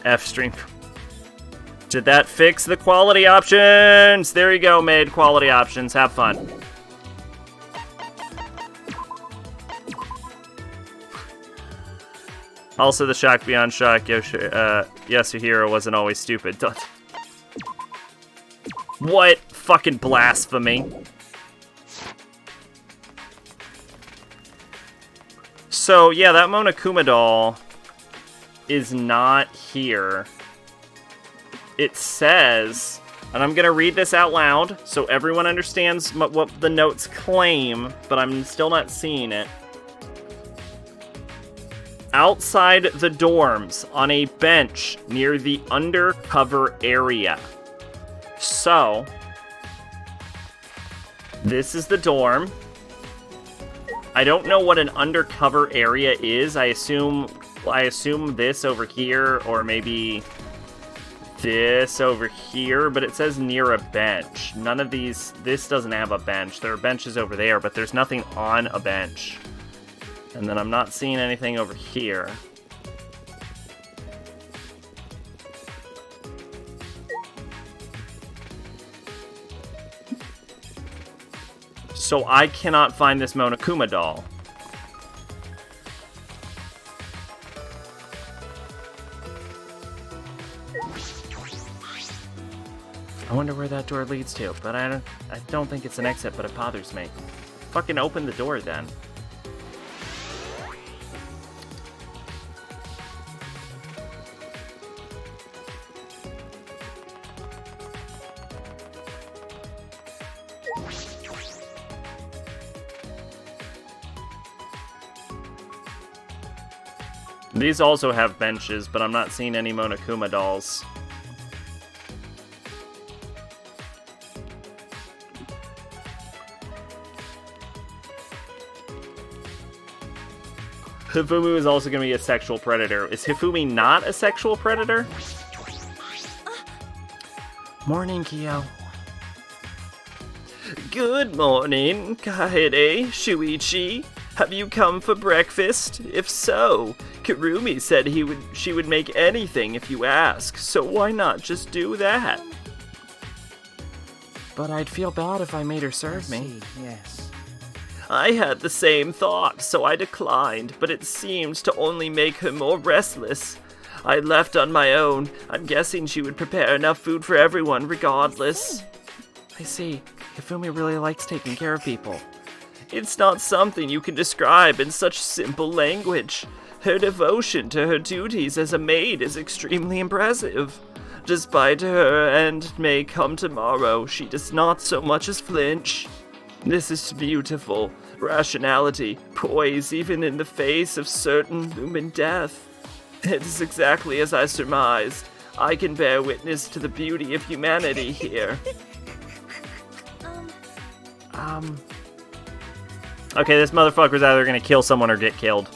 F-stream. Did that fix the quality options? There you go, made quality options. Have fun. Also, the shock beyond shock, Yasuhiro wasn't always stupid. What fucking blasphemy. So, yeah, that Monokuma doll is not here. It says, and I'm going to read this out loud so everyone understands what the notes claim, but I'm still not seeing it. Outside the dorms, on a bench near the undercover area. So, this is the dorm. I don't know what an undercover area is. I assume this over here, or maybe this over here, but it says near a bench. None of these, this doesn't have a bench. There are benches over there, but there's nothing on a bench. And then I'm not seeing anything over here. So I cannot find this Monokuma doll. I wonder where that door leads to, but I don't think it's an exit, but it bothers me. Fucking open the door then. These also have benches, but I'm not seeing any Monokuma dolls. Hifumi is also going to be a sexual predator. Is Hifumi not a sexual predator? Morning, Kyo. Good morning, Kaede, Shuichi. Have you come for breakfast? If so, Kirumi said she would make anything if you ask, so why not just do that? But I'd feel bad if I made her serve me. Yes. I had the same thought, so I declined, but it seemed to only make her more restless. I left on my own. I'm guessing she would prepare enough food for everyone regardless. I see. Hifumi really likes taking care of people. It's not something you can describe in such simple language. Her devotion to her duties as a maid is extremely impressive. Despite her end may come tomorrow, she does not so much as flinch. This is beautiful. Rationality, poise even in the face of certain looming death. It is exactly as I surmised. I can bear witness to the beauty of humanity here. Okay, this motherfucker's either gonna kill someone or get killed.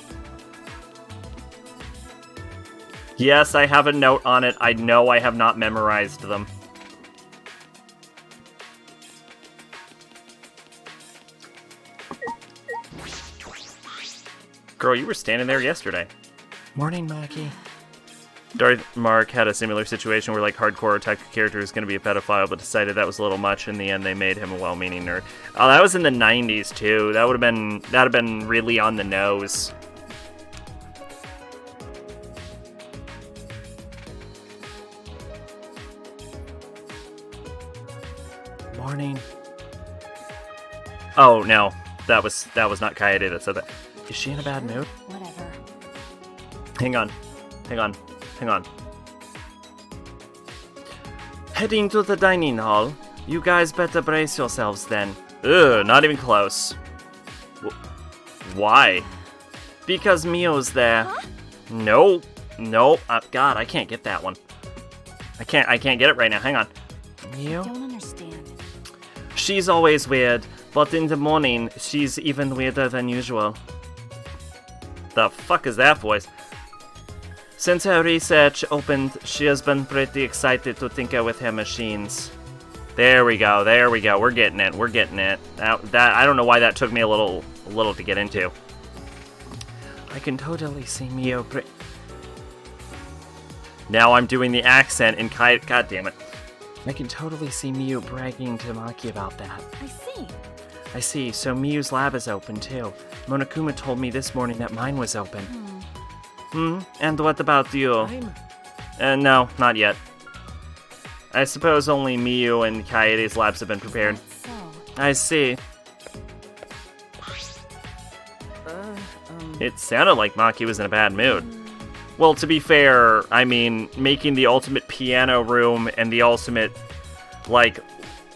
Yes, I have a note on it. I know I have not memorized them. Girl, you were standing there yesterday. Morning, Maki. Darth Mark had a similar situation where, like, hardcore otaku character was going to be a pedophile, but decided that was a little much. In the end, they made him a well-meaning nerd. Oh, that was in the 90s, too. That'd have been really on the nose. Morning. Oh, no. That was not Kaede that said that. Is she in a bad mood? Whatever. Hang on. Heading to the dining hall. You guys better brace yourselves then. Ugh, not even close. Why? Because Mio's there. Huh? Nope. God, I can't get that one. I can't get it right now. Hang on. Mio? I don't understand. She's always weird, but in the morning, she's even weirder than usual. The fuck is that voice? Since her research opened, she has been pretty excited to tinker with her machines. There we go. We're getting it. That I don't know why that took me a little to get into. I can totally see Miu Now I'm doing the accent and God damn it. I can totally see Miu bragging to Maki about that. I see, so Miu's lab is open too. Monokuma told me this morning that mine was open. And what about you? No, not yet. I suppose only Miu and Kaede's labs have been prepared. I see. It sounded like Maki was in a bad mood. Well, to be fair, I mean, making the ultimate piano room and the ultimate, like,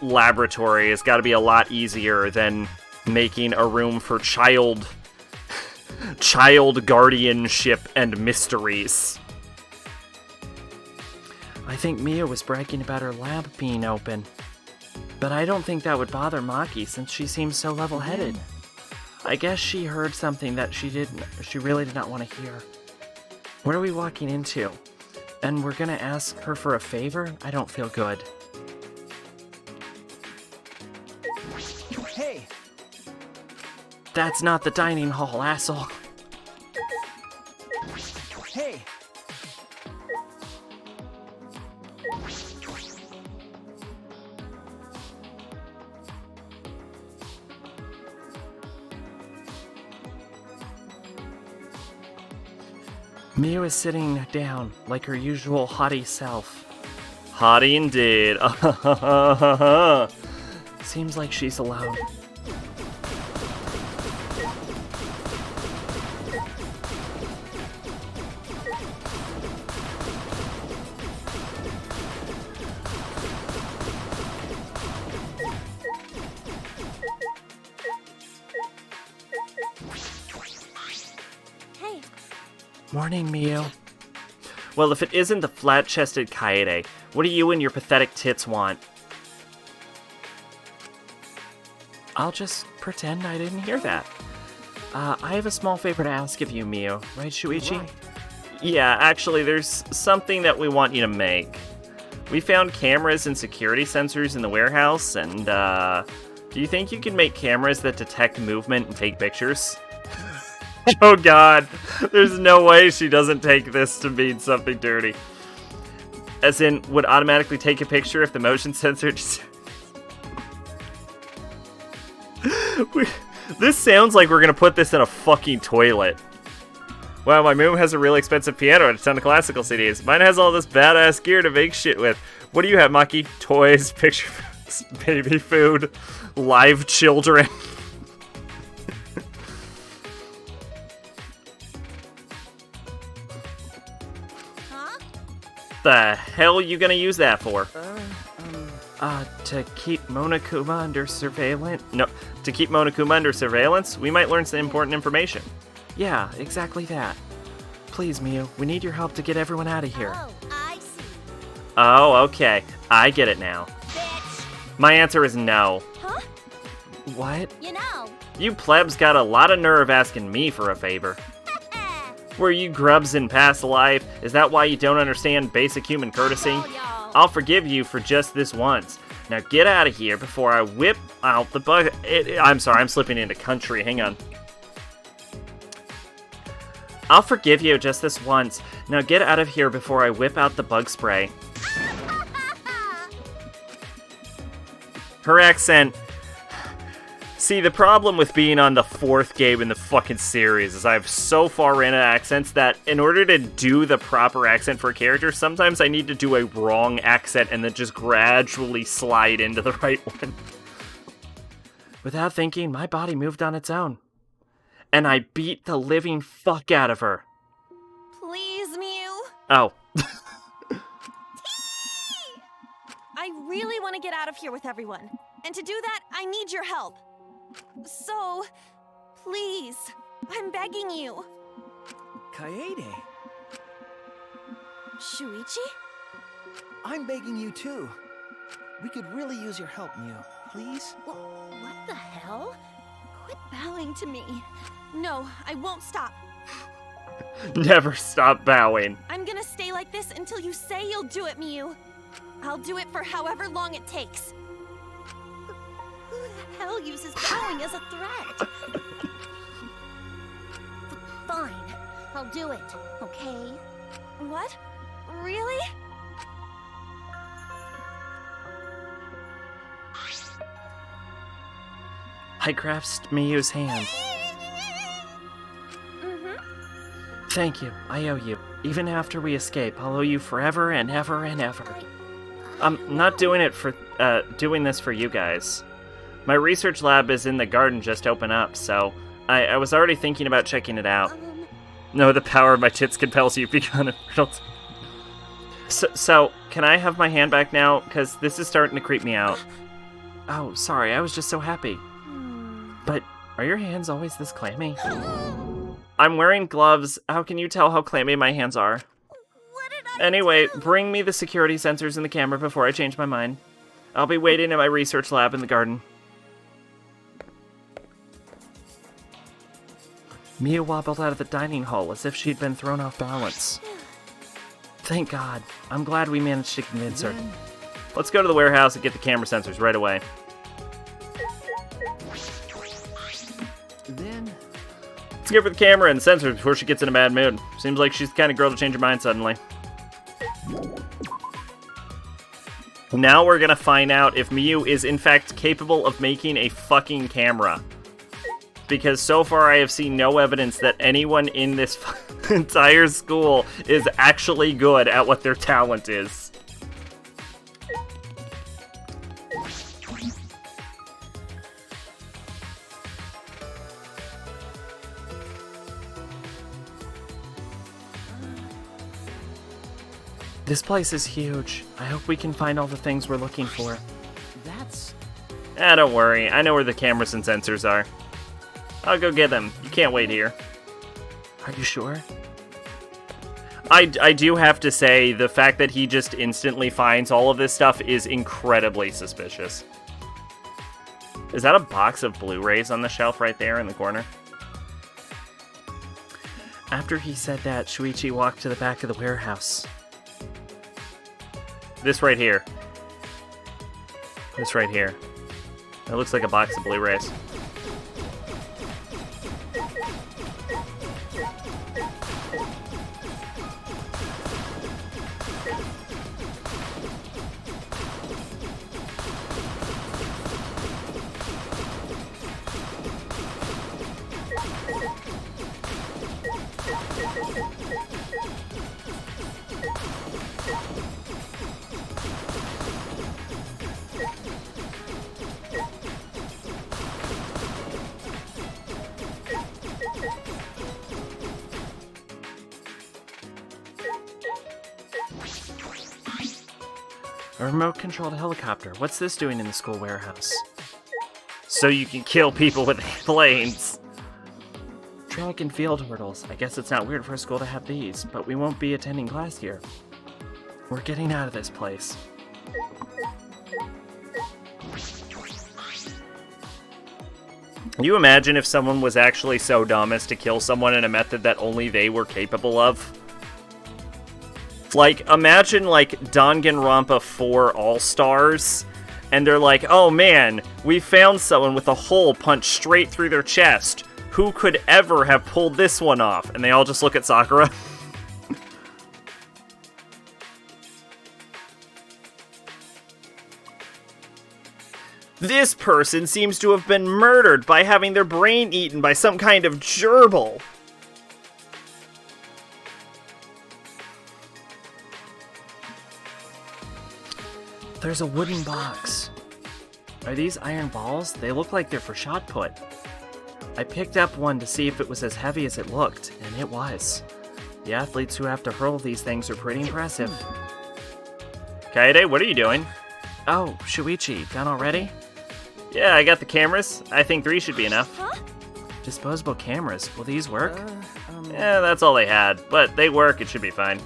laboratory has got to be a lot easier than making a room for child guardianship and mysteries. I think Miu was bragging about her lab being open. But I don't think that would bother Maki since she seems so level-headed. I guess she heard something that she really did not want to hear. What are we walking into? And we're gonna ask her for a favor? I don't feel good. Hey! That's not the dining hall, asshole. Hey! Miu is sitting down, like her usual haughty self. Haughty indeed. Seems like she's alone. Morning, Miu. Well, if it isn't the flat-chested Kaede, what do you and your pathetic tits want? I'll just pretend I didn't hear that. I have a small favor to ask of you, Miu. Right, Shuichi? Right. Yeah, actually, there's something that we want you to make. We found cameras and security sensors in the warehouse, and, do you think you can make cameras that detect movement and take pictures? Oh god, there's no way she doesn't take this to mean something dirty. As in, would automatically take a picture if the motion sensor just... This sounds like we're gonna put this in a fucking toilet. Wow, my mom has a really expensive piano and a ton of classical CDs. Mine has all this badass gear to make shit with. What do you have, Maki? Toys, picture frames, baby food, live children. The hell you gonna use that for? To keep Monokuma under surveillance? No, to keep Monokuma under surveillance? We might learn some important information. Yeah, exactly that. Please, Miu, we need your help to get everyone out of here. Oh, I see. Oh, okay. I get it now. Bitch. My answer is no. Huh? What? You know. You plebs got a lot of nerve asking me for a favor. Were you grubs in past life? Is that why you don't understand basic human courtesy? I'll forgive you for just this once. Now get out of here before I whip out the bug. I'm sorry, I'm slipping into country. Hang on. I'll forgive you just this once. Now get out of here before I whip out the bug spray. Her accent... See, the problem with being on the 4th game in the fucking series is I've so far ran out of accents that in order to do the proper accent for a character, sometimes I need to do a wrong accent and then just gradually slide into the right one. Without thinking, my body moved on its own. And I beat the living fuck out of her. Please, Miu. Oh. I really want to get out of here with everyone. And to do that, I need your help. So, please, I'm begging you. Kaede, Shuichi? I'm begging you too. We could really use your help, Miu. Please? What the hell? Quit bowing to me. No, I won't stop. Never stop bowing. I'm gonna stay like this until you say you'll do it, Miu. I'll do it for however long it takes. Who the hell uses bowing as a threat? Fine. I'll do it, okay? What? Really? I grasped Miyu's hand. Thank you. I owe you. Even after we escape, I'll owe you forever and ever and ever. I'm not doing it for, doing this for you guys. My research lab is in the garden just open up, so I was already thinking about checking it out. No, the power of my tits compels you beyond immortal. So, can I have my hand back now? Because this is starting to creep me out. Oh, sorry, I was just so happy. But are your hands always this clammy? I'm wearing gloves. How can you tell how clammy my hands are? What did I Anyway, do? bring me the security sensors in the camera before I change my mind. I'll be waiting in my research lab in the garden. Mia wobbled out of the dining hall as if she'd been thrown off balance. Thank God. I'm glad we managed to convince her. Let's go to the warehouse and get the camera sensors right away. Then, Let's give her the camera and sensors before she gets in a bad mood. Seems like she's the kind of girl to change her mind suddenly. Now we're gonna find out if Miyu is in fact capable of making a fucking camera. Because so far I have seen no evidence that anyone in this entire school is actually good at what their talent is. This place is huge. I hope we can find all the things we're looking for. that's... Don't worry. I know where the cameras and sensors are. I'll go get them. You can't wait here. Are you sure? I do have to say, the fact that he just instantly finds all of this stuff is incredibly suspicious. Is that a box of Blu-rays on the shelf right there in the corner? After he said that, Shuichi walked to the back of the warehouse. This right here. This right here. That looks like a box of Blu-rays. A remote-controlled helicopter. What's this doing in the school warehouse? So you can kill people with planes. Track and field hurdles. I guess it's not weird for a school to have these, but we won't be attending class here. We're getting out of this place. Can you imagine if someone was actually so dumb as to kill someone in a method that only they were capable of? Like, imagine, like, Danganronpa 4 All-Stars, and they're like, oh man, we found someone with a hole punched straight through their chest. Who could ever have pulled this one off? And they all just look at Sakura. This person seems to have been murdered by having their brain eaten by some kind of gerbil. There's a wooden box. Are these iron balls? They look like they're for shot put. I picked up one to see if it was as heavy as it looked, and it was. The athletes who have to hurl these things are pretty impressive. Kaede, what are you doing? Oh, Shuichi, done already? Yeah, I got the cameras. I think 3 should be enough. Huh? Disposable cameras. Will these work? um... Yeah, that's all they had, but they work. It should be fine.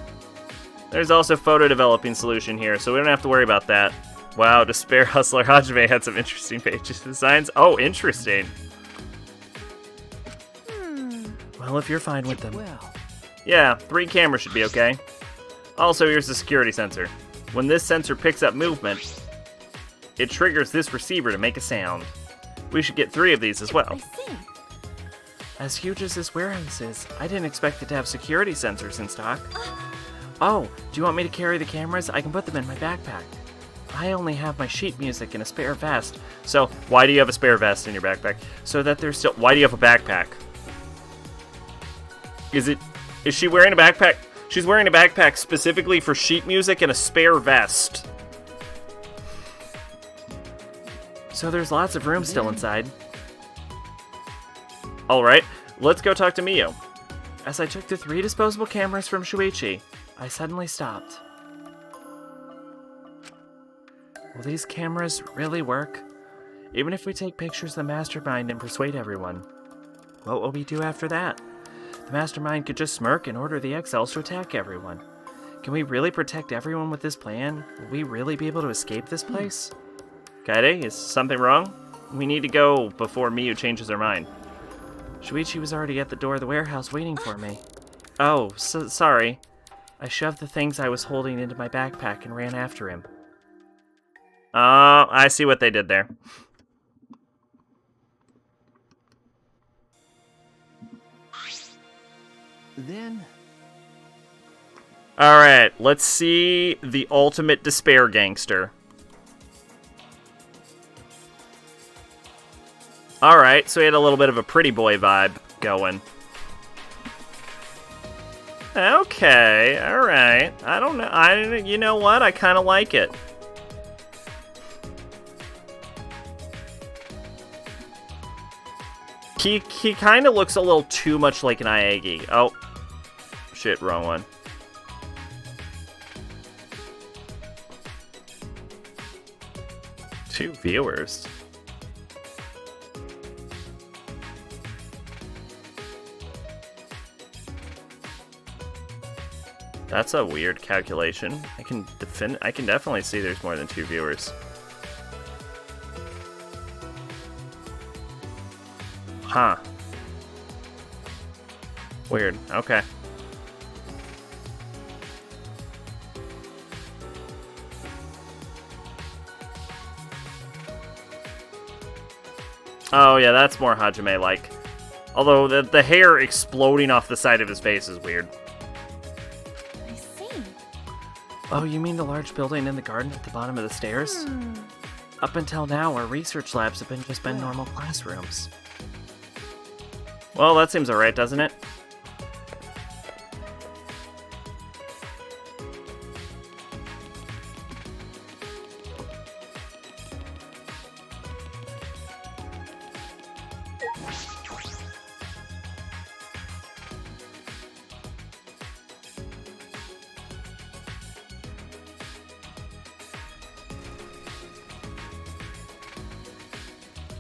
There's also photo developing solution here, so we don't have to worry about that. Wow, Despair Hustler Hajime had some interesting pages designs. Oh, interesting. Well, if you're fine with them. Well, Yeah, 3 cameras should be okay. Also, here's the security sensor. When this sensor picks up movement, it triggers this receiver to make a sound. We should get 3 of these as well. I see. As huge as this warehouse is, I didn't expect it to have security sensors in stock. Oh, do you want me to carry the cameras? I can put them in my backpack. I only have my sheet music and a spare vest. So, why do you have a spare vest in your backpack? So that there's still... Why do you have a backpack? Is she wearing a backpack? She's wearing a backpack specifically for sheet music and a spare vest. So there's lots of room still inside. Alright, let's go talk to Miyu. As I took the 3 disposable cameras from Shuichi, I suddenly stopped. Will these cameras really work? Even if we take pictures of the mastermind and persuade everyone, what will we do after that? The mastermind could just smirk and order the XLs to attack everyone. Can we really protect everyone with this plan? Will we really be able to escape this place? Kaede, is something wrong? We need to go before Miyu changes her mind. Shuichi was already at the door of the warehouse waiting for me. Oh, sorry. I shoved the things I was holding into my backpack and ran after him. Oh, I see what they did there. Then... Alright, let's see the ultimate despair gangster. Alright, so he had a little bit of a pretty boy vibe going. Okay, alright. I don't know. You know what? I kind of like it. He kind of looks a little too much like an Aegi. Oh. Shit, wrong one. Two viewers. That's a weird calculation. I can definitely see there's more than 2 viewers. Huh. Weird. Okay. Oh yeah, that's more Hajime-like. Although the hair exploding off the side of his face is weird. I see. Oh, you mean the large building in the garden at the bottom of the stairs? Up until now, our research labs have just been normal classrooms. Well, that seems alright, doesn't it?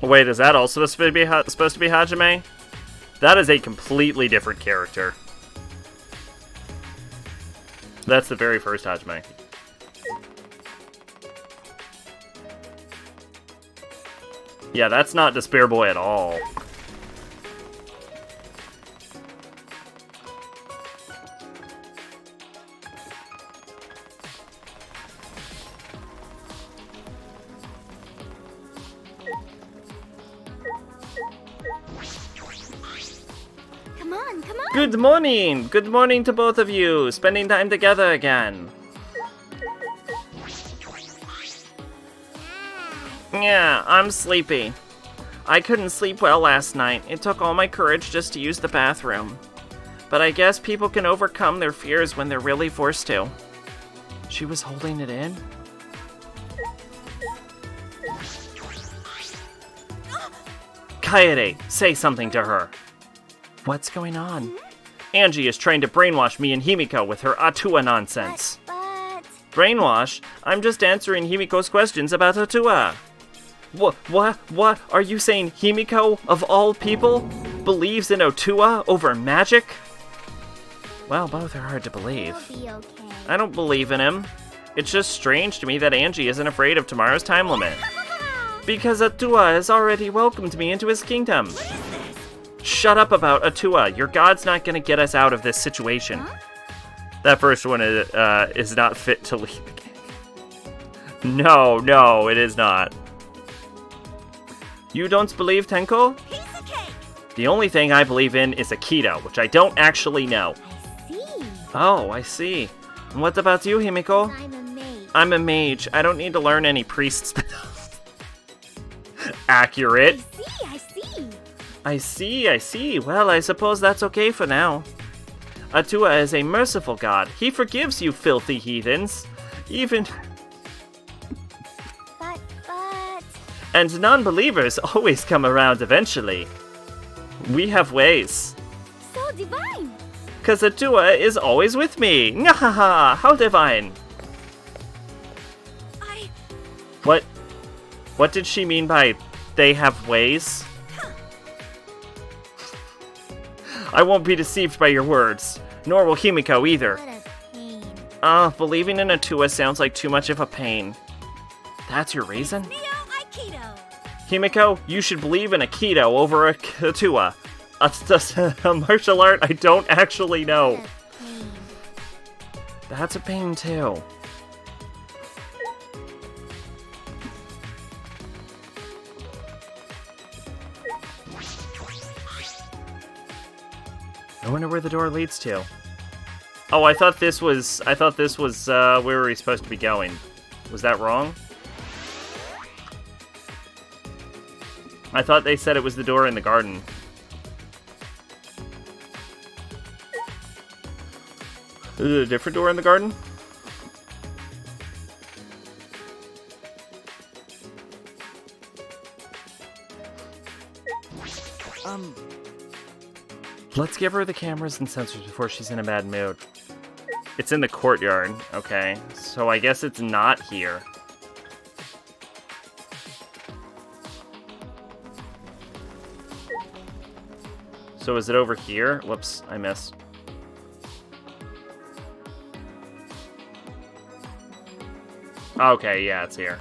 Wait, is that also supposed to be Hajime? That is a completely different character. That's the very first Hajime. Yeah, that's not Despair Boy at all. Come on. Good morning! Good morning to both of you! Spending time together again. Yeah, I'm sleepy. I couldn't sleep well last night. It took all my courage just to use the bathroom. But I guess people can overcome their fears when they're really forced to. She was holding it in? Kaede, say something to her. What's going on? Angie is trying to brainwash me and Himiko with her Atua nonsense. But... Brainwash? I'm just answering Himiko's questions about Atua. What? Are you saying Himiko, of all people, believes in Atua over magic? Well, both are hard to believe. You'll be okay. I don't believe in him. It's just strange to me that Angie isn't afraid of tomorrow's time limit. Because Atua has already welcomed me into his kingdom. Shut up about Atua. Your god's not gonna get us out of this situation. Huh? That first one is not fit to lead the game. No, it is not. You don't believe Tenko? Piece of cake. The only thing I believe in is Aikido, which I don't actually know. I see. Oh, I see. And what about you, Himiko? I'm a mage. I'm a mage. I don't need to learn any priest spells. Accurate. I see. I see. Well, I suppose that's okay for now. Atua is a merciful god. He forgives you filthy heathens. Even... But... And non-believers always come around eventually. We have ways. So divine. Cause Atua is always with me. Nyahaha, how divine. What did she mean by they have ways? I won't be deceived by your words, nor will Himiko either. What a pain. Believing in Atua sounds like too much of a pain. That's your reason? Neo Aikido. Himiko, you should believe in Aikido over Atua. A martial art I don't actually know. What a pain. That's a pain too. I wonder where the door leads to. Oh, I thought this was where we were supposed to be going. Was that wrong? I thought they said it was the door in the garden. Is it a different door in the garden? Let's give her the cameras and sensors before she's in a bad mood. It's in the courtyard, okay. So I guess it's not here. So is it over here? Whoops, I missed. Okay, yeah, it's here.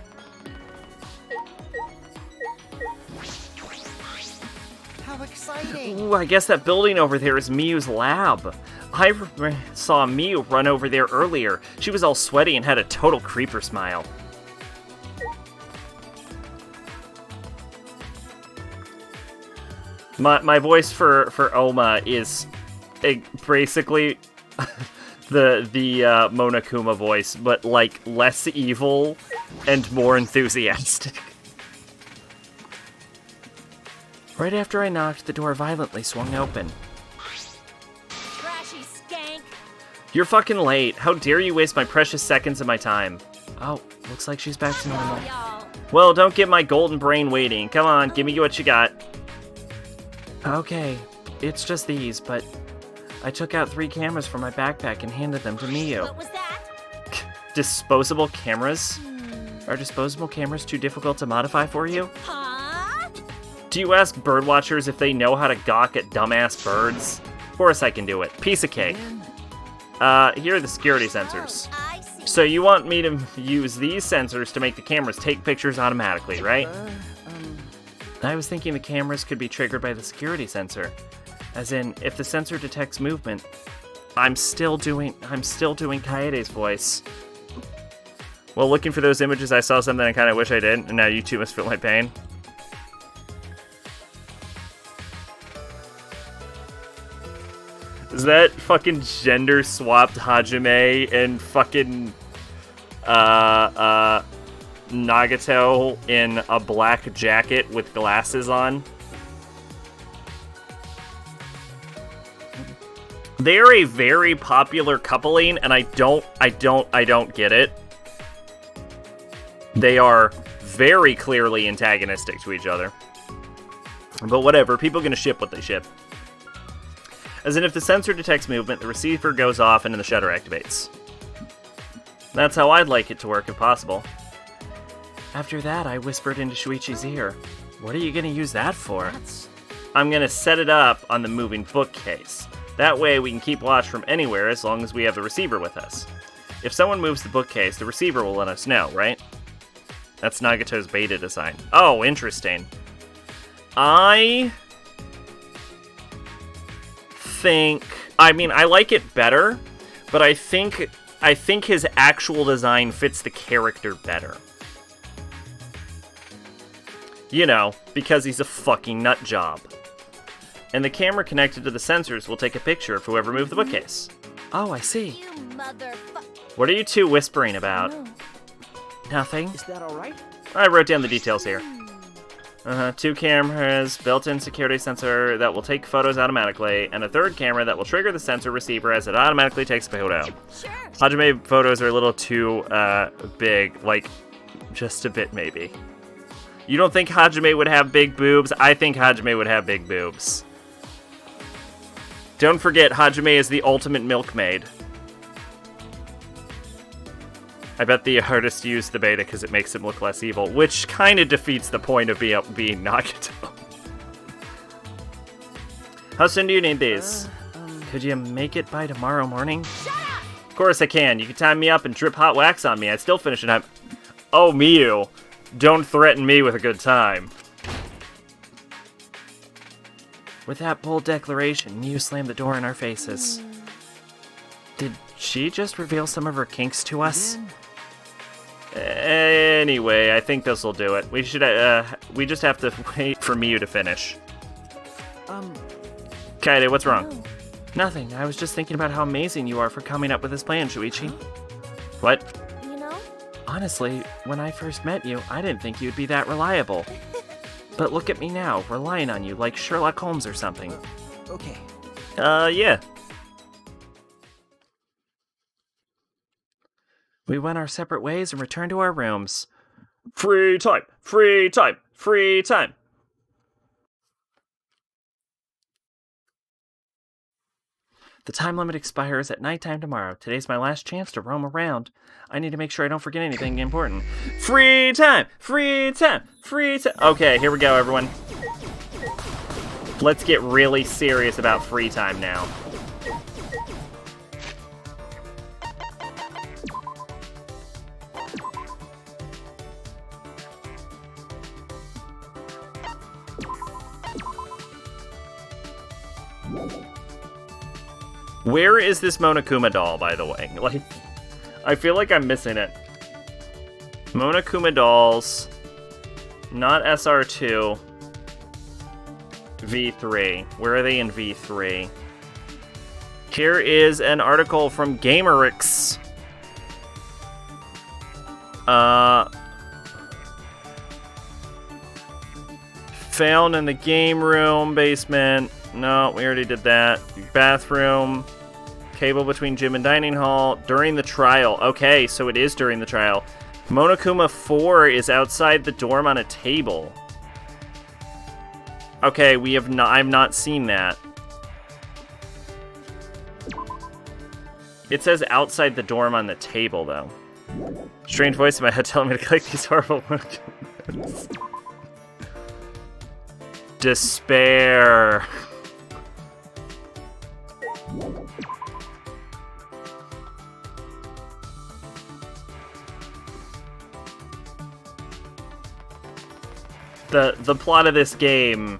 How exciting! Ooh, I guess that building over there is Miyu's lab. I saw Miyu run over there earlier. She was all sweaty and had a total creeper smile. My voice for Oma is basically the Monokuma voice, but like less evil and more enthusiastic. Right after I knocked, the door violently swung open. Trashy skank. You're fucking late. How dare you waste my precious seconds of my time? Oh, looks like she's back to normal. Y'all. Well, don't get my golden brain waiting. Come on, give me what you got. Okay, it's just these, but I took out 3 cameras from my backpack and handed them to Miyu. What was that? Disposable cameras? Are disposable cameras too difficult to modify for you? Huh? Do you ask birdwatchers if they know how to gawk at dumbass birds? Of course I can do it. Piece of cake. Here are the security sensors. Oh, I see. So you want me to use these sensors to make the cameras take pictures automatically, right? I was thinking the cameras could be triggered by the security sensor. As in, if the sensor detects movement, I'm still doing Kaede's voice. Well, looking for those images, I saw something I kind of wish I did, and now you two must feel my pain. Is that fucking gender-swapped Hajime and fucking, Nagato in a black jacket with glasses on? They're a very popular coupling, and I don't get it. They are very clearly antagonistic to each other. But whatever, people are gonna ship what they ship. As in, if the sensor detects movement, the receiver goes off and then the shutter activates. That's how I'd like it to work if possible. After that, I whispered into Shuichi's ear. What are you gonna use that for? I'm gonna set it up on the moving bookcase. That way we can keep watch from anywhere as long as we have the receiver with us. If someone moves the bookcase, the receiver will let us know, right? That's Nagato's beta design. Oh, interesting. I like it better, but I think his actual design fits the character better. You know, because he's a fucking nut job. and the camera connected to the sensors will take a picture of whoever moved the bookcase. Oh, I see. You motherfucker. What are you two whispering about? Nothing. Is that all right? I wrote down the details here. 2 cameras, built-in security sensor that will take photos automatically, and a 3rd camera that will trigger the sensor receiver as it automatically takes a photo. Sure. Hajime photos are a little too big, like just a bit maybe. You don't think Hajime would have big boobs? I think Hajime would have big boobs. Don't forget, Hajime is the ultimate milkmaid. I bet the artist used the beta because it makes him look less evil, which kind of defeats the point of being Nagato. How soon do you need these? Could you make it by tomorrow morning? Shut up! Of course I can. You can tie me up and drip hot wax on me. I'd still finish in time. Oh, Miyu. Don't threaten me with a good time. With that bold declaration, Miyu slammed the door in our faces. Did she just reveal some of her kinks to us? Anyway, I think this'll do it. We should, we just have to wait for Miyu to finish. Kaede, what's wrong? Nothing. I was just thinking about how amazing you are for coming up with this plan, Shuichi. What? You know? Honestly, when I first met you, I didn't think you'd be that reliable. But look at me now, relying on you like Sherlock Holmes or something. Okay. Yeah. We went our separate ways and returned to our rooms. Free time! Free time! Free time! The time limit expires at nighttime tomorrow. Today's my last chance to roam around. I need to make sure I don't forget anything important. Free time! Free time! Free time! Okay, here we go, everyone. Let's get really serious about free time now. Where is this Monokuma doll, by the way? Like, I feel like I'm missing it. Monokuma dolls, not SR2, V3. Where are they in V3? Here is an article from Gamerix. Found in the game room, basement. No, we already did that. Bathroom. Cable between gym and dining hall. During the trial. Okay, so it is during the trial. Monokuma 4 is outside the dorm on a table. Okay, we have not. I've not seen that. It says outside the dorm on the table, though. Strange voice in my head telling me to click these horrible buttons. Despair. The plot of this game,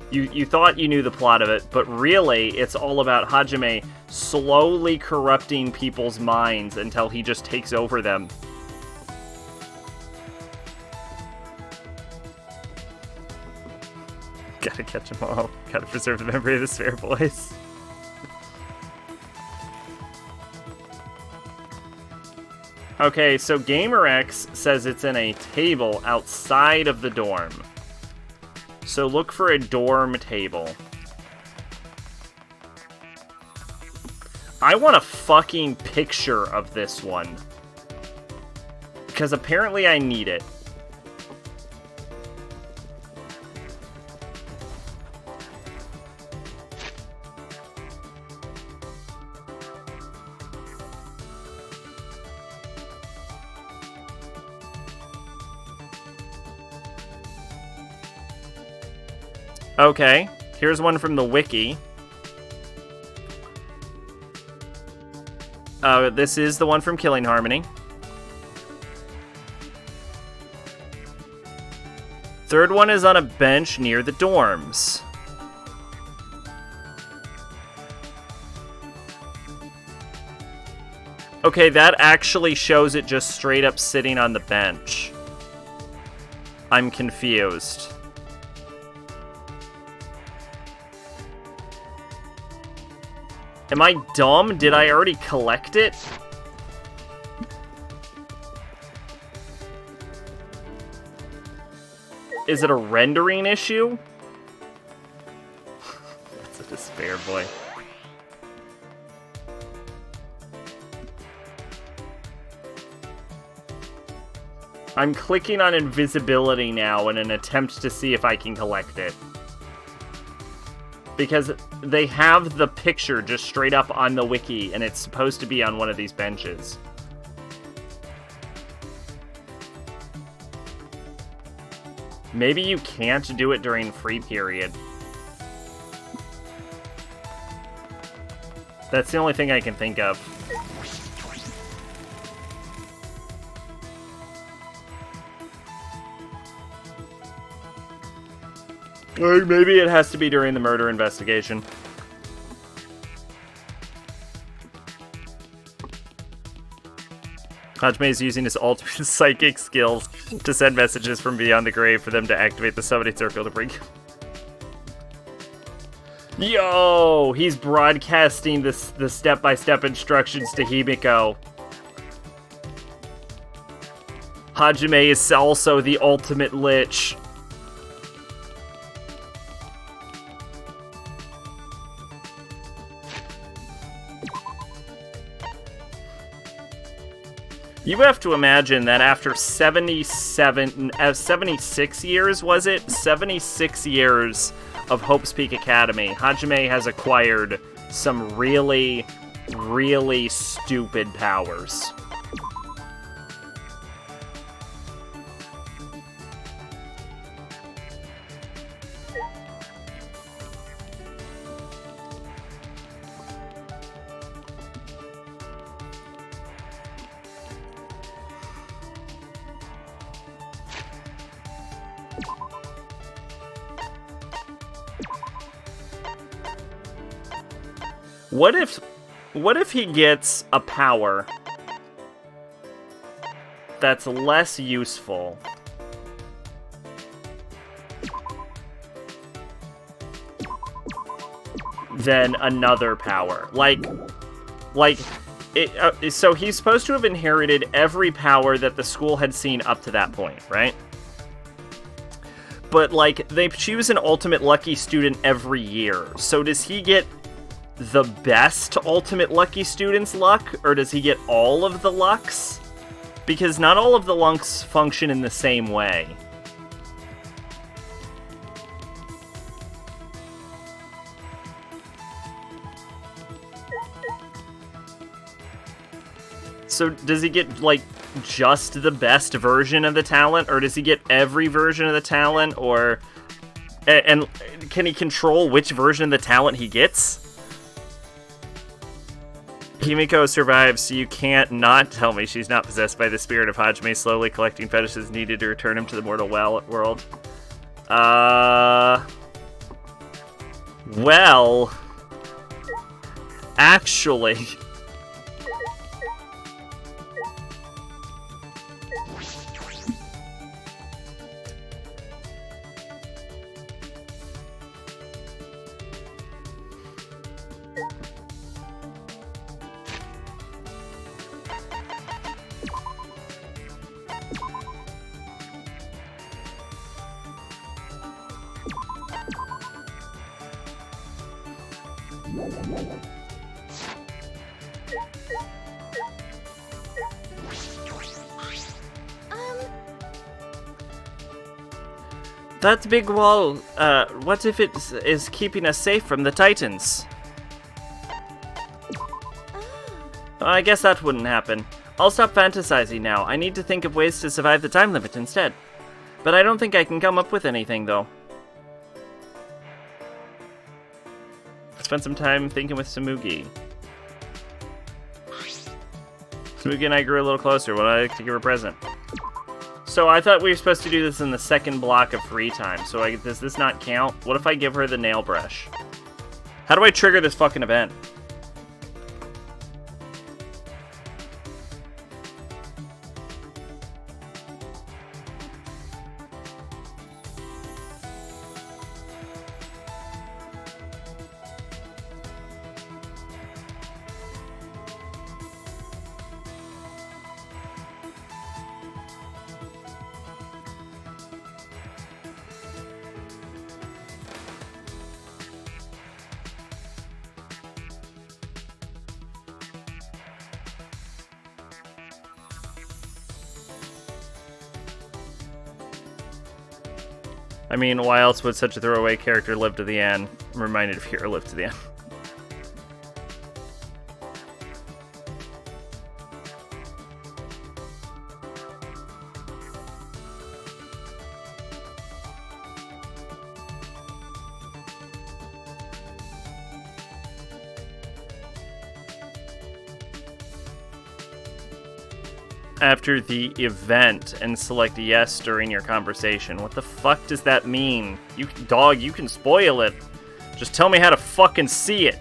you thought you knew the plot of it, but really it's all about Hajime slowly corrupting people's minds until he just takes over them. Gotta catch them all. Gotta preserve the memory of the spare boys. Okay, so GamerX says it's in a table outside of the dorm. So look for a dorm table. I want a fucking picture of this one. Because apparently I need it. Okay, here's one from the wiki. This is the one from Killing Harmony. Third one is on a bench near the dorms. Okay, that actually shows it just straight up sitting on the bench. I'm confused. Am I dumb? Did I already collect it? Is it a rendering issue? That's a despair, boy. I'm clicking on invisibility now in an attempt to see if I can collect it. Because they have the picture just straight up on the wiki, and it's supposed to be on one of these benches. Maybe you can't do it during free period. That's the only thing I can think of. Or maybe it has to be during the murder investigation. Hajime is using his ultimate psychic skills to send messages from beyond the grave for them to activate the summoning circle to bring... Yo! He's broadcasting the step-by-step instructions to Himiko. Hajime is also the ultimate lich. You have to imagine that after 76 years, was it? 76 years of Hope's Peak Academy, Hajime has acquired some really, really stupid powers. What if he gets a power that's less useful than another power? So he's supposed to have inherited every power that the school had seen up to that point, right? But, like, they choose an ultimate lucky student every year. So does he get the best ultimate lucky student's luck, or does he get all of the lucks? Because not all of the lucks function in the same way. So does he get, like, just the best version of the talent, or does he get every version of the talent, or... And can he control which version of the talent he gets? Himiko survives, so you can't not tell me she's not possessed by the spirit of Hajime, slowly collecting fetishes needed to return him to the mortal world. Well... Actually... That big wall, what if it is keeping us safe from the Titans? I guess that wouldn't happen. I'll stop fantasizing now. I need to think of ways to survive the time limit instead. But I don't think I can come up with anything, though. I spent some time thinking with Samugi. Samugi and I grew a little closer. Would I like to give her a present? So I thought we were supposed to do this in the second block of free time. So does this not count? What if I give her the nail brush? How do I trigger this fucking event? I mean, why else would such a throwaway character live to the end? I'm reminded of Hero live to the end. After the event and select yes during your conversation. What the fuck does that mean? You can spoil it. Just tell me how to fucking see it.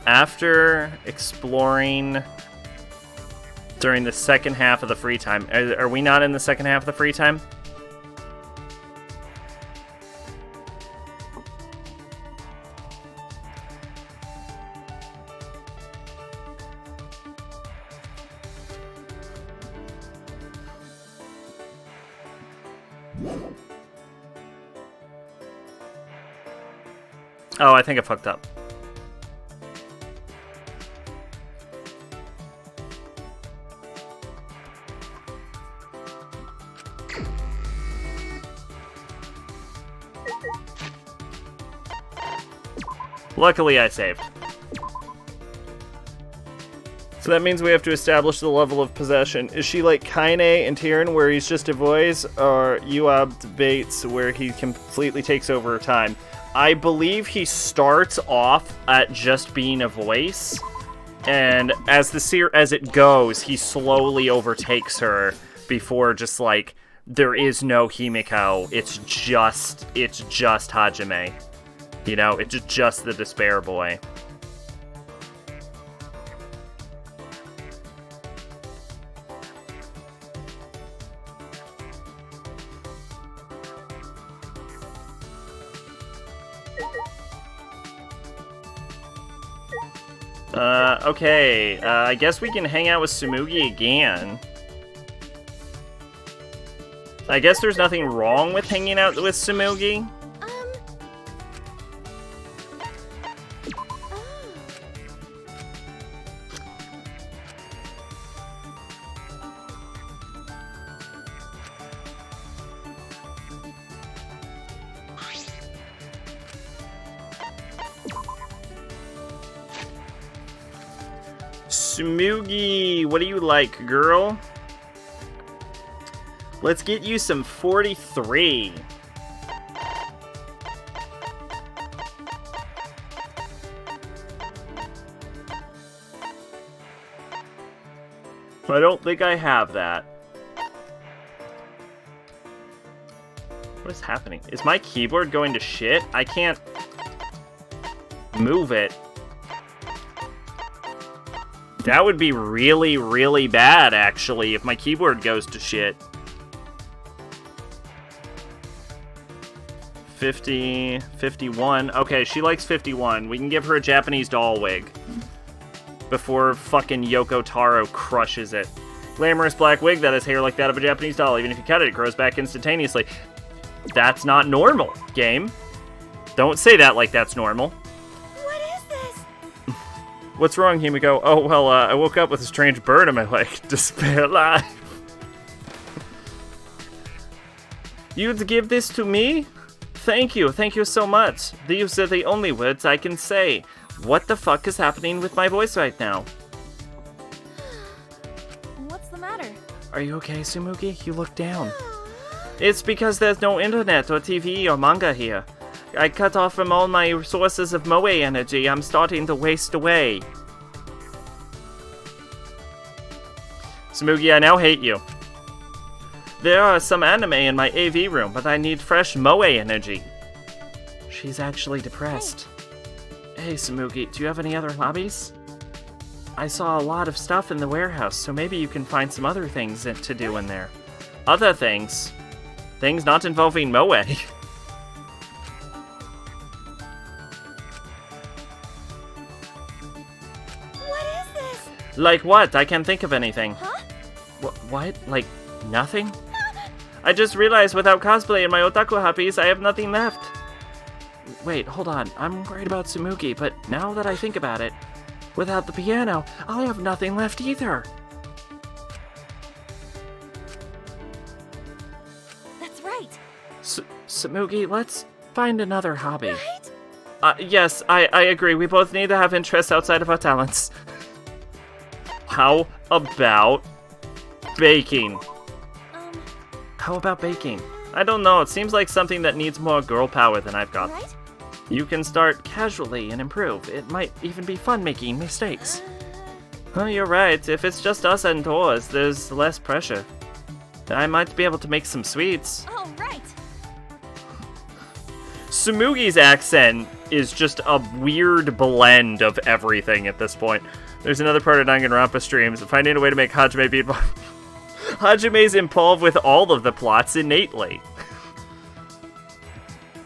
After exploring during the second half of the free time. Are we not in the second half of the free time? Oh, I think I fucked up. Luckily, I saved. So that means we have to establish the level of possession. Is she like Kaine and Tyrion, where he's just a voice, or Yuab debates, where he completely takes over time? I believe he starts off at just being a voice, and as it goes, he slowly overtakes her before just like there is no Himiko. It's just Hajime. You know, it's just the despair boy. Okay, I guess we can hang out with Tsumugi again. I guess there's nothing wrong with hanging out with Tsumugi. Tsumugi, what do you like, girl? Let's get you some 43. I don't think I have that. What is happening? Is my keyboard going to shit? I can't move it. That would be really, really bad, actually, if my keyboard goes to shit. 50, 51. Okay, she likes 51. We can give her a Japanese doll wig before fucking Yoko Taro crushes it. Glamorous black wig that has hair like that of a Japanese doll. Even if you cut it, it grows back instantaneously. That's not normal, game. Don't say that like that's normal. What's wrong, Himiko? Oh, well, I woke up with a strange bird in my leg. Despair life. You'd give this to me? Thank you so much. These are the only words I can say. What the fuck is happening with my voice right now? What's the matter? Are you okay, Tsumugi? You look down. It's because there's no internet or TV or manga here. I cut off from all my sources of moe energy. I'm starting to waste away. Tsumugi, I now hate you. There are some anime in my AV room, but I need fresh moe energy. She's actually depressed. Hey, Tsumugi, do you have any other hobbies? I saw a lot of stuff in the warehouse, so maybe you can find some other things to do in there. Other things? Things not involving moe. What is this? Like what? I can't think of anything. Huh? What? Like, nothing? I just realized without cosplay and my otaku hobbies, I have nothing left. Wait, hold on. I'm worried about Tsumugi, but now that I think about it... Without the piano, I'll have nothing left either. That's right. Samugi, let's find another hobby. Right? Yes, I agree. We both need to have interests outside of our talents. How about baking? How about baking? I don't know, it seems like something that needs more girl power than I've got. Right? You can start casually and improve. It might even be fun making mistakes. Oh, you're right. If it's just us indoors, there's less pressure. I might be able to make some sweets. Oh, right. Sumugi's accent is just a weird blend of everything at this point. There's another part of Danganronpa streams, finding a way to make Hajime beat. Hajime's involved with all of the plots innately.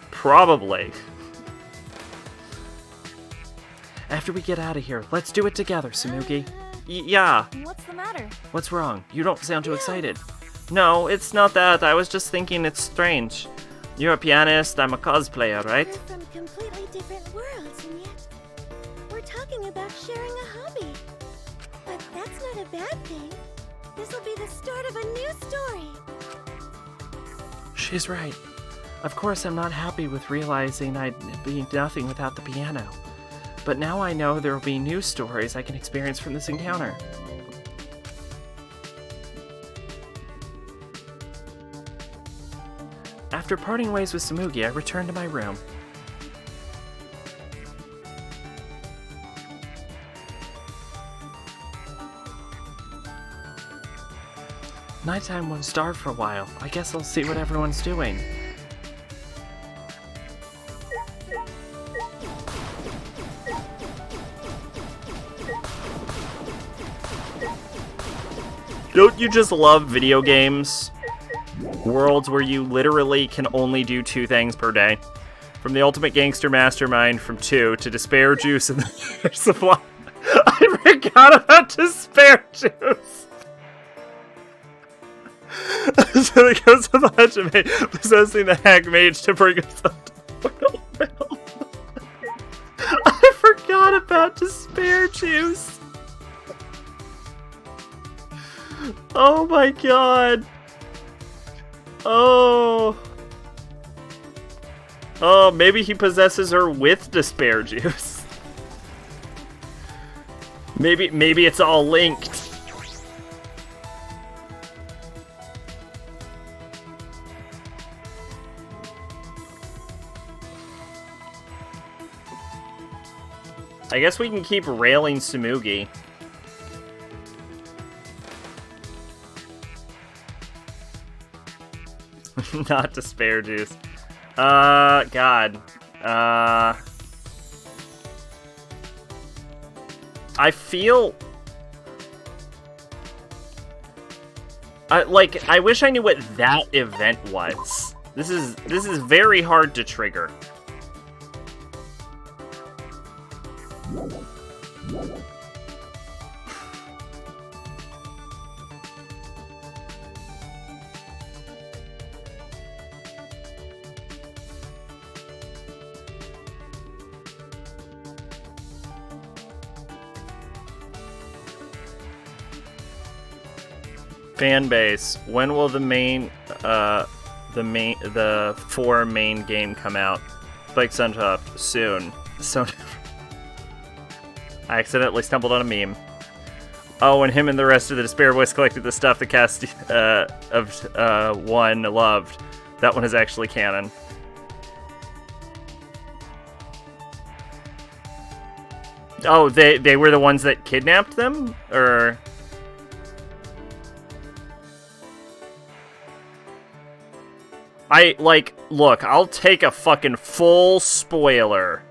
Probably. After we get out of here, let's do it together, Samugi. Yeah. What's the matter? What's wrong? You don't sound too excited. No, it's not that. I was just thinking it's strange. You're a pianist, I'm a cosplayer, right? We're from completely different worlds, and yet we're talking about sharing a hobby. But that's not a bad thing. This will be the start of a new story. She's right. Of course, I'm not happy with realizing I'd be nothing without the piano. But now I know there will be new stories I can experience from this encounter. After parting ways with Samugi, I returned to my room. Nighttime won't start for a while. I guess I'll see what everyone's doing. Don't you just love video games? Worlds where you literally can only do 2 things per day. From the Ultimate Gangster Mastermind from 2 to Despair Juice and the Supply. I forgot about Despair Juice! So it goes with Hajime possessing the hack mage to bring us up to the portal realm. I forgot about Despair Juice! Oh my god! Oh. Oh, maybe he possesses her with Despair Juice. Maybe it's all linked. I guess we can keep railing Samugi. Not Despair Juice. God. I feel... I wish I knew what that event was. This is very hard to trigger. Fan base. When will the 4 main game come out? Spike Suntoff. Soon. So I accidentally stumbled on a meme. Oh, and him and the rest of the Despair Boys collected the stuff the cast of 1 loved. That one is actually canon. Oh, they were the ones that kidnapped them? Or... look, I'll take a fucking full spoiler.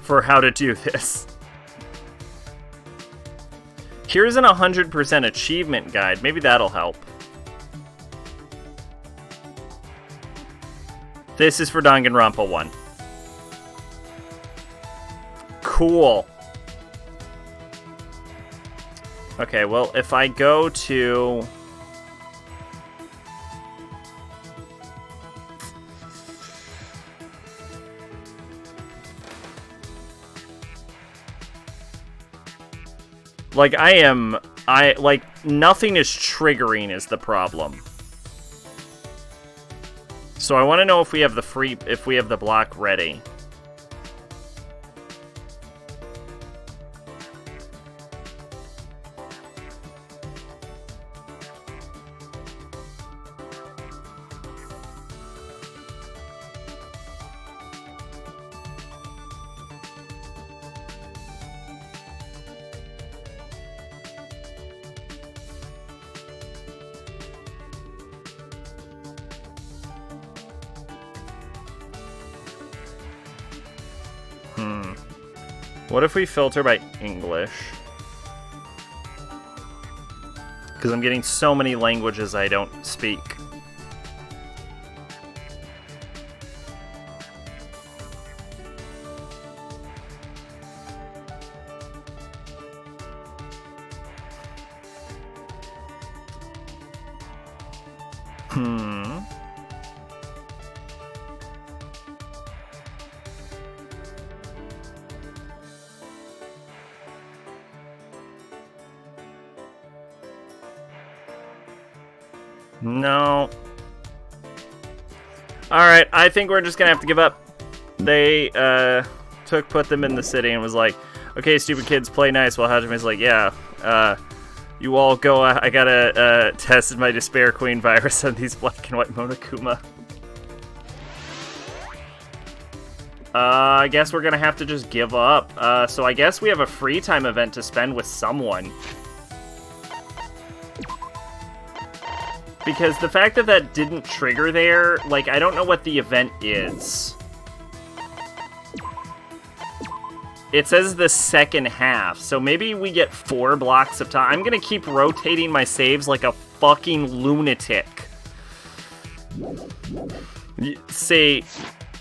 For how to do this. Here's an 100% achievement guide. Maybe that'll help. This is for Danganronpa 1. Cool. Okay, well, if I go to... Like, nothing is triggering is the problem. So I want to know if we have the block ready. What if we filter by English? Because I'm getting so many languages I don't speak. No. Alright, I think we're just gonna have to give up. They, put them in the city and was like, okay, stupid kids, play nice, while Hajime's like, yeah, you all go, I gotta, test my Despair Queen virus on these black and white Monokuma. I guess we're gonna have to just give up. So I guess we have a free time event to spend with someone. Because the fact that that didn't trigger there, like, I don't know what the event is. It says the second half, so maybe we get 4 blocks of time. I'm gonna keep rotating my saves like a fucking lunatic. See,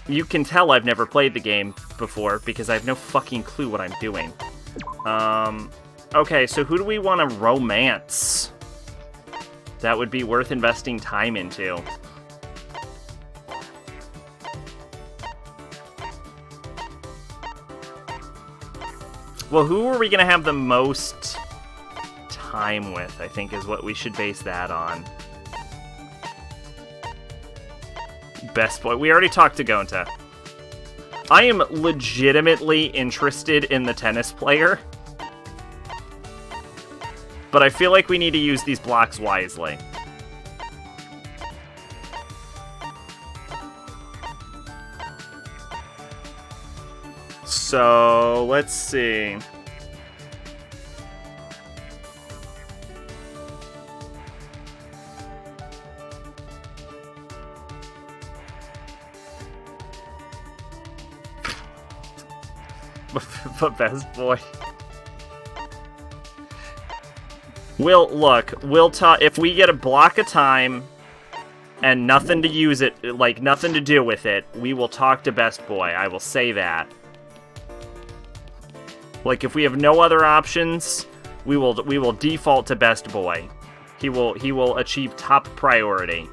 you can tell I've never played the game before because I have no fucking clue what I'm doing. Okay, so who do we want to romance? That would be worth investing time into. Well, who are we going to have the most time with, I think, is what we should base that on. Best boy. We already talked to Gonta. I am legitimately interested in the tennis player. But I feel like we need to use these blocks wisely. So, let's see. But best boy. We'll talk. If we get a block of time and nothing to use it, like nothing to do with it, we will talk to Best Boy. I will say that. Like, if we have no other options, we will default to Best Boy. He will achieve top priority.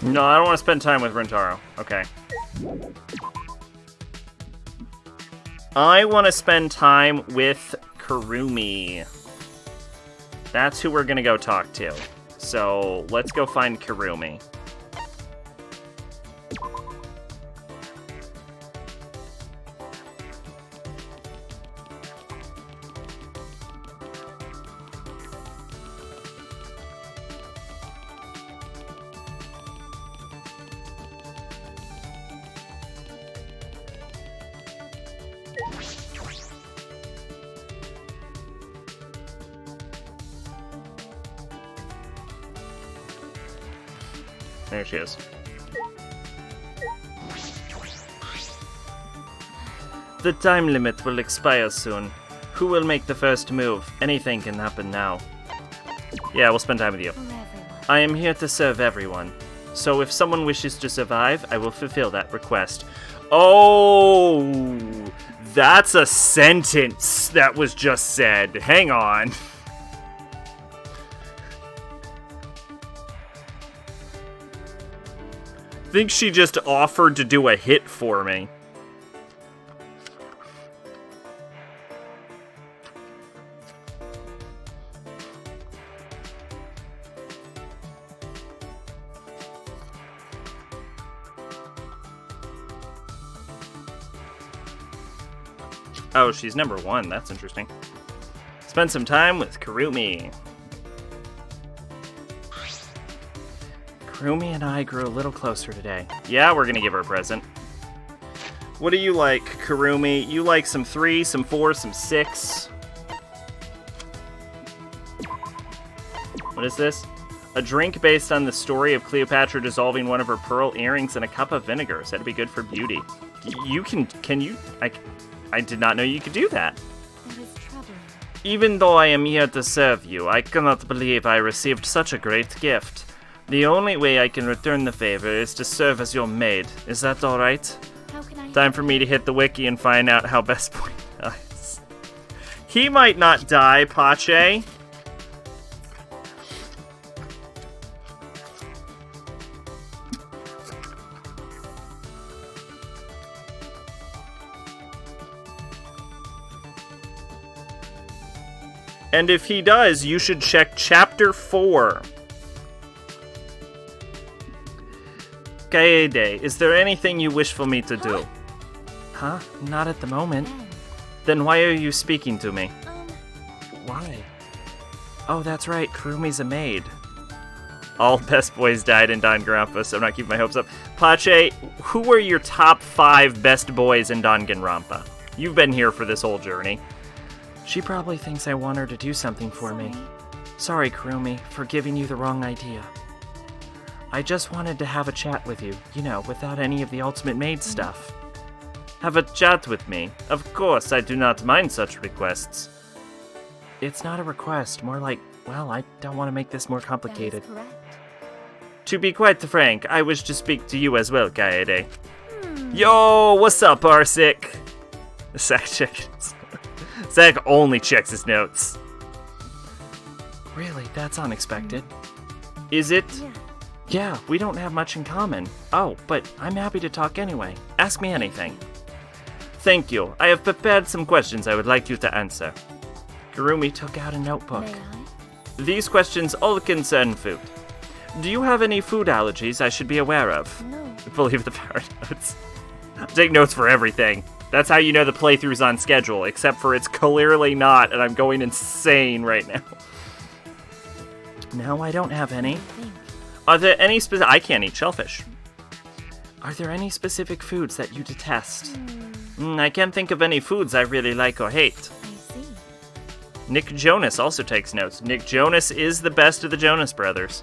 No, I don't want to spend time with Rentaro. Okay. I want to spend time with Kurumi. That's who we're going to go talk to. So, let's go find Kurumi. There she is. The time limit will expire soon. Who will make the first move? Anything can happen now. Yeah, we'll spend time with you. I am here to serve everyone. So if someone wishes to survive, I will fulfill that request. Oh, that's a sentence that was just said. Hang on. I think she just offered to do a hit for me. Oh, she's number 1. That's interesting. Spend some time with Kurumi. Kurumi and I grew a little closer today. Yeah, we're gonna give her a present. What do you like, Kurumi? You like some 3, some 4, some 6. What is this? A drink based on the story of Cleopatra dissolving one of her pearl earrings in a cup of vinegar. Said to be good for beauty. You can you? I did not know you could do that. That is troubling. Even though I am here to serve you, I cannot believe I received such a great gift. The only way I can return the favor is to serve as your maid. Is that alright? How can I Time for me to hit the wiki and find out how Best Boy dies. He might not die, Pache. And if he does, you should check Chapter 4. Kaede, is there anything you wish for me to do? Huh? Not at the moment. Then why are you speaking to me? Why? Oh, that's right, Kurumi's a maid. All best boys died in Danganronpa, so I'm not keeping my hopes up. Pache, who were your top 5 best boys in Danganronpa? You've been here for this whole journey. She probably thinks I want her to do something for me. Sorry, Kurumi, for giving you the wrong idea. I just wanted to have a chat with you, you know, without any of the Ultimate Maid stuff. Have a chat with me? Of course, I do not mind such requests. It's not a request, more like, well, I don't want to make this more complicated. That is correct. To be quite frank, I wish to speak to you as well, Kaede. Yo, what's up, Arsik? Zach checks. Zach only checks his notes. Really, that's unexpected. Is it? Yeah. Yeah, we don't have much in common. Oh, but I'm happy to talk anyway. Ask me anything. Thank you. I have prepared some questions I would like you to answer. Kurumi took out a notebook. May I? These questions all concern food. Do you have any food allergies I should be aware of? No. Believe the power notes. Take notes for everything. That's how you know the playthrough's on schedule, except for it's clearly not, and I'm going insane right now. No, I don't have any. Are there any I can't eat shellfish. Are there any specific foods that you detest? I can't think of any foods I really like or hate. I see. Nick Jonas also takes notes. Nick Jonas is the best of the Jonas brothers.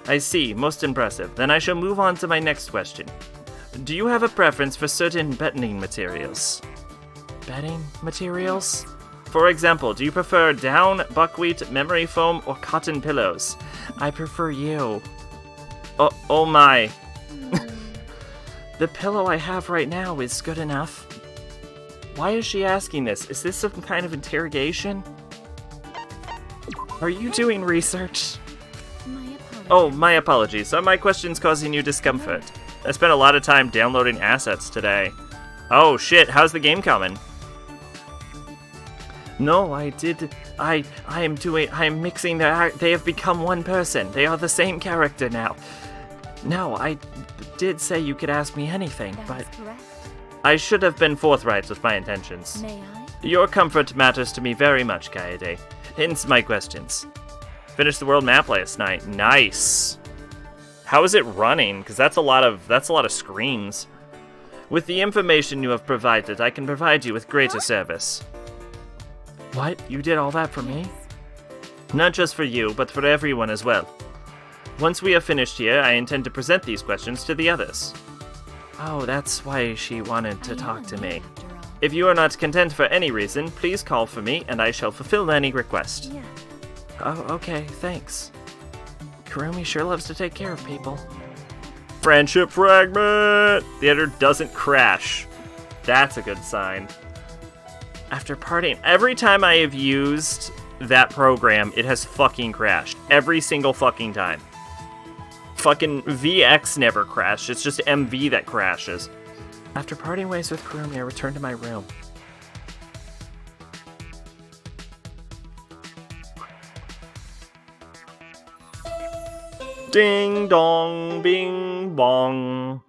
I see, most impressive. Then I shall move on to my next question. Do you have a preference for certain bedding materials? Bedding materials? For example, do you prefer down, buckwheat, memory foam, or cotton pillows? I prefer you. Oh my. The pillow I have right now is good enough. Why is she asking this? Is this some kind of interrogation? Are you doing research? My apologies. Oh, my apologies. Are my questions causing you discomfort? I spent a lot of time downloading assets today. Oh shit, how's the game coming? No, I am mixing they have become one person. They are the same character now. No, I did say you could ask me anything, That but is correct. I should have been forthright with my intentions. May I? Your comfort matters to me very much, Kaede. Hence my questions. Finished the world map last night. Nice. How is it running? Because that's a lot of screens. With the information you have provided, I can provide you with greater service. What? You did all that for me? Not just for you, but for everyone as well. Once we have finished here, I intend to present these questions to the others. Oh, that's why she wanted to talk to me. If you are not content for any reason, please call for me, and I shall fulfill any request. Yeah. Oh, okay, thanks. Kurumi sure loves to take care of people. Friendship fragment! The editor doesn't crash. That's a good sign. After partying, every time I have used that program, it has fucking crashed. Every single fucking time. Fucking VX never crashed, it's just MV that crashes. After parting ways with Kurumi, I returned to my room. Ding dong, bing bong.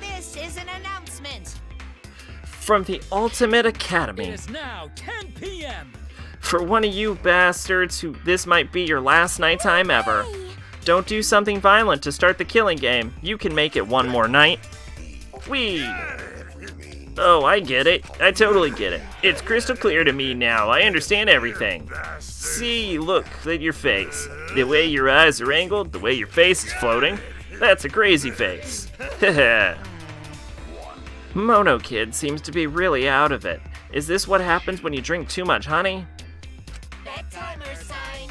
This is an announcement. From the Ultimate Academy. It is now 10 p.m. For one of you bastards who this might be your last nighttime ever. Don't do something violent to start the killing game. You can make it one more night. Whee! Oh, I get it. I totally get it. It's crystal clear to me now. I understand everything. See, look at your face. The way your eyes are angled, the way your face is floating. That's a crazy face. Heh. Mono Kid seems to be really out of it. Is this what happens when you drink too much honey? Bedtimer sign.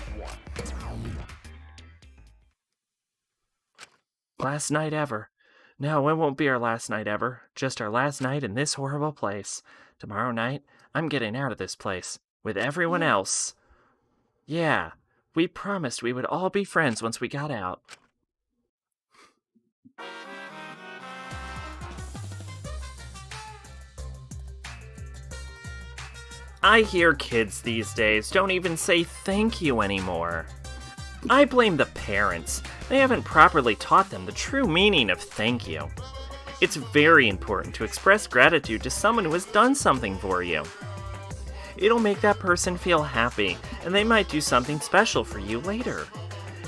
Last night ever. No, it won't be our last night ever. Just our last night in this horrible place. Tomorrow night, I'm getting out of this place. With everyone else. Yeah, we promised we would all be friends once we got out. I hear kids these days don't even say thank you anymore. I blame the parents. They haven't properly taught them the true meaning of thank you. It's very important to express gratitude to someone who has done something for you. It'll make that person feel happy, and they might do something special for you later.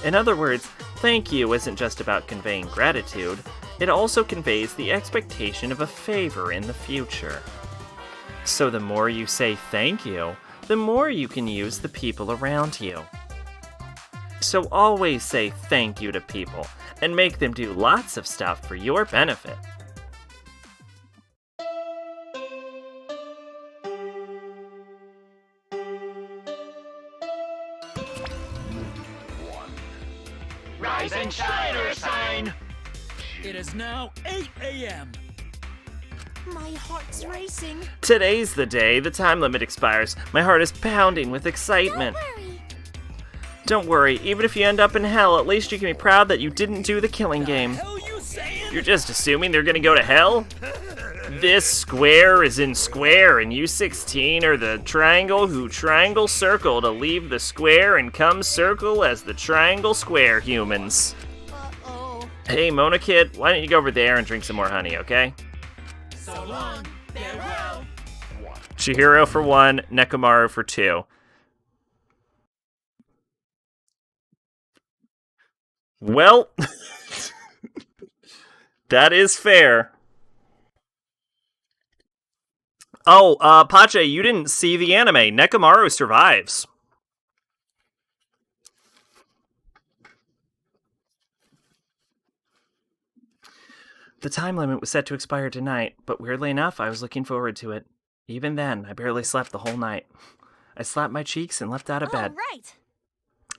In other words, thank you isn't just about conveying gratitude, it also conveys the expectation of a favor in the future. So the more you say thank you, the more you can use the people around you. So always say thank you to people, and make them do lots of stuff for your benefit. Rise and shine, Ursine! It is now 8 a.m. My heart's racing. Today's the day the time limit expires. My heart is pounding with excitement. Don't worry, even if you end up in hell, at least you can be proud that you didn't do the killing game. Hell you saying? You're just assuming they're gonna go to hell? This square is in square, and you 16 are the triangle who triangle circle to leave the square and come circle as the triangle square humans. Uh-oh. Hey, Mona Kid, why don't you go over there and drink some more honey, okay? So long. Farewell. Chihiro for 1, Nekomaru for 2. Well, that is fair. Oh, Pache, you didn't see the anime. Nekomaru survives. The time limit was set to expire tonight, but weirdly enough, I was looking forward to it. Even then, I barely slept the whole night. I slapped my cheeks and leapt out of bed. Right.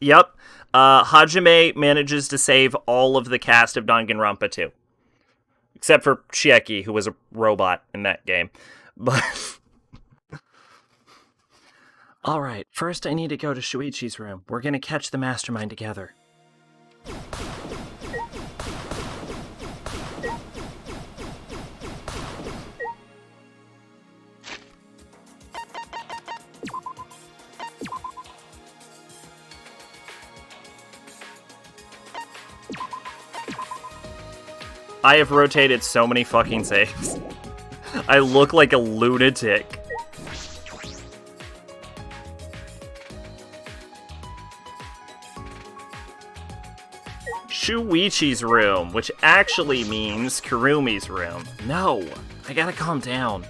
Yep. Hajime manages to save all of the cast of Danganronpa 2. Except for Chieki, who was a robot in that game. But alright, first I need to go to Shuichi's room. We're gonna catch the mastermind together. I have rotated so many fucking saves. I look like a lunatic. Shuichi's room, which actually means Kurumi's room. No, I gotta calm down.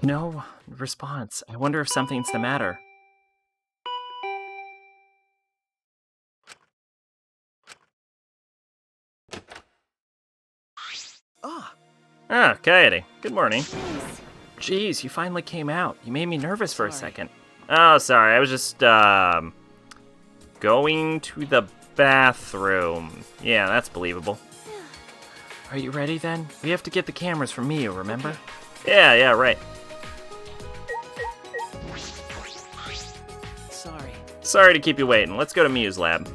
No response. I wonder if something's the matter. Ah, Kaede. Good morning. Jeez, you finally came out. You made me nervous for a second. Oh, sorry. I was just, going to the bathroom. Yeah, that's believable. Are you ready, then? We have to get the cameras from Miu, remember? Okay. Yeah, right. Sorry to keep you waiting. Let's go to Miu's lab.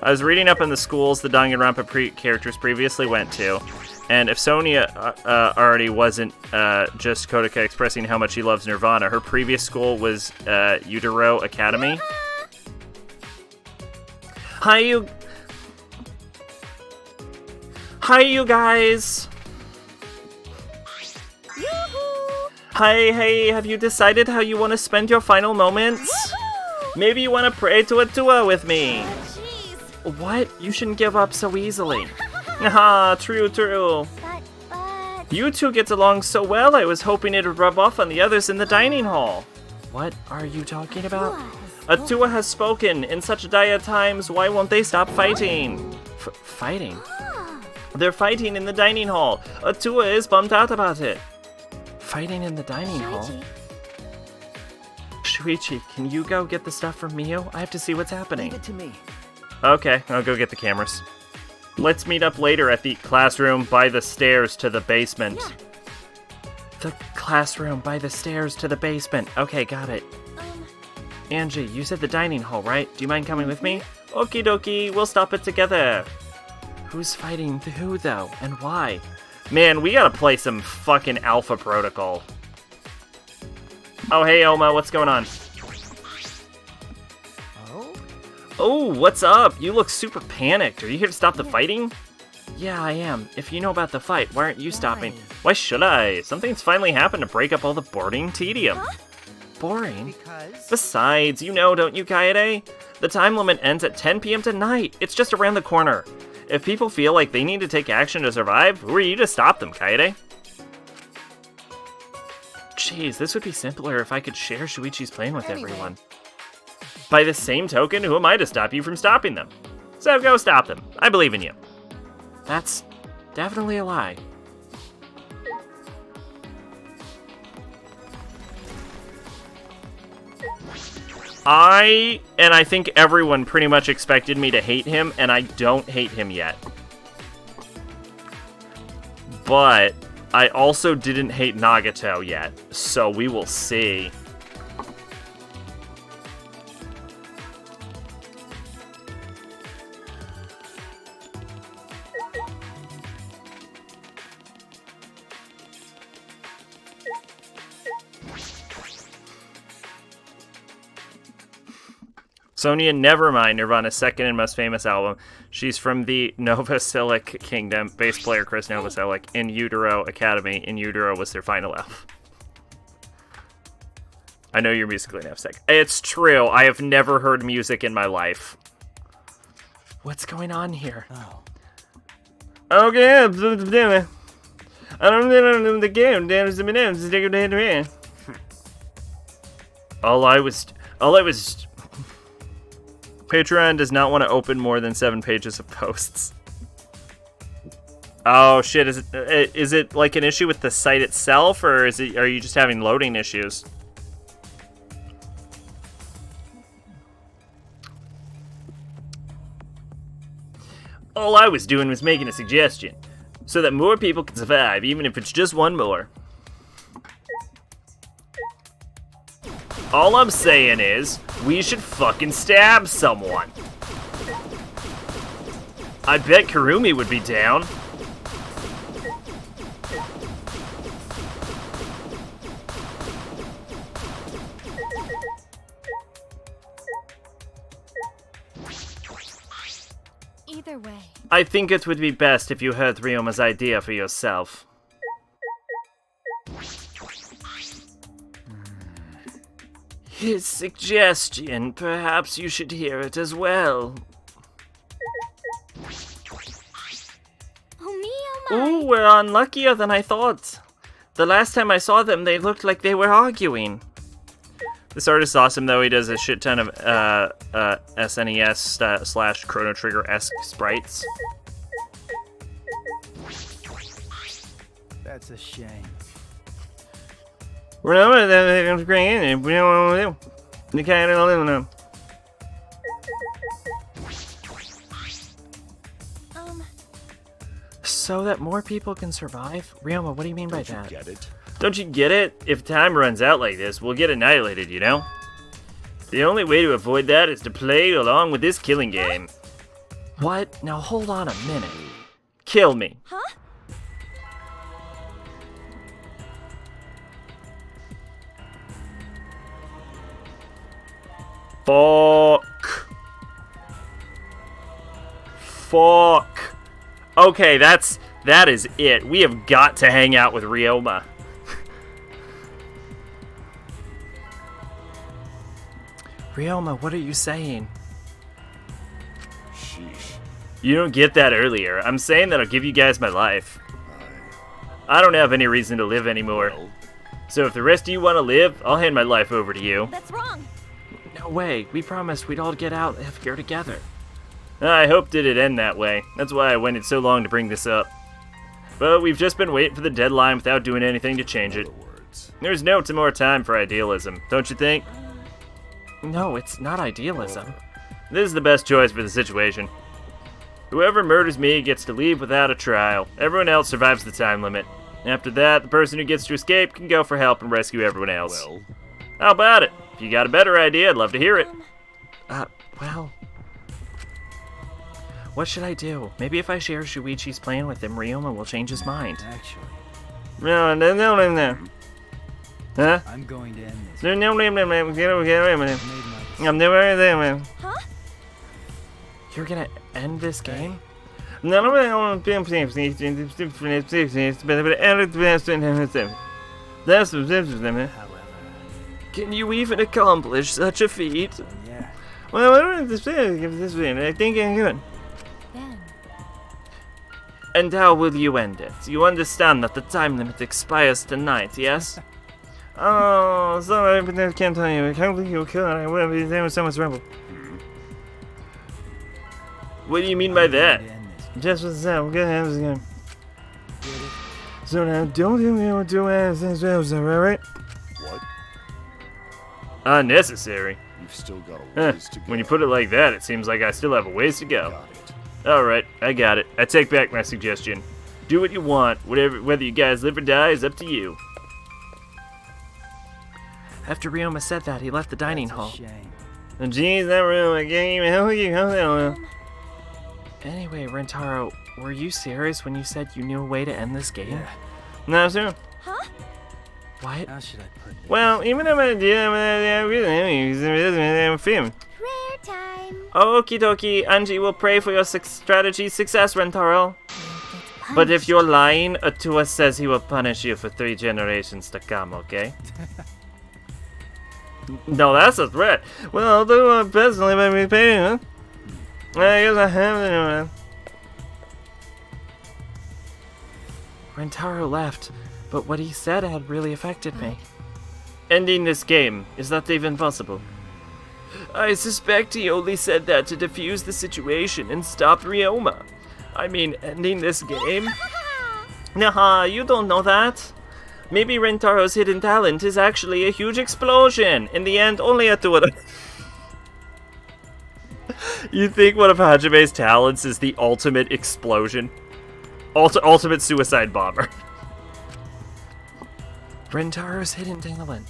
I was reading up on the schools the Danganronpa characters previously went to, and if Sonia already wasn't just Kodaka expressing how much he loves Nirvana, her previous school was Utero Academy. Hi, you guys! Yoo-hoo! Hey, have you decided how you want to spend your final moments? Maybe you want to pray to Atua with me. Jeez. What? You shouldn't give up so easily. Haha, true. But... You two get along so well, I was hoping it would rub off on the others in the dining hall. What are you talking about? Atua has spoken. In such dire times, why won't they stop fighting? Fighting? They're fighting in the dining hall. Atua is bummed out about it. Fighting in the dining hall? Shuichi, can you go get the stuff from Miu? I have to see what's happening. Leave it to me. Okay, I'll go get the cameras. Let's meet up later at the classroom by the stairs to the basement. Yeah. The classroom by the stairs to the basement. Okay, got it. Angie, you said the dining hall, right? Do you mind coming with me? Okie dokie, we'll stop it together. Who's fighting who, though, and why? Man, we gotta play some fucking Alpha Protocol. Oh, hey, Oma, what's going on? Oh, what's up? You look super panicked. Are you here to stop the fighting? Yeah, I am. If you know about the fight, why aren't you stopping? Why should I? Something's finally happened to break up all the boring tedium. Huh? Boring? Because... Besides, you know, don't you, Kaede? The time limit ends at 10 p.m. tonight. It's just around the corner. If people feel like they need to take action to survive, who are you to stop them, Kaede? Jeez, this would be simpler if I could share Shuichi's plane with everyone. By the same token, who am I to stop you from stopping them? So go stop them. I believe in you. That's definitely a lie. I think everyone pretty much expected me to hate him, and I don't hate him yet. But I also didn't hate Nagato yet, so we will see. Sonia, never mind Nirvana's second and most famous album. She's from the Novoselic Kingdom. Bass player Chris Novoselic in Utero Academy. In Utero was their final album. I know you're musically upset. It's true. I have never heard music in my life. What's going on here? Oh. Okay. I don't know the game. All I was. Patreon does not want to open more than 7 pages of posts. Oh shit! Is it like an issue with the site itself, or are you just having loading issues? All I was doing was making a suggestion, so that more people can survive, even if it's just one more. All I'm saying is, we should fucking stab someone. I bet Kurumi would be down. Either way. I think it would be best if you heard Ryoma's idea for yourself. His suggestion, perhaps you should hear it as well. Oh me, oh my. Ooh, we're unluckier than I thought. The last time I saw them, they looked like they were arguing. This artist's awesome, though. He does a shit ton of SNES / Chrono Trigger-esque sprites. That's a shame. So that more people can survive? Ryoma, what do you mean by that? Get it? Don't you get it? If time runs out like this, we'll get annihilated, you know? The only way to avoid that is to play along with this killing game. What? Now hold on a minute. Kill me. Huh? Fuck. Fuck. Okay, that is it. We have got to hang out with Ryoma. Ryoma, what are you saying? Sheesh. You don't get that earlier. I'm saying that I'll give you guys my life. I don't have any reason to live anymore. Well, So if the rest of you want to live, I'll hand my life over to you. That's wrong. No way. We promised we'd all get out of here together. I hoped it'd end that way. That's why I waited so long to bring this up. But we've just been waiting for the deadline without doing anything to change it. other words. There's no more time for idealism, don't you think? No, it's not idealism. This is the best choice for the situation. Whoever murders me gets to leave without a trial. Everyone else survives the time limit. After that, the person who gets to escape can go for help and rescue everyone else. Well, How about it? If you got a better idea, I'd love to hear it. Well... What should I do? Maybe if I share Shuichi's plan with him, Ryoma will change his mind. Actually, No. Huh? I'm going to end this. No. I made my decision. Huh? You're gonna end this game? However, Can you even accomplish such a feat? yeah. Well, I don't have to say this way. I think I'm good. Ben. And how will you end it? You understand that the time limit expires tonight, yes? Oh, sorry, but I can't tell you. I can't believe you could. I would be there with so much rebel. What do you mean by that? I'm going to end this. Just what's that? We're gonna have this game. Get it? So now, don't you know do anything else, alright? what? Unnecessary. You've still got a Huh. ways to go. When you put it like that, it seems like I still have a ways to go. Got it. Alright, I got it. I take back my suggestion. Do what you want. Whether you guys live or die is up to you. After Ryoma said that, he left the dining That's a hall. shame. Oh, jeez, that room, I can't even help you. Anyway, Rentaro, were you serious when you said you knew a way to end this game? Yeah. No, sir. Huh? How What? should I put this? Well, even if I did, I'm film. Prayer time. Okie dokie, Angie will pray for your strategy success, Rentaro. But if you're lying, Atua says he will punish you for 3 generations to come, okay? No, that's a threat. Well, I'll do my best to let me pay, huh? I guess I have to do it. Rentaro left, but what he said had really affected me. Ending this game, is that even possible? I suspect he only said that to defuse the situation and stop Ryoma. I mean, ending this game? Nah, you don't know that. Maybe Rentaro's hidden talent is actually a huge explosion. In the end, only Atua... You think one of Hajime's talents is the ultimate explosion? Ultimate suicide bomber. Rentaro's hidden talent.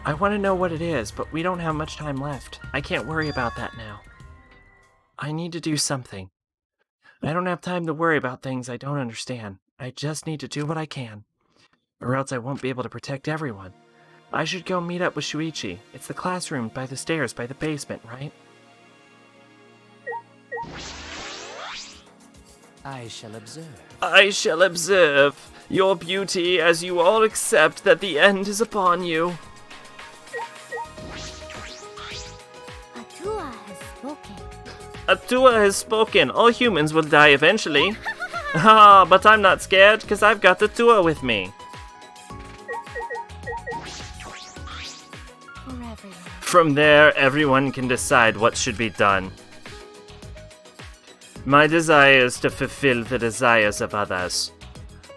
I want to know what it is, but we don't have much time left. I can't worry about that now. I need to do something. I don't have time to worry about things I don't understand. I just need to do what I can. Or else I won't be able to protect everyone. I should go meet up with Shuichi. It's the classroom by the stairs by the basement, right? I shall observe. I shall observe your beauty as you all accept that the end is upon you. Atua has spoken. Atua has spoken. All humans will die eventually. Ah, but I'm not scared, because I've got Atua with me. for everyone. From there, everyone can decide what should be done. My desire is to fulfill the desires of others.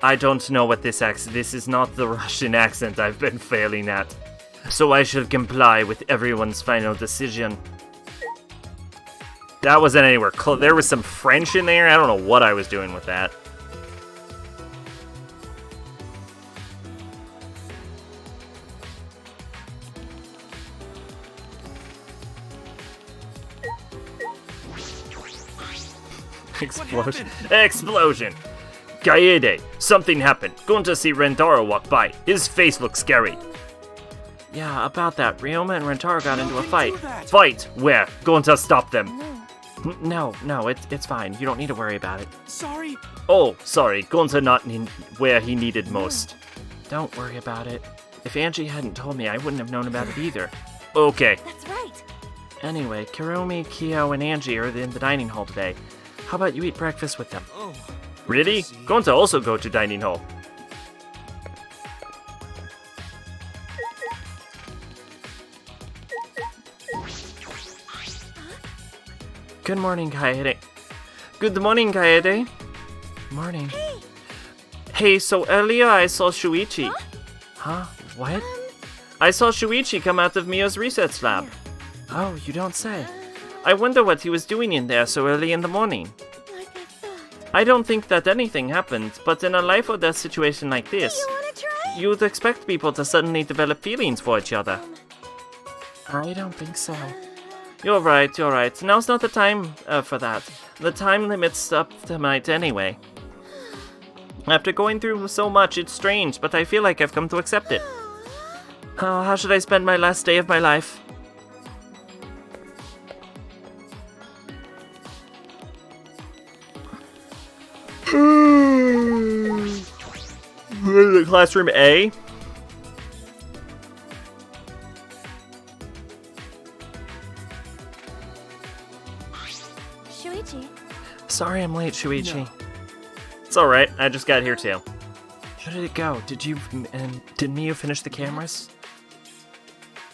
I don't know what this accent. This is not the Russian accent I've been failing at. So I shall comply with everyone's final decision. That wasn't anywhere close. There was some French in there. I don't know what I was doing with that. Explosion. Explosion! Kaede, something happened. Going to see Rentaro walk by. His face looks scary. Yeah, about that. Ryoma and Rentaro got into a fight. Fight? Where? Going to stop them. No, it's fine. You don't need to worry about it. Sorry. Oh, sorry. Gonza not where he needed most. Don't worry about it. If Angie hadn't told me, I wouldn't have known about it either. Okay. That's right. Anyway, Kiromi, Kyo, and Angie are in the dining hall today. How about you eat breakfast with them? Oh. Really? Gonza also go to dining hall. Good morning, Kaede. Good morning, Kaede. Morning. Hey, so earlier I saw Shuichi. Huh? What? I saw Shuichi come out of Mio's research lab. Oh, you don't say. I wonder what he was doing in there so early in the morning. Like I thought. I don't think that anything happened, but in a life or death situation like this, You wanna try? you'd expect people to suddenly develop feelings for each other. I don't think so. You're right. Now's not the time for that. The time limit's up tonight anyway. After going through so much, it's strange, but I feel like I've come to accept it. Oh, how should I spend my last day of my life? Classroom A. Shuichi, Sorry I'm late, Shuichi. It's alright, I just got here too. How did it go? Did Miyu finish the cameras?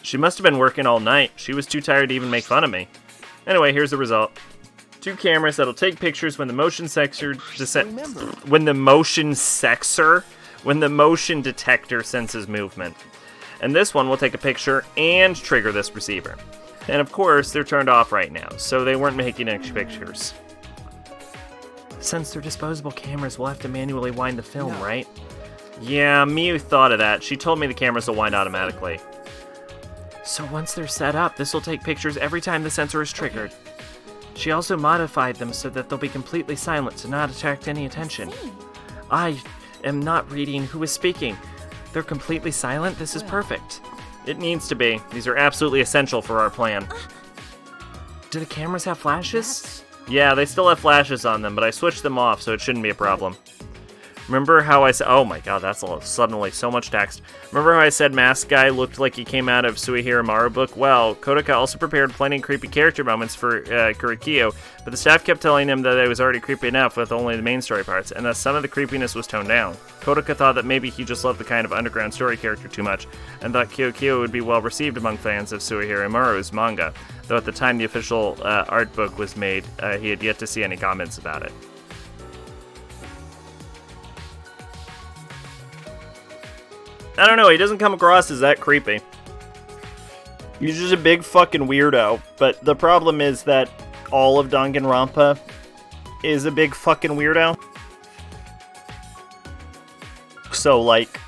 She must have been working all night. She was too tired to even make fun of me. Anyway, here's the result. 2 cameras that'll take pictures when the motion motion detector senses movement. And this one will take a picture and trigger this receiver. And of course, they're turned off right now, so they weren't making any pictures. Since they're disposable cameras, we'll have to manually wind the film, right? Yeah, Miyu thought of that. She told me the cameras will wind automatically. So once they're set up, this will take pictures every time the sensor is triggered. She also modified them so that they'll be completely silent to not attract any attention. I am not reading who is speaking. They're completely silent? This is perfect. It needs to be. These are absolutely essential for our plan. Do the cameras have flashes? Yeah, they still have flashes on them, but I switched them off, so it shouldn't be a problem. Remember how I said... Oh my god, that's suddenly so much text. Remember how I said Mask Guy looked like he came out of Suihiro Maru book? Well, Kodaka also prepared plenty of creepy character moments for Kurikyo, but the staff kept telling him that it was already creepy enough with only the main story parts, and that some of the creepiness was toned down. Kodaka thought that maybe he just loved the kind of underground story character too much, and thought Kyokyo would be well received among fans of Suihiro Maru's manga, though at the time the official art book was made, he had yet to see any comments about it. I don't know, he doesn't come across as that creepy. He's just a big fucking weirdo, but the problem is that all of Danganronpa is a big fucking weirdo. So, like...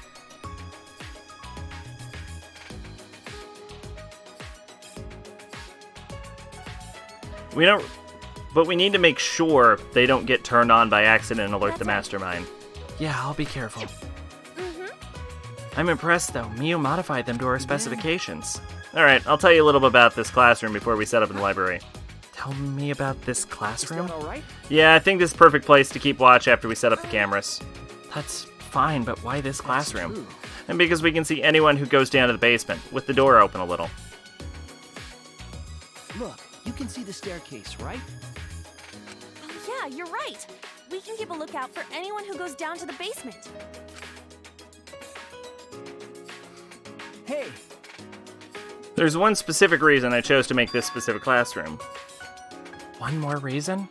But we need to make sure they don't get turned on by accident and alert the mastermind. Yeah, I'll be careful. I'm impressed, though. Miyu modified them to our specifications. Alright, I'll tell you a little bit about this classroom before we set up in the library. Tell me about this classroom? Alright? Yeah, I think this is a perfect place to keep watch after we set up the cameras. That's fine, but why this classroom? And because we can see anyone who goes down to the basement, with the door open a little. Look, you can see the staircase, right? Oh yeah, you're right. We can keep a lookout for anyone who goes down to the basement. Hey, There's one specific reason I chose to make this specific classroom. One more reason?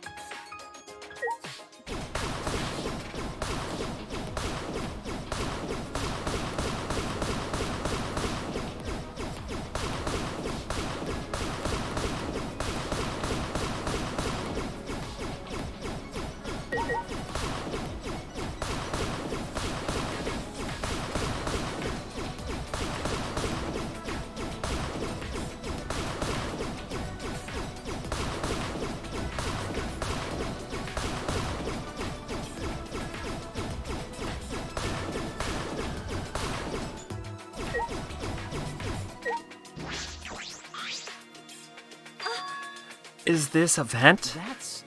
Is this a vent? That's...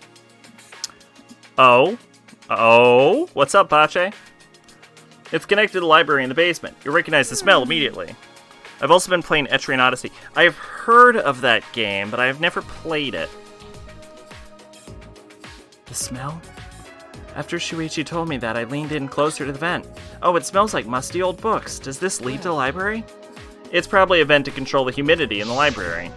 Oh? Oh? What's up, Pache? It's connected to the library in the basement. You recognize the smell immediately. I've also been playing Etrian Odyssey. I have heard of that game, but I have never played it. The smell? After Shuichi told me that, I leaned in closer to the vent. Oh, it smells like musty old books. Does this lead to the library? It's probably a vent to control the humidity in the library.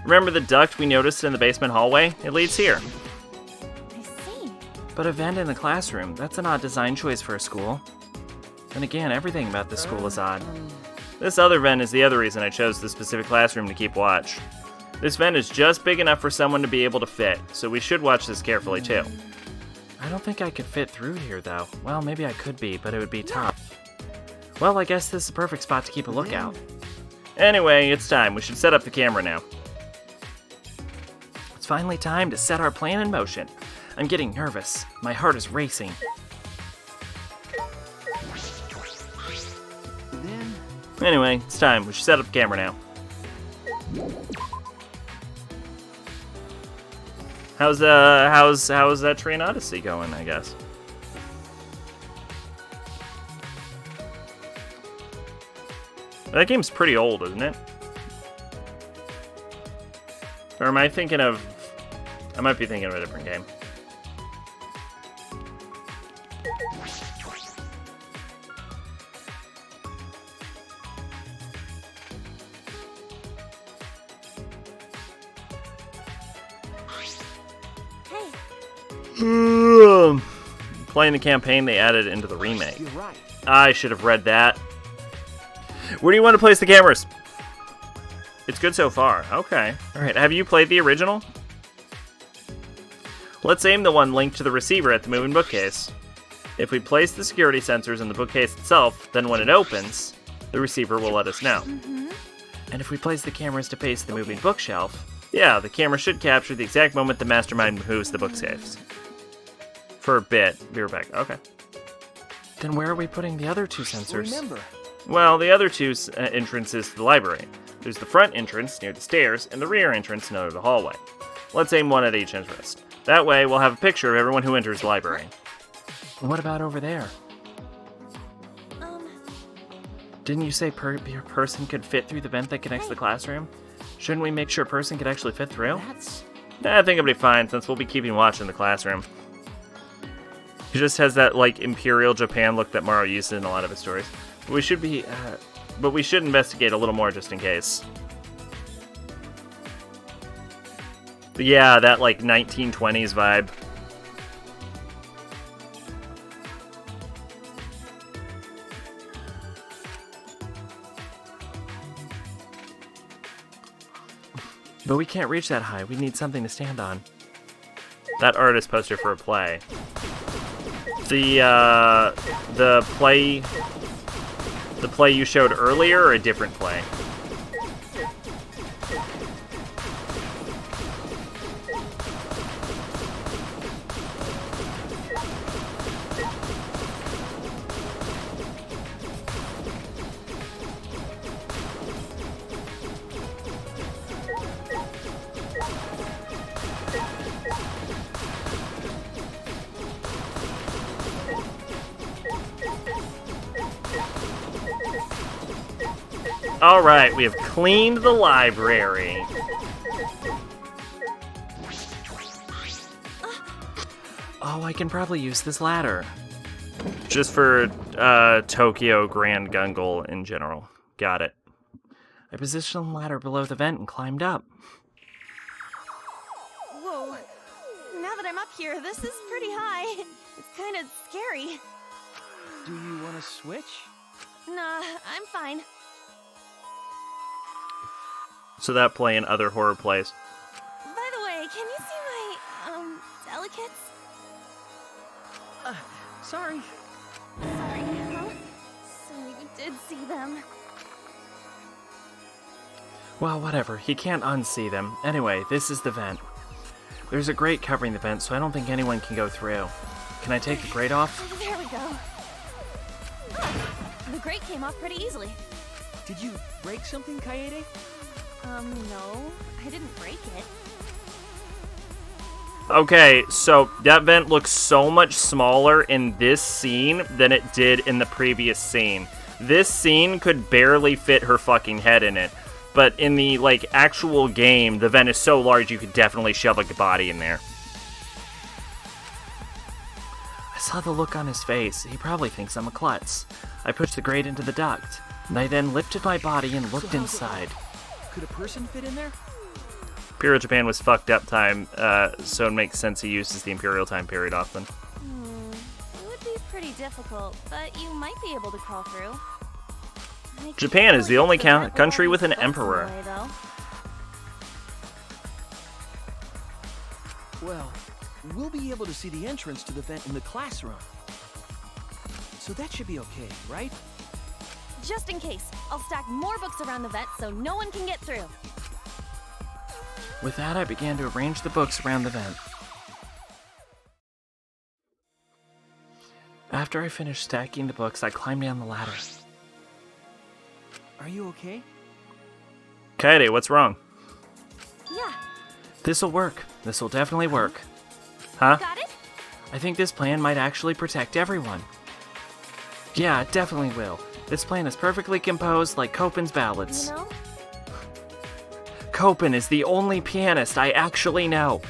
Remember the duct we noticed in the basement hallway? It leads here. I see. But a vent in the classroom, that's an odd design choice for a school. Then again, everything about this school is odd. This other vent is the other reason I chose this specific classroom to keep watch. This vent is just big enough for someone to be able to fit, so we should watch this carefully too. I don't think I could fit through here though. Well, maybe I could be, but it would be tough. Well, I guess this is the perfect spot to keep a lookout. Anyway, it's time. We should set up the camera now. It's finally time to set our plan in motion. I'm getting nervous. My heart is racing. Anyway, it's time. We should set up the camera now. How's that Train Odyssey going, I guess? That game's pretty old, isn't it? Or am I thinking of... I might be thinking of a different game. Playing the campaign they added into the remake. You're right. I should have read that. Where do you want to place the cameras? It's good so far. Okay. Alright, have you played the original? Let's aim the one linked to the receiver at the moving bookcase. If we place the security sensors in the bookcase itself, then when it opens, the receiver will let us know. And if we place the cameras to face the moving bookshelf, yeah, the camera should capture the exact moment the mastermind moves the bookcase. For a bit. Be right back. Okay. Then where are we putting the other two sensors? Remember. Well, the other two entrances to the library. There's the front entrance near the stairs and the rear entrance near the hallway. Let's aim one at each entrance. That way, we'll have a picture of everyone who enters the library. What about over there? Didn't you say your person could fit through the vent that connects the classroom? Shouldn't we make sure a person could actually fit through? I think it'll be fine since we'll be keeping watch in the classroom. He just has that like Imperial Japan look that Mario used in a lot of his stories. But we should investigate a little more just in case. But yeah, that like 1920s vibe. But we can't reach that high. We need something to stand on. That artist poster for a play. The play you showed earlier, or a different play? Alright, we have cleaned the library. Oh, I can probably use this ladder. Just for Tokyo Grand Gungle in general. Got it. I positioned the ladder below the vent and climbed up. Whoa. Now that I'm up here, this is pretty high. It's kind of scary. Do you want to switch? Nah, I'm fine. So that play in other horror plays. By the way, can you see my, delicates? Sorry. Sorry, huh? So you did see them. Well, whatever. He can't unsee them. Anyway, this is the vent. There's a grate covering the vent, so I don't think anyone can go through. Can I take the grate off? There we go. Oh, the grate came off pretty easily. Did you break something, Kaede? No. I didn't break it. Okay, so that vent looks so much smaller in this scene than it did in the previous scene. This scene could barely fit her fucking head in it. But in the, like, actual game, the vent is so large you could definitely shove a body in there. I saw the look on his face. He probably thinks I'm a klutz. I pushed the grate into the duct, and I then lifted my body and looked inside. Could a person fit in there? Imperial Japan was fucked up time, so it makes sense he uses the Imperial time period often. It would be pretty difficult, but you might be able to crawl through. Japan is the only country with an emperor. Well, we'll be able to see the entrance to the vent in the classroom. So that should be okay, right? Just in case, I'll stack more books around the vent so no one can get through. With that, I began to arrange the books around the vent. After I finished stacking the books, I climbed down the ladder. Are you okay? Kaede, what's wrong? Yeah. This'll work. This'll definitely work. Huh? Got it? I think this plan might actually protect everyone. Yeah, it definitely will. This plan is perfectly composed like Chopin's ballads. You know? Chopin is the only pianist I actually know.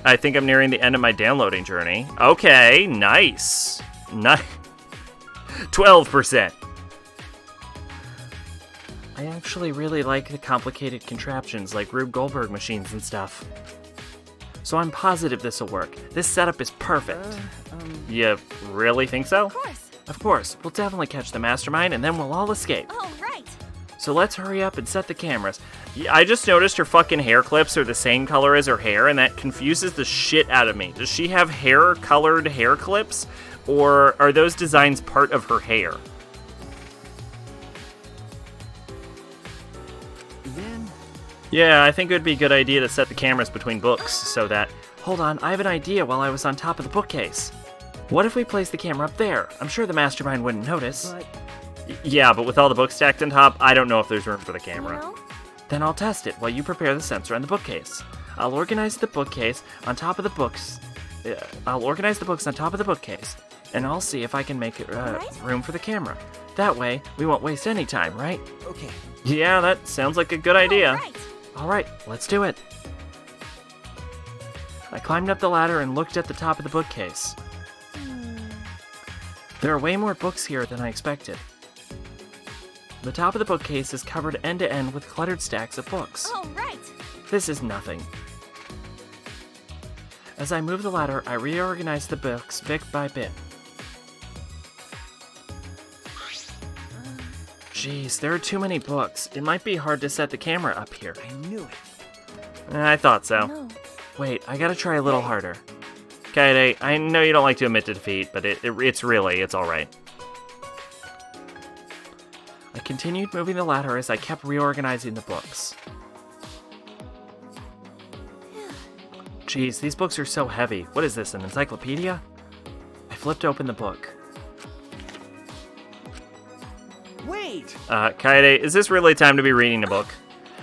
I think I'm nearing the end of my downloading journey. Okay, nice. 12%. I actually really like the complicated contraptions like Rube Goldberg machines and stuff. So I'm positive this'll work. This setup is perfect. You really think so? Of course. Of course. We'll definitely catch the mastermind and then we'll all escape. Oh, right. So let's hurry up and set the cameras. Yeah, I just noticed her fucking hair clips are the same color as her hair, and that confuses the shit out of me. Does she have hair-colored hair clips, or are those designs part of her hair? Then... Yeah, I think it would be a good idea to set the cameras between books, so that... Hold on, I have an idea while I was on top of the bookcase. What if we place the camera up there? I'm sure the mastermind wouldn't notice. But... Yeah, but with all the books stacked on top, I don't know if there's room for the camera. You know? Then I'll test it while you prepare the sensor on the bookcase. I'll organize the bookcase on top of the books. I'll organize the books on top of the bookcase, and I'll see if I can make room for the camera. That way, we won't waste any time, right? Okay. Yeah, that sounds like a good idea. Right. All right, let's do it. I climbed up the ladder and looked at the top of the bookcase. There are way more books here than I expected. The top of the bookcase is covered end to end with cluttered stacks of books. Oh, right. This is nothing. As I moved the ladder, I reorganized the books bit by bit. Jeez, there are too many books. It might be hard to set the camera up here. I knew it. I thought so. No. Wait, I gotta try a little harder. Kaede, I know you don't like to admit to defeat, but it's alright. I continued moving the ladder as I kept reorganizing the books. Jeez, these books are so heavy. What is this, an encyclopedia? I flipped open the book. Wait! Kaede, is this really time to be reading a book?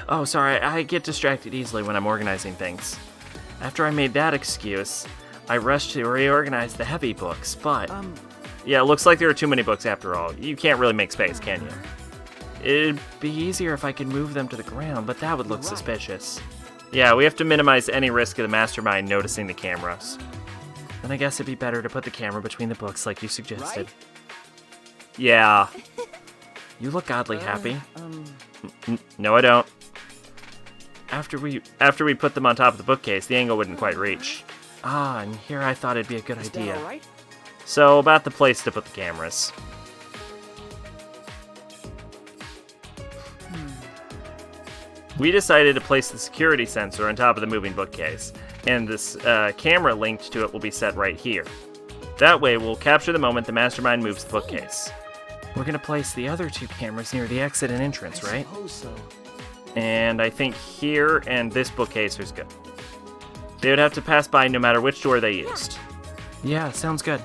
Oh, sorry, I get distracted easily when I'm organizing things. After I made that excuse, I rushed to reorganize the heavy books, but... Yeah, it looks like there are too many books after all. You can't really make space, can you? It'd be easier if I could move them to the ground, but that would look suspicious. Yeah, we have to minimize any risk of the mastermind noticing the cameras. Then I guess it'd be better to put the camera between the books like you suggested. Right? Yeah. You look oddly happy. No, I don't. After we put them on top of the bookcase, the angle wouldn't quite reach. Ah, and here I thought it'd be a good Is that idea. all right? So, about the place to put the cameras. We decided to place the security sensor on top of the moving bookcase, and this camera linked to it will be set right here. That way, we'll capture the moment the mastermind moves the bookcase. We're gonna place the other 2 cameras near the exit and entrance, right? I suppose so. And I think here and this bookcase is good. They would have to pass by no matter which door they used. Yeah, sounds good.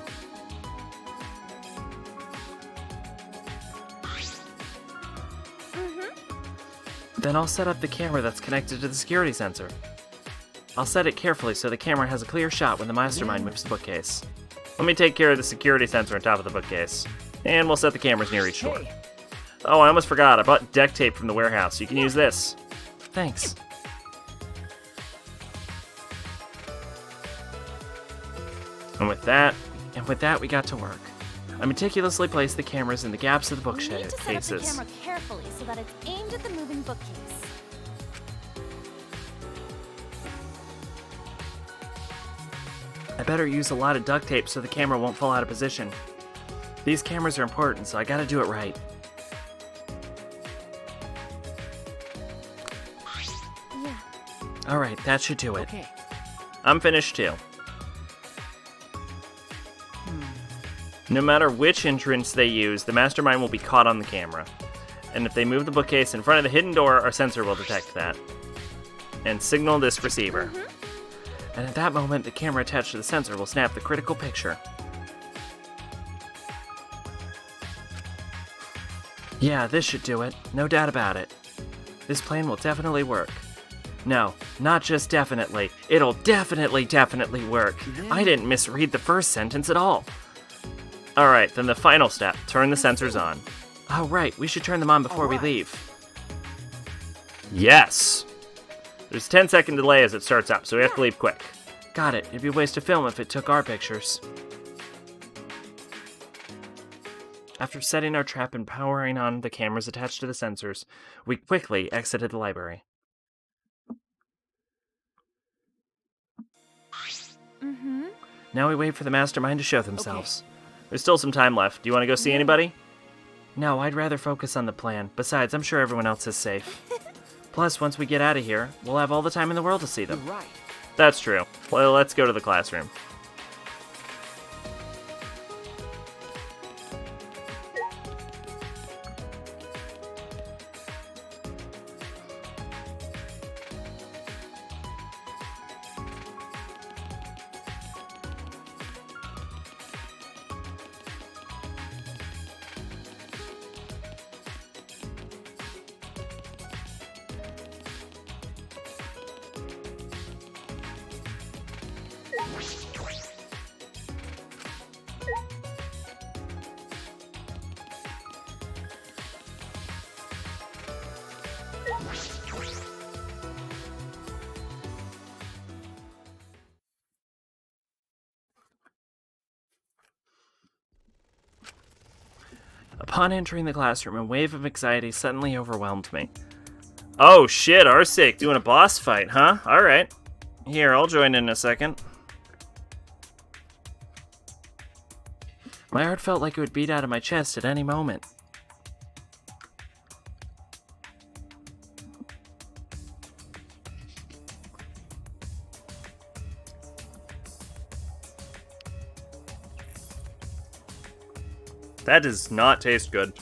Then I'll set up the camera that's connected to the security sensor. I'll set it carefully so the camera has a clear shot when the mastermind moves the bookcase. Let me take care of the security sensor on top of the bookcase. And we'll set the cameras near each door. Hey, Oh, I almost forgot. I bought deck tape from the warehouse. You can use this. Thanks. And with that, we got to work. I meticulously placed the cameras in the gaps of the We need to set up the bookcases. camera carefully so that it's aimed at the moving bookcase. I better use a lot of duct tape so the camera won't fall out of position. These cameras are important, so I gotta do it right. Yeah. Alright, that should do it. okay. I'm finished too. No matter which entrance they use, the mastermind will be caught on the camera. And if they move the bookcase in front of the hidden door, our sensor will detect that. And signal this receiver. And at that moment, the camera attached to the sensor will snap the critical picture. Yeah, this should do it. No doubt about it. This plan will definitely work. No, not just definitely. It'll definitely work. I didn't misread the first sentence at all. Alright, then the final step. Turn the sensors on. Oh, right. We should turn them on before we leave. Yes! There's a 10-second delay as it starts up, so we have to leave quick. Got it. It'd be a waste of film if it took our pictures. After setting our trap and powering on the cameras attached to the sensors, we quickly exited the library. Now we wait for the mastermind to show themselves. There's still some time left. Do you want to go see anybody? No, I'd rather focus on the plan. Besides, I'm sure everyone else is safe. Plus, once we get out of here, we'll have all the time in the world to see You're them. right. That's true. Well, let's go to the classroom. Upon entering the classroom, a wave of anxiety suddenly overwhelmed me. Oh shit, Arsic doing a boss fight, huh? Alright. Here, I'll join in a second. My heart felt like it would beat out of my chest at any moment. That does not taste good.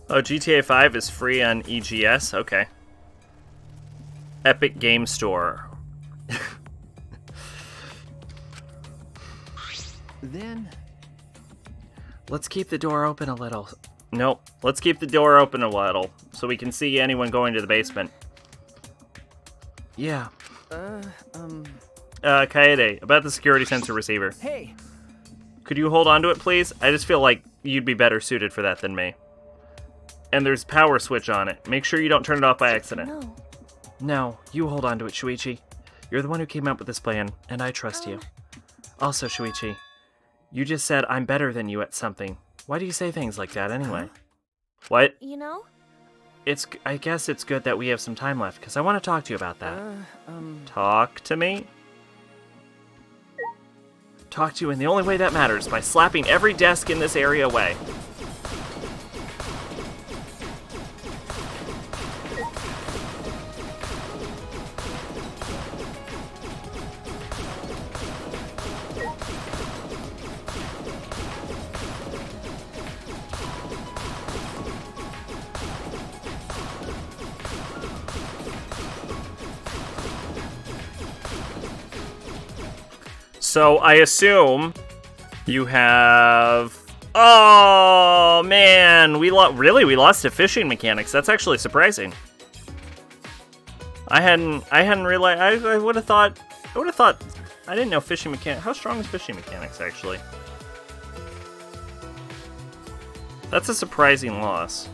Oh, GTA 5 is free on EGS? Okay. Epic Game Store. Then, Let's keep the door open a little. Nope. Let's keep the door open a little so we can see anyone going to the basement. Yeah. Kaede, about the security sensor receiver. hey, Could you hold on to it, please? I just feel like you'd be better suited for that than me. and there's a power switch on it. Make sure you don't turn it off by accident. No. No, you hold on to it, Shuichi. You're the one who came up with this plan, and I trust you. Also, Shuichi, you just said I'm better than you at something. Why do you say things like that anyway? What? You know? I guess it's good that we have some time left, because I want to talk to you about that. Talk to me? Talk to you in the only way that matters, by slapping every desk in this area away. So I assume you have... Oh man, we lost to fishing mechanics. That's actually surprising. I hadn't realized. I would have thought. I didn't know fishing mechanics. How strong is fishing mechanics actually? That's a surprising loss.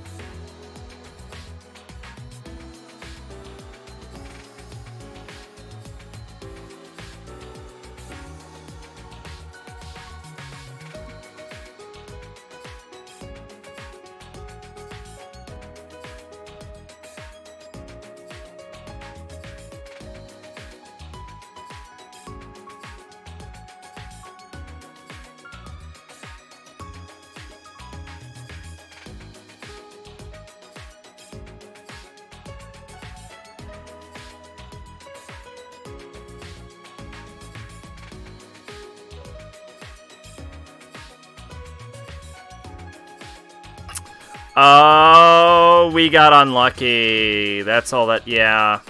Oh, we got unlucky. That's all that, yeah.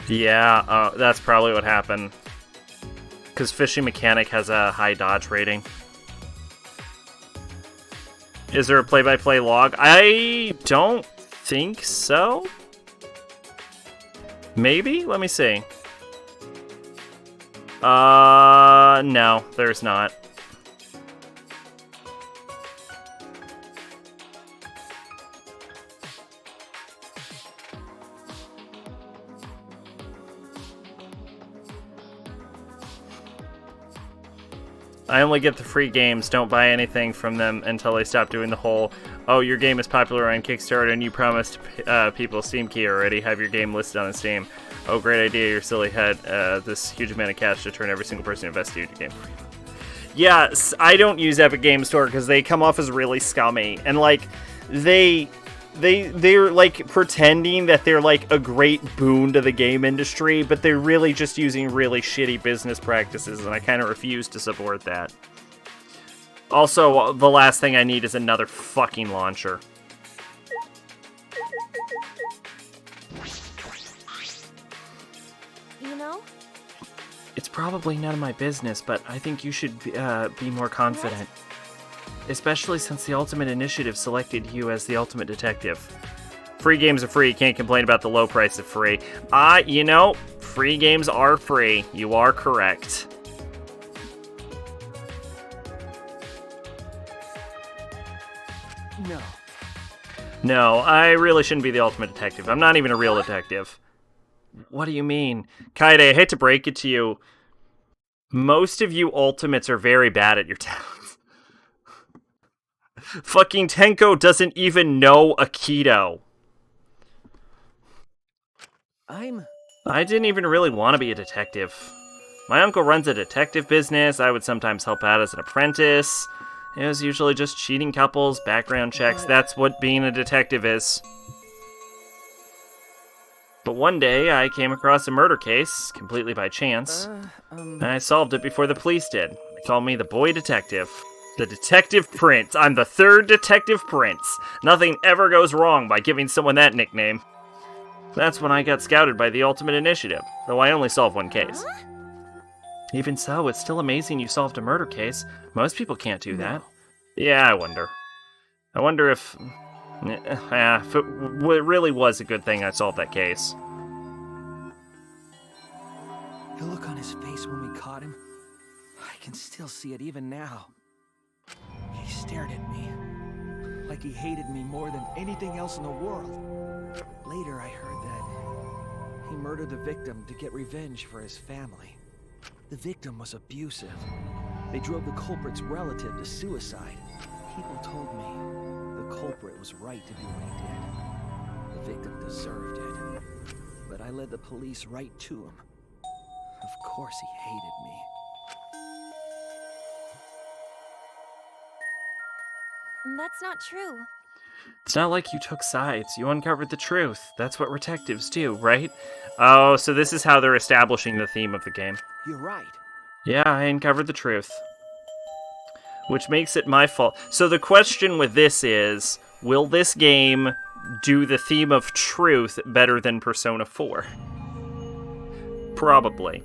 Yeah, that's probably what happened. Because Fishing Mechanic has a high dodge rating. Is there a play-by-play log? I don't think so. Maybe? Let me see. No, there's not. I only get the free games, don't buy anything from them until they stop doing the whole, oh, your game is popular on Kickstarter and you promised people Steam key already, have your game listed on Steam. Oh, great idea, your silly head. This huge amount of cash to turn every single person who invested in your game. Yeah, I don't use Epic Game Store because they come off as really scummy. And, like, they're, like, pretending that they're, like, a great boon to the game industry, but they're really just using really shitty business practices, and I kind of refuse to support that. Also, the last thing I need is another fucking launcher. You know? It's probably none of my business, but I think you should be more confident. Especially since the Ultimate Initiative selected you as the Ultimate Detective. Free games are free, can't complain about the low price of free. You know, free games are free. You are correct. No. No, I really shouldn't be the Ultimate Detective. I'm not even a real detective. What do you mean? Kaede, I hate to break it to you. Most of you Ultimates are very bad at your talents. Fucking Tenko doesn't even know Aikido. I didn't even really want to be a detective. My uncle runs a detective business. I would sometimes help out as an apprentice. It was usually just cheating couples, background checks. That's what being a detective is. But one day, I came across a murder case, completely by chance, and I solved it before the police did. They called me the Boy Detective. The Detective Prince. I'm the third Detective Prince. Nothing ever goes wrong by giving someone that nickname. That's when I got scouted by the Ultimate Initiative, though I only solved one case. Even so, it's still amazing you solved a murder case. Most people can't do that. Yeah, I wonder. I wonder if it really was a good thing I solved that case. The look on his face when we caught him. I can still see it even now. He stared at me, like he hated me more than anything else in the world. Later, I heard that he murdered the victim to get revenge for his family. The victim was abusive. They drove the culprit's relative to suicide. People told me the culprit was right to do what he did. The victim deserved it. But I led the police right to him. Of course he hated me. That's not true. It's not like you took sides. You uncovered the truth. That's what detectives do, right? Oh, so this is how they're establishing the theme of the game. You're right. Yeah, I uncovered the truth. Which makes it my fault. So the question with this is, will this game do the theme of truth better than Persona 4? Probably.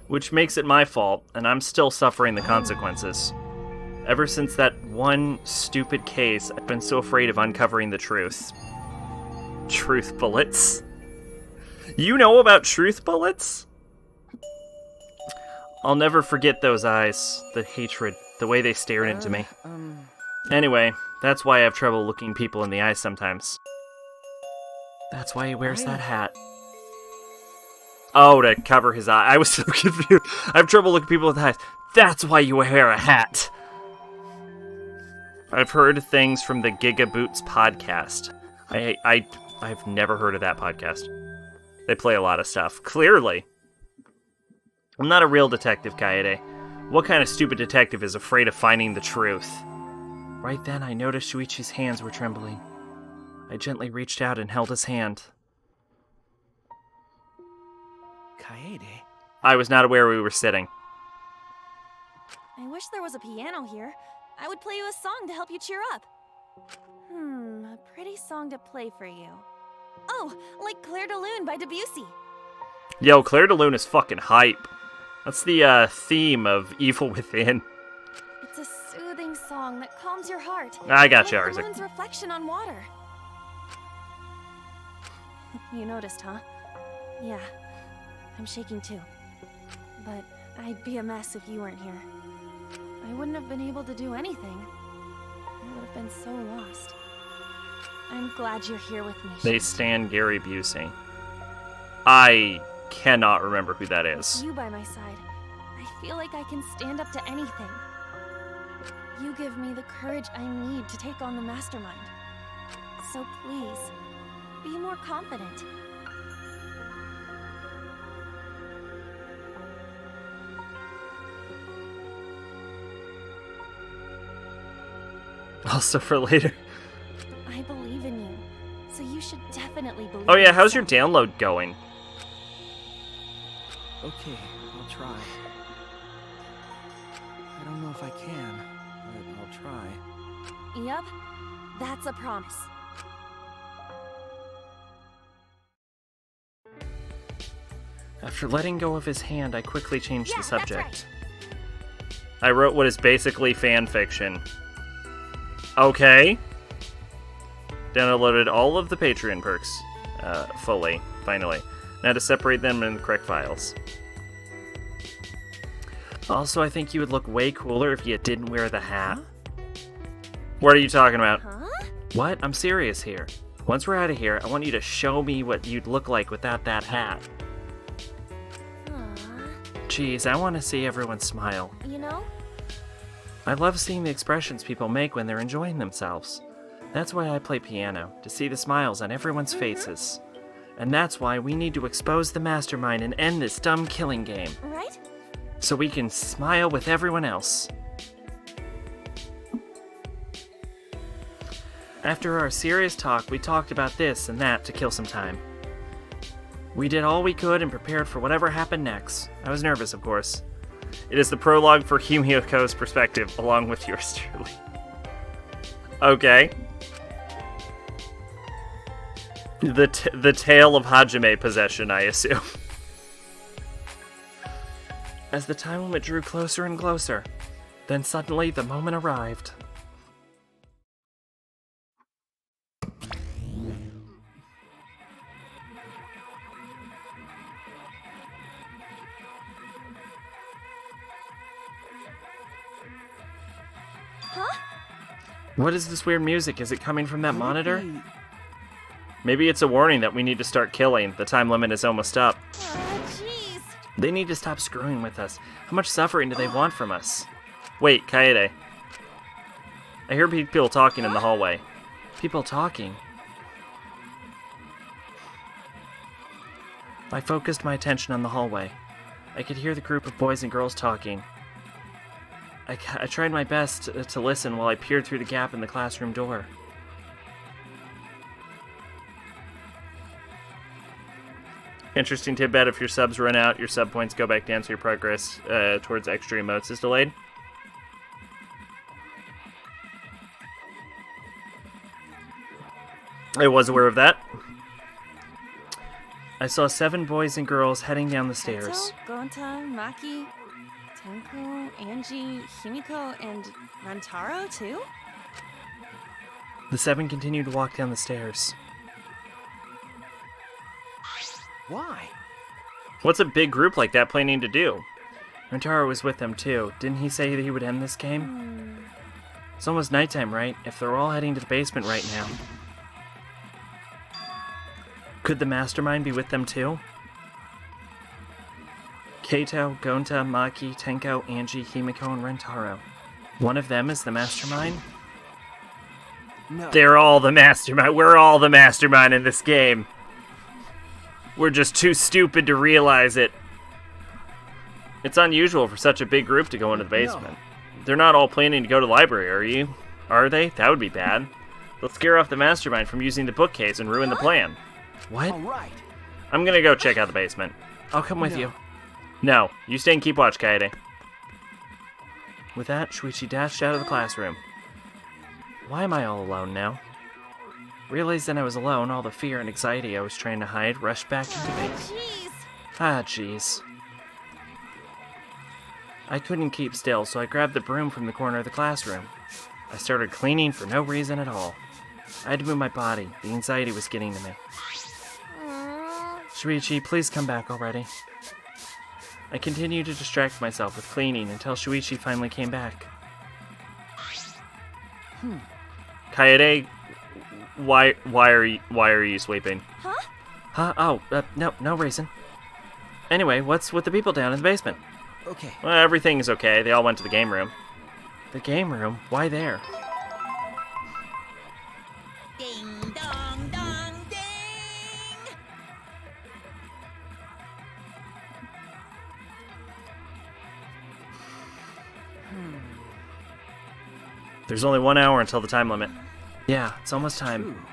Which makes it my fault, and I'm still suffering the consequences. Ever since that one stupid case, I've been so afraid of uncovering the truth. Truth bullets? You know about truth bullets? I'll never forget those eyes, the hatred, the way they stared into me. Anyway, that's why I have trouble looking people in the eyes sometimes. That's why he wears that hat. Oh, to cover his eye. I was so confused. I have trouble looking people in the eyes. That's why you wear a hat. I've heard things from the Gigaboots podcast. I've never heard of that podcast. They play a lot of stuff. Clearly. I'm not a real detective, Kaede. What kind of stupid detective is afraid of finding the truth? Right then, I noticed Shuichi's hands were trembling. I gently reached out and held his hand. Kaede? I was not aware we were sitting. I wish there was a piano here. I would play you a song to help you cheer up. A pretty song to play for you. Oh, like Clair de Lune by Debussy. Yo, Clair de Lune is fucking hype. That's the theme of Evil Within. It's a soothing song that calms your heart. I got you, like Arzik. the moon's reflection on water. You noticed, huh? Yeah, I'm shaking too. But I'd be a mess if you weren't here. I wouldn't have been able to do anything. I would have been so lost. I'm glad you're here with me. They stand Gary Busey. I cannot remember who that is. You by my side, I feel like I can stand up to anything. You give me the courage I need to take on the mastermind. So please, be more confident. Also for later. I believe in you, so you should definitely believe Oh yeah, in how's your yourself. download going? Okay, I'll try. I don't know if I can, but I'll try. Yep, that's a promise. After letting go of his hand, I quickly changed Yeah, the that's subject. I wrote what is basically fan fiction. Okay. Downloaded all of the Patreon perks, fully, finally. Now to separate them in the correct files. Also, I think you would look way cooler if you didn't wear the hat. What are you talking about? Huh? What? I'm serious here. Once we're out of here, I want you to show me what you'd look like without that hat. Aw, Jeez, I want to see everyone smile. you know, I love seeing the expressions people make when they're enjoying themselves. That's why I play piano, to see the smiles on everyone's faces. And that's why we need to expose the mastermind and end this dumb killing game, right? so we can smile with everyone else. After our serious talk, we talked about this and that to kill some time. We did all we could and prepared for whatever happened next. I was nervous, of course. It is the prologue for Humioko's perspective, along with yours truly. Okay. The tale of Hajime possession, I assume. As the time limit drew closer and closer, then suddenly the moment arrived. Huh? What is this weird music? Is it coming from that Could it monitor? be- Maybe it's a warning that we need to start killing. The time limit is almost up. Oh, jeez. They need to stop screwing with us. How much suffering do they want from us? Wait, Kaede. I hear people talking in the hallway. People talking? I focused my attention on the hallway. I could hear the group of boys and girls talking. I tried my best to listen while I peered through the gap in the classroom door. Interesting tidbit, if your subs run out, your sub points go back down, so your progress towards extra emotes is delayed. I was aware of that. I saw 7 boys and girls heading down the stairs. Kato, Gonta, Maki, Tenko, Angie, Himiko, and Rantaro, too? The 7 continued to walk down the stairs. Why? What's a big group like that planning to do? Rantaro was with them too. Didn't he say that he would end this game? It's almost nighttime, right? If they're all heading to the basement right now. Could the mastermind be with them too? Kato, Gonta, Maki, Tenko, Angie, Himiko, and Rentaro. One of them is the mastermind? No. They're all the mastermind. We're all the mastermind in this game. We're just too stupid to realize it. It's unusual for such a big group to go into the basement. They're not all planning to go to the library, are you? Are they? That would be bad. They'll scare off the mastermind from using the bookcase and ruin the plan. What? All right. I'm gonna go check out the basement. I'll come with you. No, you stay and keep watch, Kaede. With that, Shuichi dashed out of the classroom. Why am I all alone now? Realizing I was alone, all the fear and anxiety I was trying to hide rushed back into me. Jeez. Ah, jeez. I couldn't keep still, so I grabbed the broom from the corner of the classroom. I started cleaning for no reason at all. I had to move my body. The anxiety was getting to me. Shuichi, please come back already. I continued to distract myself with cleaning until Shuichi finally came back. Kaede, why are you sleeping? Huh? Huh? Oh, no reason. Anyway, what's with the people down in the basement? Okay. Well, everything's okay. They all went to the game room. The game room? Why there? Ding dong dong ding. There's only 1 hour until the time limit. Yeah, it's almost time.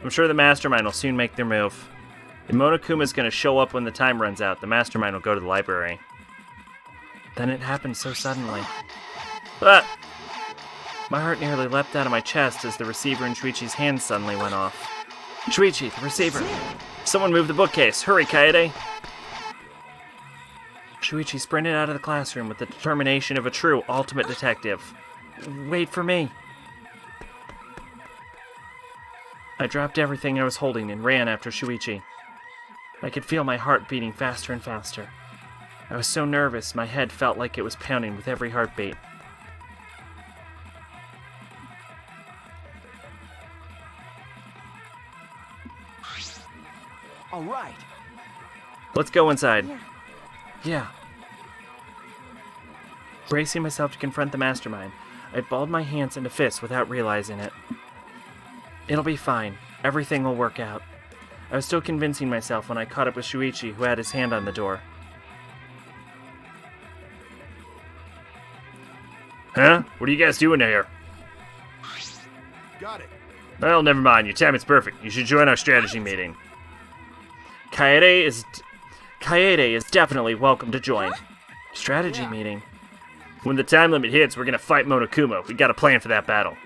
I'm sure the mastermind will soon make their move. If Monokuma's gonna show up when the time runs out, the mastermind will go to the library. Then it happened so suddenly. Ah! My heart nearly leapt out of my chest as the receiver in Shuichi's hand suddenly went off. Shuichi, the receiver! Someone move the bookcase! Hurry, Kaede! Shuichi sprinted out of the classroom with the determination of a true ultimate detective. Wait for me! I dropped everything I was holding and ran after Shuichi. I could feel my heart beating faster and faster. I was so nervous, my head felt like it was pounding with every heartbeat. All right. Let's go inside. Yeah. Yeah. Bracing myself to confront the mastermind, I balled my hands into fists without realizing it. It'll be fine. Everything will work out. I was still convincing myself when I caught up with Shuichi, who had his hand on the door. Huh? What are you guys doing here? Got it. Well, never mind. Your time is perfect. You should join our strategy meeting. Kaede is definitely welcome to join. Strategy meeting. When the time limit hits, we're gonna fight Monokuma. We got a plan for that battle.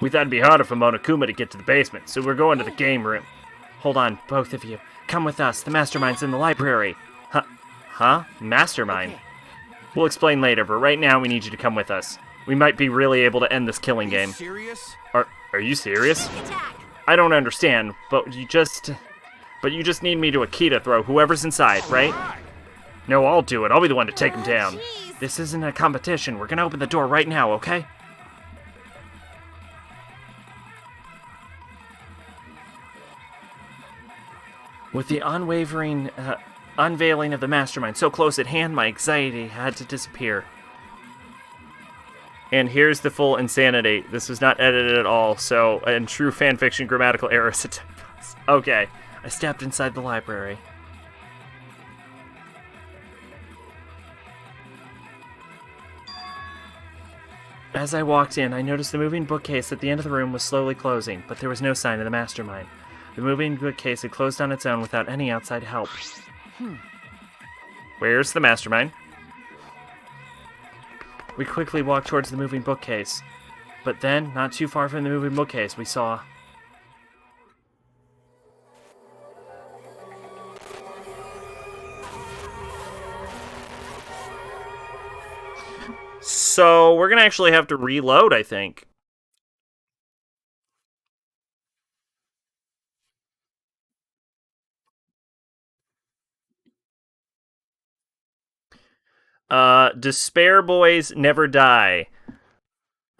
We thought it'd be harder for Monokuma to get to the basement, so we're going to the game room. Hold on, both of you. Come with us. The mastermind's in the library. Huh? Mastermind? Okay. We'll explain later, but right now we need you to come with us. We might be really able to end this killing game. Serious? Are you serious? I don't understand, but you just need me to Akita throw whoever's inside, right? No, I'll do it. I'll be the one to take him down. Jeez. This isn't a competition. We're gonna open the door right now, okay? With the unwavering unveiling of the mastermind so close at hand, my anxiety had to disappear. And here's the full insanity. This was not edited at all, so in true fanfiction grammatical errors. Okay, I stepped inside the library. As I walked in, I noticed the moving bookcase at the end of the room was slowly closing, but there was no sign of the mastermind. The moving bookcase had closed on its own without any outside help. Where's the mastermind? We quickly walked towards the moving bookcase. But then, not too far from the moving bookcase, we saw... So, we're gonna actually have to reload, I think. Despair boys never die.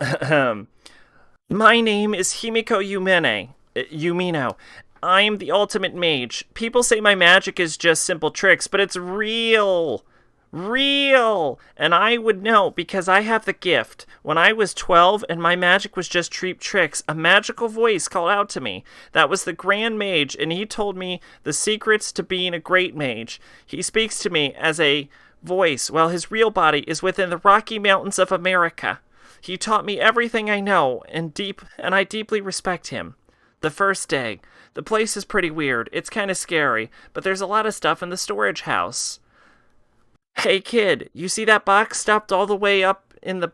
My name is Himiko Yumino. I'm the ultimate mage. People say my magic is just simple tricks, but it's real. Real! And I would know because I have the gift. When I was 12 and my magic was just cheap tricks, a magical voice called out to me. That was the Grand Mage, and he told me the secrets to being a great mage. He speaks to me as a voice, while his real body is within the Rocky Mountains of America. He taught me everything I know, and I deeply respect him. The first day. The place is pretty weird. It's kind of scary, but there's a lot of stuff in the storage house. Hey kid, you see that box stuffed all the way up in the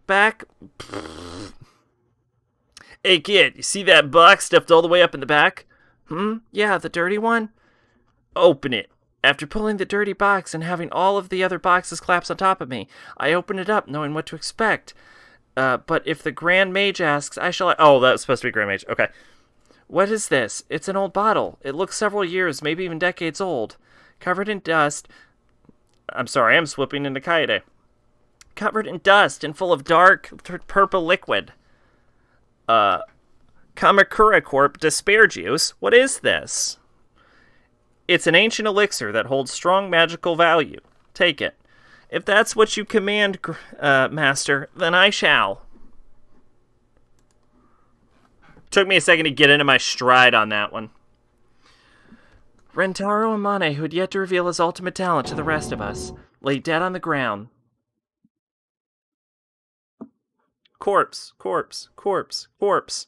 back? Hey kid, you see that box stuffed all the way up in the back? Yeah, the dirty one? Open it. After pulling the dirty box and having all of the other boxes collapse on top of me, I open it up knowing what to expect. But if the Grand Mage asks, I shall... Oh, that was supposed to be Grand Mage. Okay. What is this? It's an old bottle. It looks several years, maybe even decades old. Covered in dust... I'm sorry, I'm slipping into Kaede. Covered in dust and full of dark purple liquid. Kamakura Corp Despair Juice? What is this? It's an ancient elixir that holds strong magical value. Take it. If that's what you command, Master, then I shall. Took me a second to get into my stride on that one. Rentaro Amane, who had yet to reveal his ultimate talent to the rest of us, lay dead on the ground. Corpse, corpse, corpse, corpse.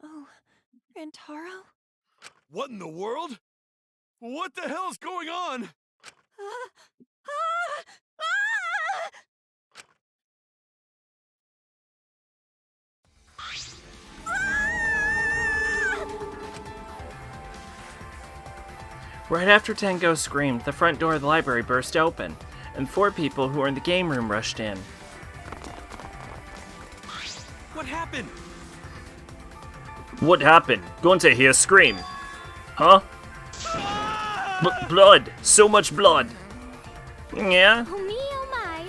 Oh, Rentaro? What in the world? What the hell's going on? Right after Tengo screamed, the front door of the library burst open, and 4 people who were in the game room rushed in. What happened? What happened? Going to hear scream. Huh? Blood! So much blood! Yeah? Oh me, oh my.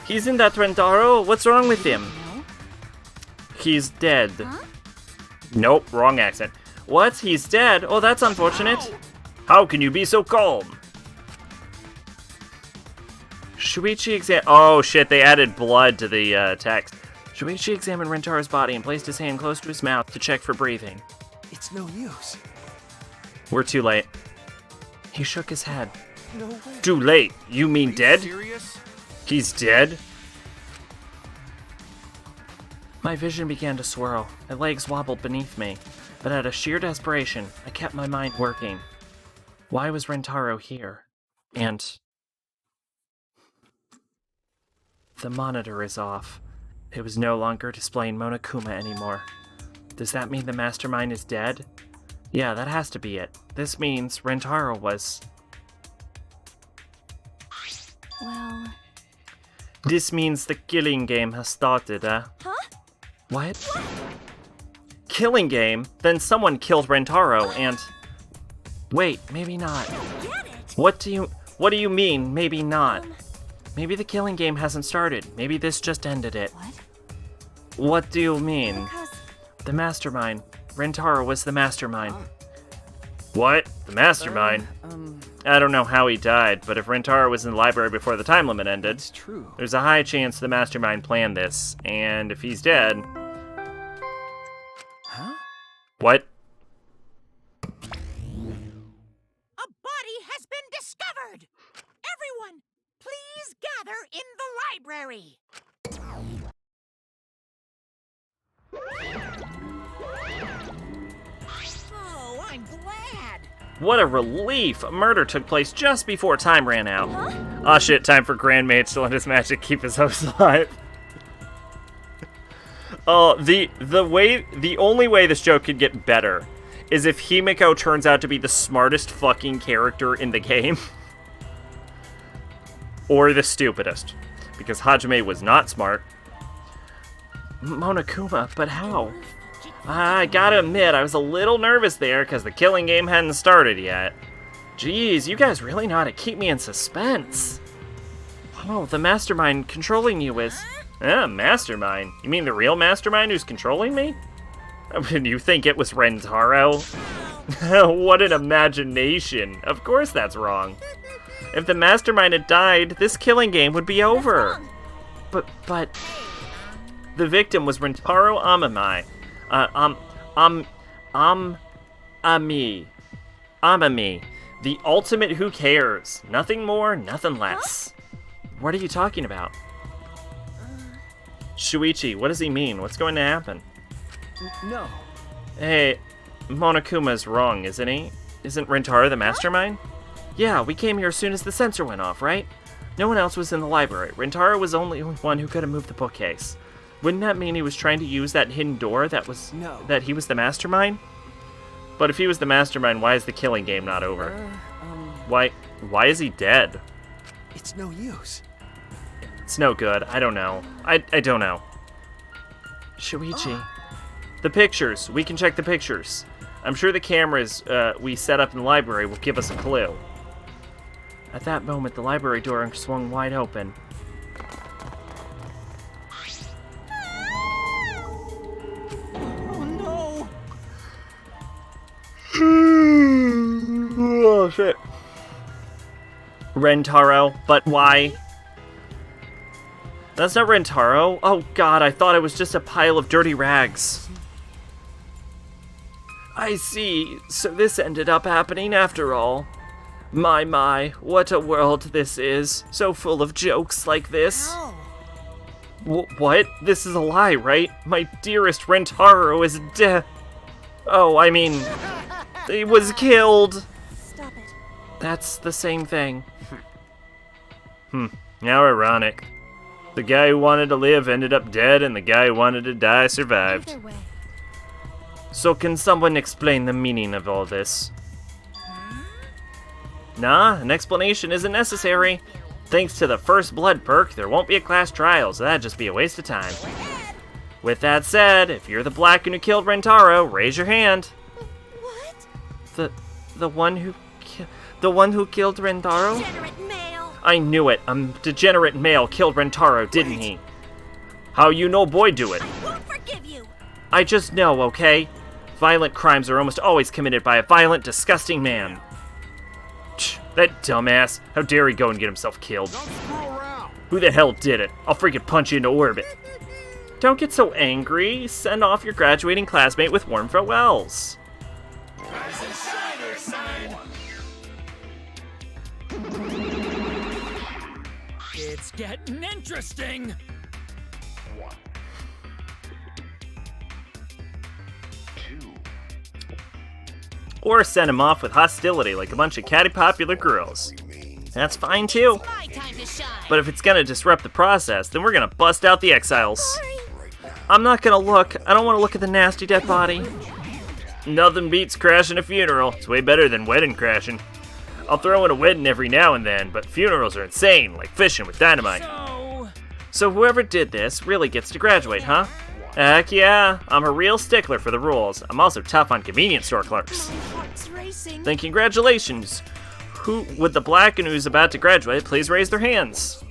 He's in that Rentaro? What's wrong with him? He's dead. Huh? Nope, wrong accent. What? He's dead? Oh, that's unfortunate. How can you be so calm? Shuichi Oh shit, they added blood to the text. Shuichi examined Rentaro's body and placed his hand close to his mouth to check for breathing. It's no use. We're too late. He shook his head. No way. Too late? You mean dead? Serious? He's dead? My vision began to swirl. My legs wobbled beneath me. But out of sheer desperation, I kept my mind working. Why was Rentaro here? And... the monitor is off. It was no longer displaying Monokuma anymore. Does that mean the mastermind is dead? Yeah, that has to be it. This means Rentaro was... Well... This means the killing game has started, Huh? What? Killing game? Then someone killed Rentaro and... Wait, maybe not. Get it? What do you... What do you mean, maybe not? Maybe the killing game hasn't started. Maybe this just ended it. What? What do you mean? Because The mastermind. Rentaro was the mastermind. What? The mastermind? I don't know how he died, but if Rentaro was in the library before the time limit ended, It's true. there's a high chance the mastermind planned this, and if he's dead... Huh? What? A body has been discovered! Everyone, please gather in the library! Oh, I'm glad! What a relief! A murder took place just before time ran out. Aw shit, time for Grand Mage to let his magic keep his host alive. The only way this joke could get better is if Himiko turns out to be the smartest fucking character in the game. Or the stupidest. Because Hajime was not smart. Monokuma, but how? I gotta admit, I was a little nervous there because the killing game hadn't started yet. Jeez, you guys really know how to keep me in suspense. Oh, the mastermind controlling you is... mastermind? You mean the real mastermind who's controlling me? You think it was Rentaro? What an imagination. Of course that's wrong. If the mastermind had died, this killing game would be over. But... The victim was Rentaro Amami. Amami. The ultimate who cares. Nothing more, nothing less. What are you talking about? Shuichi, what does he mean? What's going to happen? No. Hey, Monokuma's wrong, isn't he? Isn't Rentaro the mastermind? Yeah, we came here as soon as the sensor went off, right? No one else was in the library. Rentaro was the only one who could have moved the bookcase. Wouldn't that mean he was trying to use that hidden door that he was the mastermind? But if he was the mastermind, why is the killing game not over? Why is he dead? It's no use. It's no good. I don't know. I don't know. Shuichi. The pictures. We can check the pictures. I'm sure the cameras we set up in the library will give us a clue. At that moment, the library door swung wide open. Oh, shit. Rentaro, but why? That's not Rentaro. Oh god, I thought it was just a pile of dirty rags. I see. So this ended up happening after all. My, what a world this is. So full of jokes like this. What? This is a lie, right? My dearest Rentaro is dead. Oh, I mean... He was killed. Stop it. That's the same thing. How ironic. The guy who wanted to live ended up dead, and the guy who wanted to die survived. Either way. So can someone explain the meaning of all this? Nah, an explanation isn't necessary. Thanks to the First Blood perk, there won't be a class trial, so that'd just be a waste of time. With that said, if you're the Blacken who killed Rentaro, raise your hand. What? The one who killed Rentaro? Degenerate male. I knew it. A degenerate male killed Rentaro, didn't he? How you know boy do it? I won't forgive you. I just know, okay? Violent crimes are almost always committed by a violent, disgusting man. That dumbass. How dare he go and get himself killed? Don't screw around. Who the hell did it? I'll freaking punch you into orbit. Don't get so angry. Send off your graduating classmate with warm farewells. Rise and shine, sign. It's getting interesting. Or send him off with hostility like a bunch of catty popular girls. That's fine too. My time to shine. But if it's gonna disrupt the process, then we're gonna bust out the exiles. I'm not gonna look. I don't want to look at the nasty dead body. Nothing beats crashing a funeral. It's way better than wedding crashing. I'll throw in a wedding every now and then, but funerals are insane, like fishing with dynamite. So whoever did this really gets to graduate, huh? Heck yeah, I'm a real stickler for the rules. I'm also tough on convenience store clerks. Heart's racing. Then congratulations. who with the black and who's about to graduate, please raise their hands.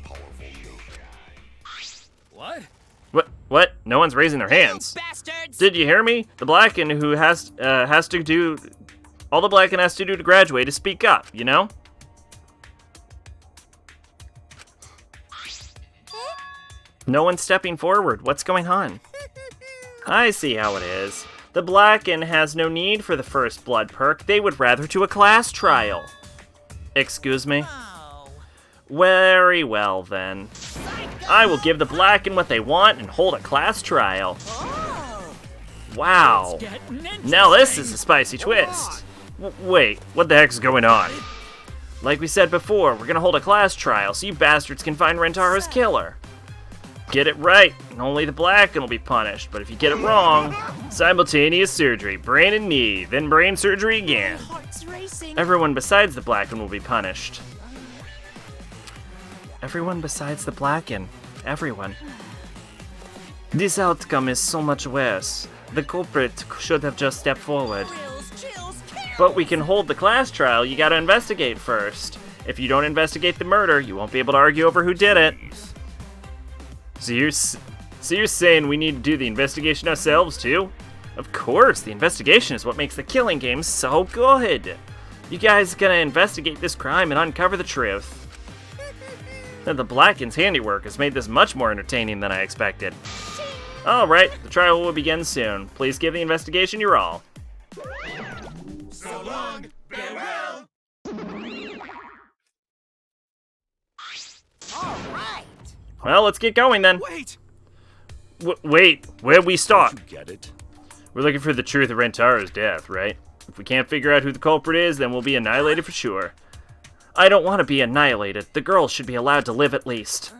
What? What? No one's raising their hands. Bastards! Did you hear me? The blacken who has to do all the blacken has to do to graduate is speak up, you know? No one's stepping forward. What's going on? I see how it is. The blacken has no need for the first blood perk. They would rather do a class trial. Excuse me? Oh. Very well, then. I will give the blacken what they want and hold a class trial. Wow. Now this is a spicy twist. Wait, what the heck's going on? Like we said before, we're gonna hold a class trial so you bastards can find Rentaro's killer. Get it right, and only the blacken will be punished. But if you get it wrong, simultaneous surgery, brain and knee, then brain surgery again. Heart's racing. Everyone besides the blacken will be punished. Everyone besides the blacken. Everyone. This outcome is so much worse. The culprit should have just stepped forward. Thrills, chills, kills. But we can hold the class trial, you gotta investigate first. If you don't investigate the murder, you won't be able to argue over who did it. So you're saying we need to do the investigation ourselves too? Of course, the investigation is what makes the killing game so good. You guys gonna investigate this crime and uncover the truth. Now, the blacken's handiwork has made this much more entertaining than I expected. Alright, the trial will begin soon. Please give the investigation your all. So long, farewell. All right. Well, let's get going then. Wait. Wait, where'd we stop? Don't you get it? We're looking for the truth of Rentaro's death, right? If we can't figure out who the culprit is, then we'll be annihilated for sure. I don't want to be annihilated. The girl should be allowed to live at least.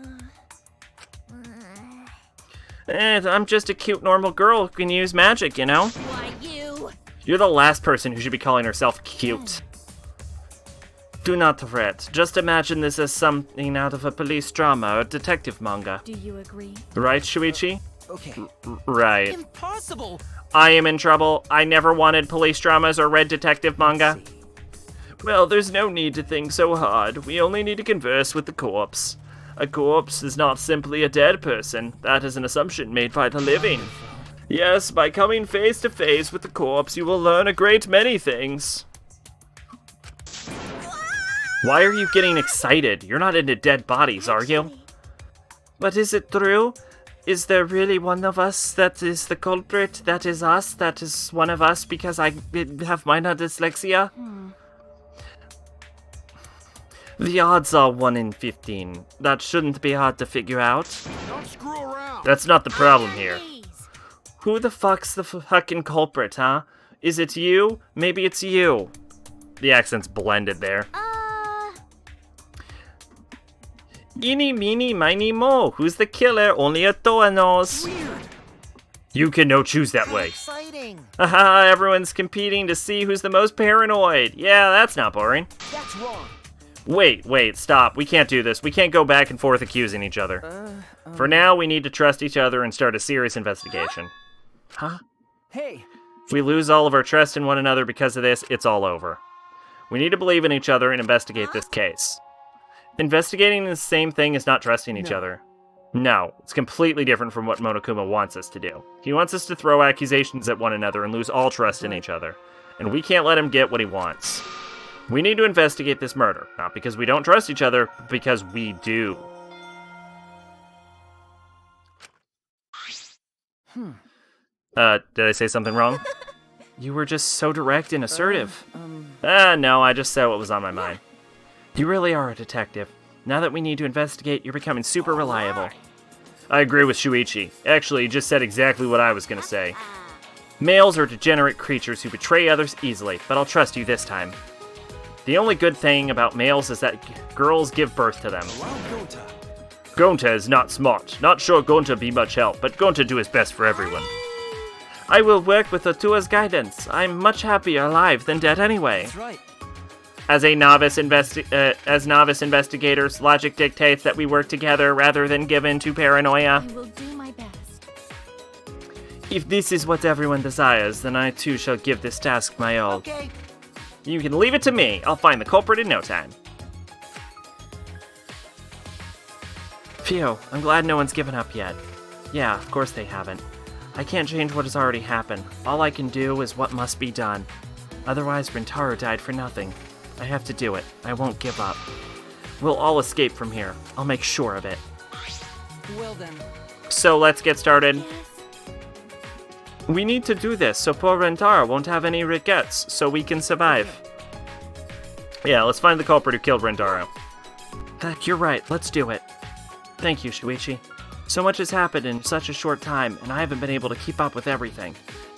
I'm just a cute, normal girl who can use magic, you know? Why you? You're the last person who should be calling herself cute. Do not fret. Just imagine this as something out of a police drama or detective manga. Do you agree? Right, Shuichi? Okay. Right. Impossible. I am in trouble. I never wanted police dramas or read detective manga. Well, there's no need to think so hard. We only need to converse with the corpse. A corpse is not simply a dead person. That is an assumption made by the living. Yes, by coming face to face with the corpse, you will learn a great many things. Why are you getting excited? You're not into dead bodies, are you? But is it true? Is there really one of us that is the culprit? That is us? That is one of us because I have minor dyslexia? The odds are 1 in 15. That shouldn't be hard to figure out. Don't screw around. That's not the problem here. Please. Who the fuck's the fucking culprit, huh? Is it you? Maybe it's you. The accent's blended there. Eeny, meeny, miny, mo. Who's the killer? Only a Toa knows. You can no choose that way. Exciting. Haha, everyone's competing to see who's the most paranoid. Yeah, that's not boring. That's wrong. Wait, stop. We can't do this. We can't go back and forth accusing each other. For now, we need to trust each other and start a serious investigation. Huh? Hey, If we lose all of our trust in one another because of this, it's all over. We need to believe in each other and investigate this case. Investigating the same thing as not trusting each other. No, it's completely different from what Monokuma wants us to do. He wants us to throw accusations at one another and lose all trust in each other. And we can't let him get what he wants. We need to investigate this murder, not because we don't trust each other, but because we do. Did I say something wrong? You were just so direct and assertive. No, I just said what was on my mind. You really are a detective. Now that we need to investigate, you're becoming super reliable. I agree with Shuichi. Actually, he just said exactly what I was gonna say. Males are degenerate creatures who betray others easily, but I'll trust you this time. The only good thing about males is that girls give birth to them. Gonta is not smart. Not sure Gonta be much help, but Gonta do his best for everyone. I will work with Otua's guidance. I'm much happier alive than dead anyway. that's right. As novice investigators, logic dictates that we work together rather than give in to paranoia. I will do my best. If this is what everyone desires, then I too shall give this task my all. Okay. You can leave it to me. I'll find the culprit in no time. Phew, I'm glad no one's given up yet. Yeah, of course they haven't. I can't change what has already happened. All I can do is what must be done. Otherwise, Rintaro died for nothing. I have to do it. I won't give up. We'll all escape from here. I'll make sure of it. Well then. So let's get started. Yes. We need to do this so poor Rintaro won't have any regrets, so we can survive. Yeah, let's find the culprit who killed Rintaro. Heck, you're right. Let's do it. Thank you, Shuichi. So much has happened in such a short time, and I haven't been able to keep up with everything.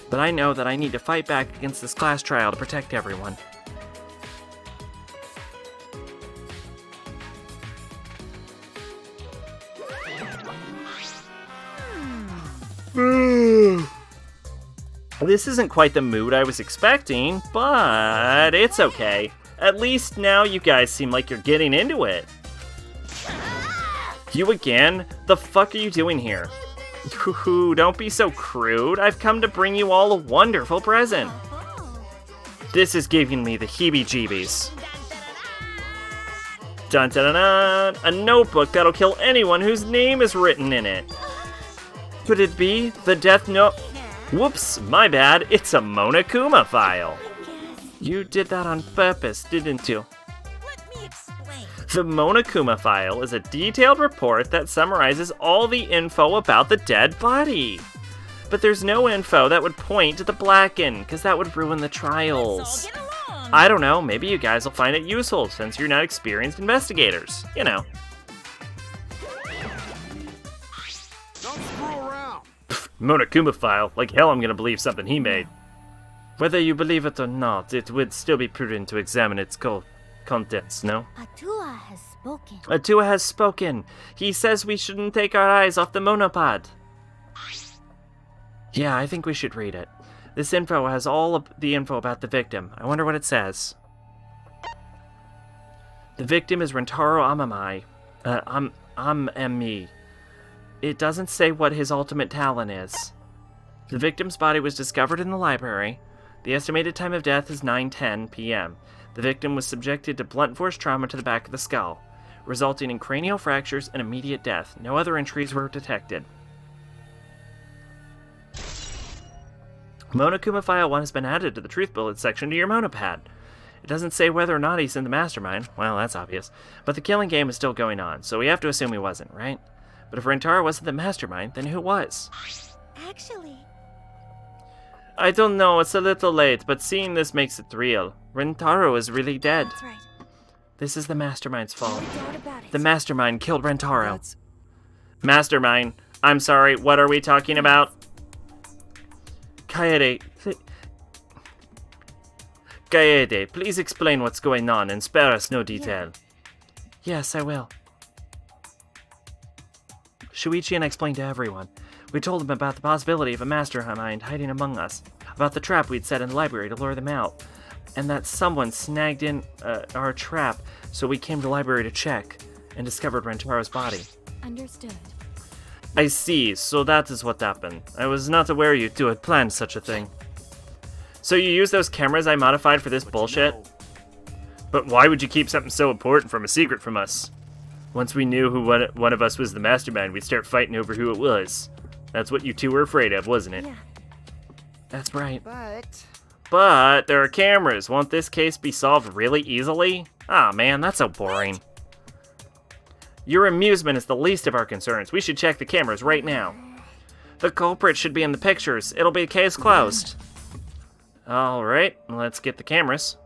But I know that I need to fight back against this class trial to protect everyone. This isn't quite the mood I was expecting, but it's okay. At least now you guys seem like you're getting into it. You again? The fuck are you doing here? Hoo-hoo, don't be so crude. I've come to bring you all a wonderful present. This is giving me the heebie-jeebies. Dun dun dun dun! A notebook that'll kill anyone whose name is written in it. Could it be the death note? Whoops, my bad. It's a Monokuma file. You did that on purpose, didn't you? Let me explain. The Monokuma file is a detailed report that summarizes all the info about the dead body. But there's no info that would point to the Blacken, because that would ruin the trials. Let's all get along. I don't know, maybe you guys will find it useful since you're not experienced investigators. You know. Don't screw around. Monokuma file, like hell I'm gonna believe something he made. Whether you believe it or not, it would still be prudent to examine its contents, no? Atua has spoken. Atua has spoken. He says we shouldn't take our eyes off the monopod. Yeah, I think we should read it. This info has all of the info about the victim. I wonder what it says. The victim is Rintaro Amami. Amami. It doesn't say what his ultimate talent is. The victim's body was discovered in the library. The estimated time of death is 9:10 p.m. The victim was subjected to blunt force trauma to the back of the skull, resulting in cranial fractures and immediate death. No other injuries were detected. Monokuma File 1 has been added to the Truth Bullet section to your monopad. It doesn't say whether or not he's in the mastermind. Well, that's obvious. But the killing game is still going on, so we have to assume he wasn't, right? But if Rintaro wasn't the mastermind, then who was? Actually, I don't know, it's a little late, but seeing this makes it real. Rintaro is really dead. that's right. This is the mastermind's fault. No doubt about it. The mastermind killed Rintaro. That's Mastermind. I'm sorry, what are we talking about? Kaede, please explain what's going on and spare us no detail. Yes, I will. Shuichi and I explained to everyone. We told them about the possibility of a mastermind hiding among us, about the trap we'd set in the library to lure them out, and that someone snagged in our trap, so we came to the library to check, and discovered Rentaro's body. Understood. I see, so that is what happened. I was not aware you two had planned such a thing. So you used those cameras I modified for this bullshit? But why would you keep something so important from a secret from us? Once we knew who one of us was the mastermind, we'd start fighting over who it was. That's what you two were afraid of, wasn't it? Yeah. That's right. but But there are cameras. Won't this case be solved really easily? Ah, man, that's so boring. Your amusement is the least of our concerns. We should check the cameras right now. The culprit should be in the pictures. It'll be case closed. Alright, let's get the cameras.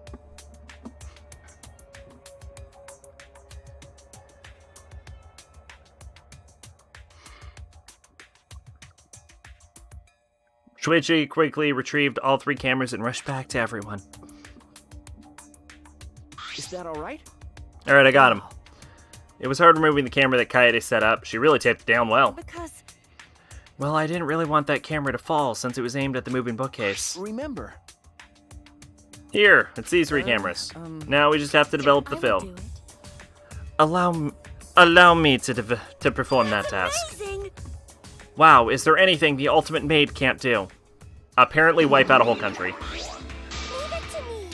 Shuichi quickly retrieved all 3 cameras and rushed back to everyone. is that all right? Alright, I got him. It was hard removing the camera that Kaede set up. She really taped it down well. Because Well, I didn't really want that camera to fall since it was aimed at the moving bookcase. Remember, Here, it's these 3 cameras. Now we just have to develop the I would film. do it. Allow me to perform that task. Amazing! Wow, is there anything the ultimate maid can't do? Apparently wipe out a whole country. Leave it to me.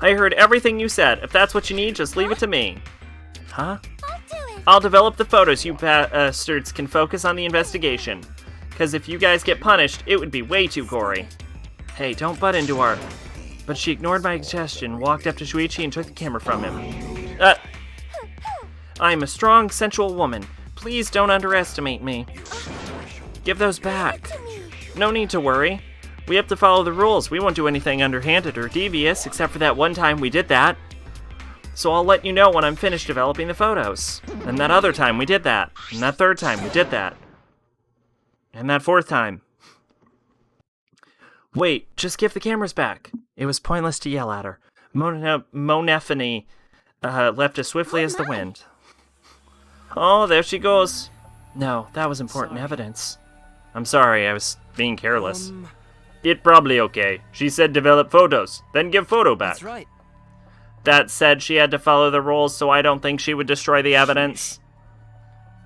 I heard everything you said. If that's what you need, just leave it to me. Huh? I'll do it. I'll develop the photos. You bastards can focus on the investigation. Because if you guys get punished, it would be way too gory. Hey, don't butt into our... But she ignored my suggestion, walked up to Shuichi and took the camera from him. I'm a strong, sensual woman. Please don't underestimate me. Give those back. No need to worry. We have to follow the rules. We won't do anything underhanded or devious, except for that one time we did that. So I'll let you know when I'm finished developing the photos. And that other time we did that. And that third time we did that. And that fourth time. Wait, just give the cameras back. It was pointless to yell at her. Monephany left as swiftly as the wind. Oh, there she goes. No, that was important evidence. I'm sorry, I was being careless. It probably okay. She said develop photos, then give photo back. That's right. That said, she had to follow the rules, so I don't think she would destroy the evidence.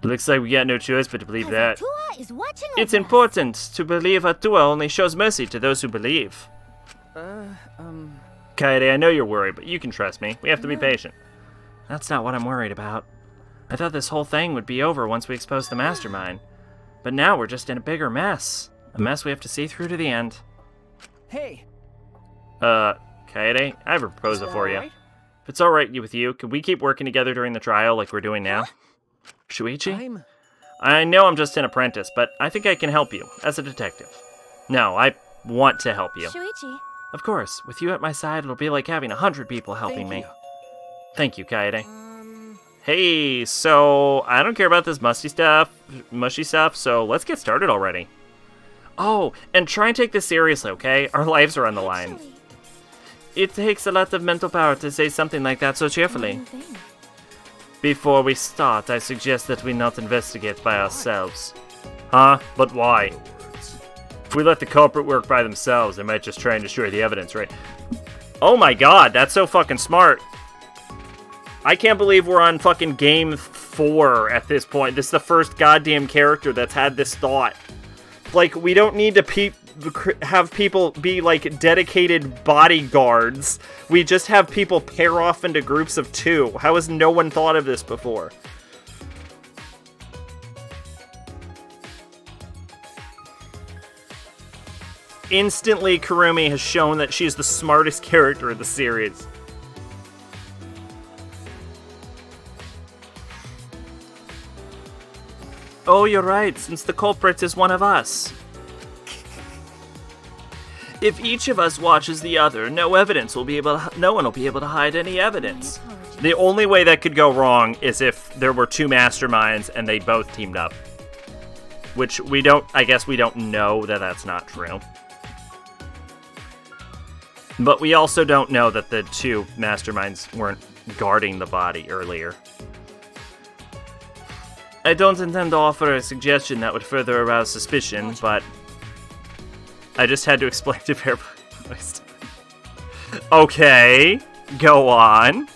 Looks like we got no choice but to believe that. Atua is watching It's over us. important to believe Atua only shows mercy to those who believe. Kaede, I know you're worried, but you can trust me. We have to be patient. That's not what I'm worried about. I thought this whole thing would be over once we exposed the mastermind. But now we're just in a bigger mess. A mess we have to see through to the end. Hey. Kaede, I have a proposal for you. Alright? If it's alright with you, could we keep working together during the trial like we're doing now? Shuichi? I know I'm just an apprentice, but I think I can help you, as a detective. No, I want to help you. Shuichi, Of course, with you at my side, it'll be like having 100 people helping me. Thank you, Kaede. Hey, so I don't care about this mushy stuff, so let's get started already. Oh, and try and take this seriously, okay? Our lives are on the line. Actually, It takes a lot of mental power to say something like that so cheerfully. one thing. Before we start, I suggest that we not investigate by ourselves. Huh? But why? If we let the culprit work by themselves, they might just try and destroy the evidence, right? Oh my god, that's so fucking smart. I can't believe we're on fucking game 4 at this point. This is the first goddamn character that's had this thought. Like, we don't need to have people be, like, dedicated bodyguards. We just have people pair off into groups of 2. How has no one thought of this before? Instantly, Kurumi has shown that she's the smartest character in the series. Oh, you're right, since the culprit is one of us. If each of us watches the other, no one will be able to hide any evidence. The only way that could go wrong is if there were 2 masterminds and they both teamed up. Which I guess we don't know that that's not true. But we also don't know that the 2 masterminds weren't guarding the body earlier. I don't intend to offer a suggestion that would further arouse suspicion, but I just had to explain to Bear Boys. Okay, go on.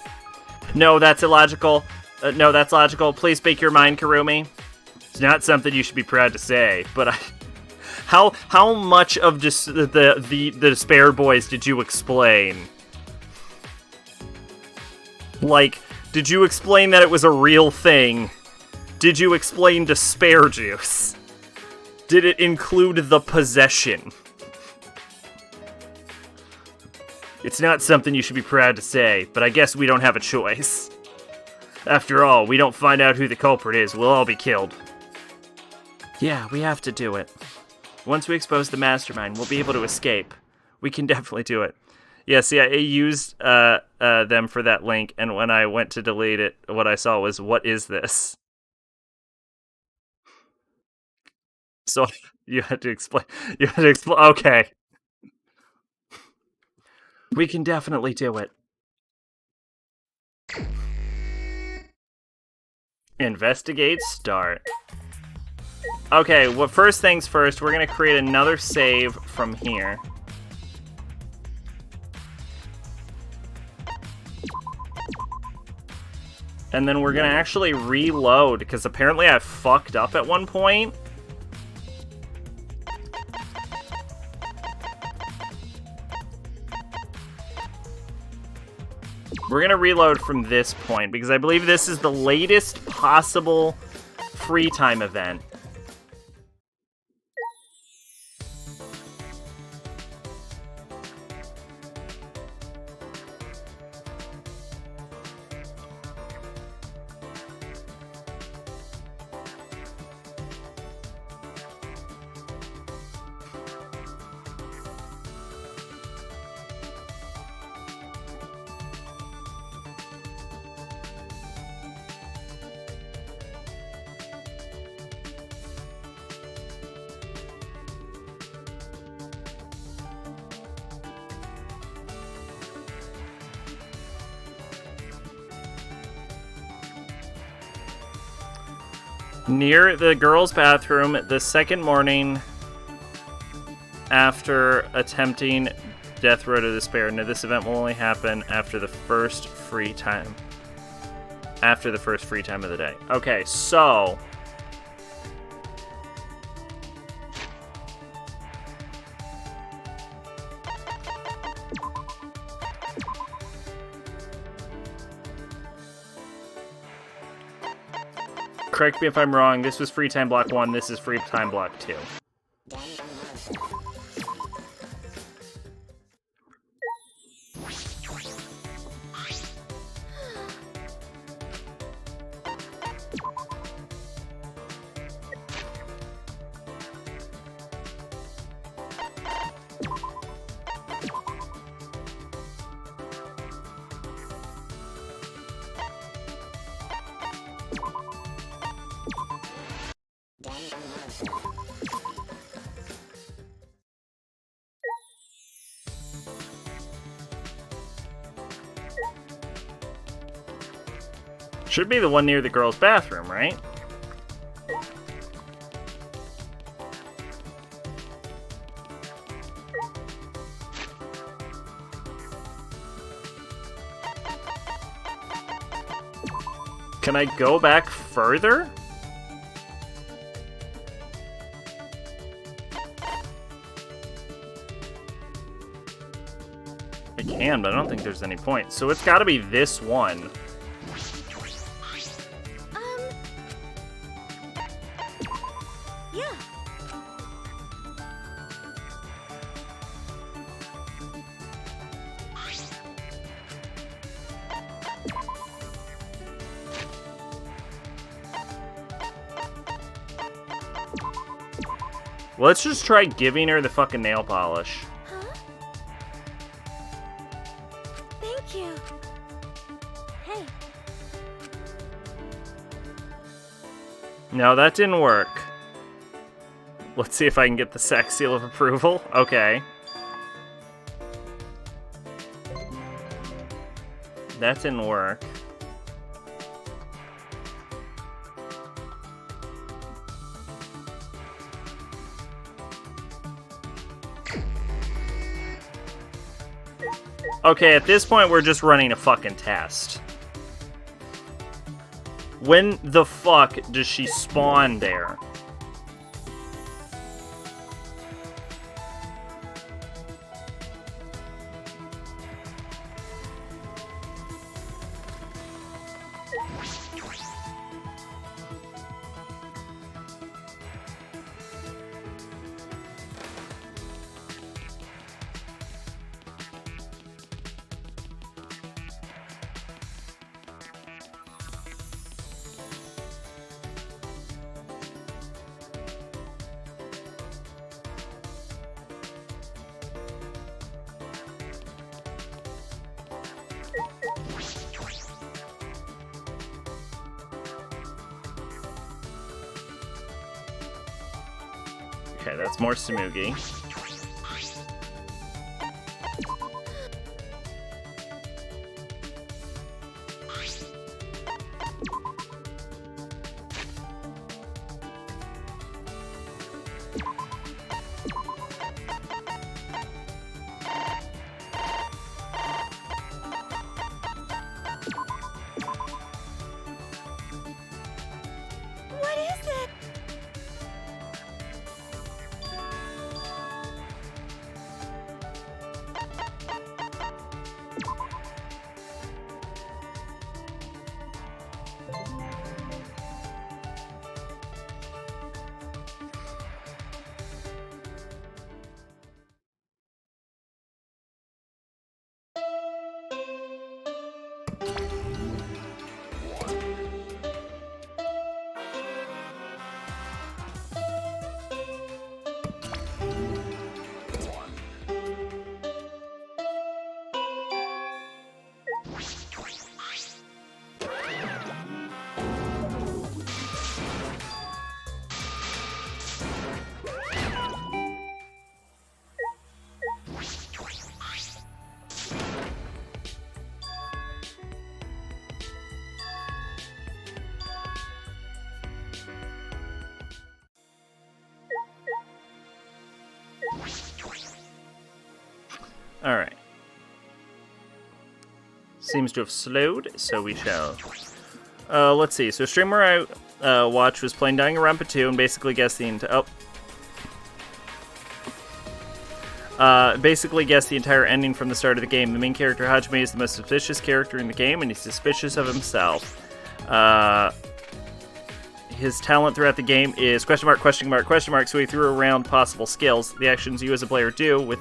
No, that's illogical. No, that's logical. Please speak your mind, Kurumi. It's not something you should be proud to say, but how much of just the Despair Boys did you explain? Like, did you explain that it was a real thing? Did you explain despair juice? Did it include the possession? It's not something you should be proud to say, but I guess we don't have a choice. After all, we don't find out who the culprit is, we'll all be killed. Yeah, we have to do it. Once we expose the mastermind, we'll be able to escape. We can definitely do it. Yeah, see, I used them for that link, and when I went to delete it, what I saw was, what is this? So, you had to explain. Okay. We can definitely do it. Investigate, start. Okay, well, first things first, we're going to create another save from here. And then we're going to actually reload, because apparently I fucked up at one point. We're gonna reload from this point, because I believe this is the latest possible free time event. Near the girls' bathroom, the second morning after attempting Death Row to Despair. Now, this event will only happen after the first free time. After the first free time of the day. Okay, so... correct me if I'm wrong, this was free time block 1, this is free time block 2. Should be the one near the girls' bathroom, right? Can I go back further? I can, but I don't think there's any point. So it's gotta be this one. Yeah. Let's just try giving her the fucking nail polish. Huh? Thank you. Hey. No, that didn't work. Let's see if I can get the sex seal of approval. Okay. That didn't work. Okay, at this point, we're just running a fucking test. When the fuck does she spawn there? Okay, that's more Samugi. What is it? Alright. Seems to have slowed, so we shall. Let's see. So, streamer I watched was playing Danganronpa 2 and basically guessed the basically guessed the entire ending from the start of the game. The main character, Hajime, is the most suspicious character in the game, and he's suspicious of himself. His talent throughout the game is question mark, so he threw around possible skills. The actions you as a player do with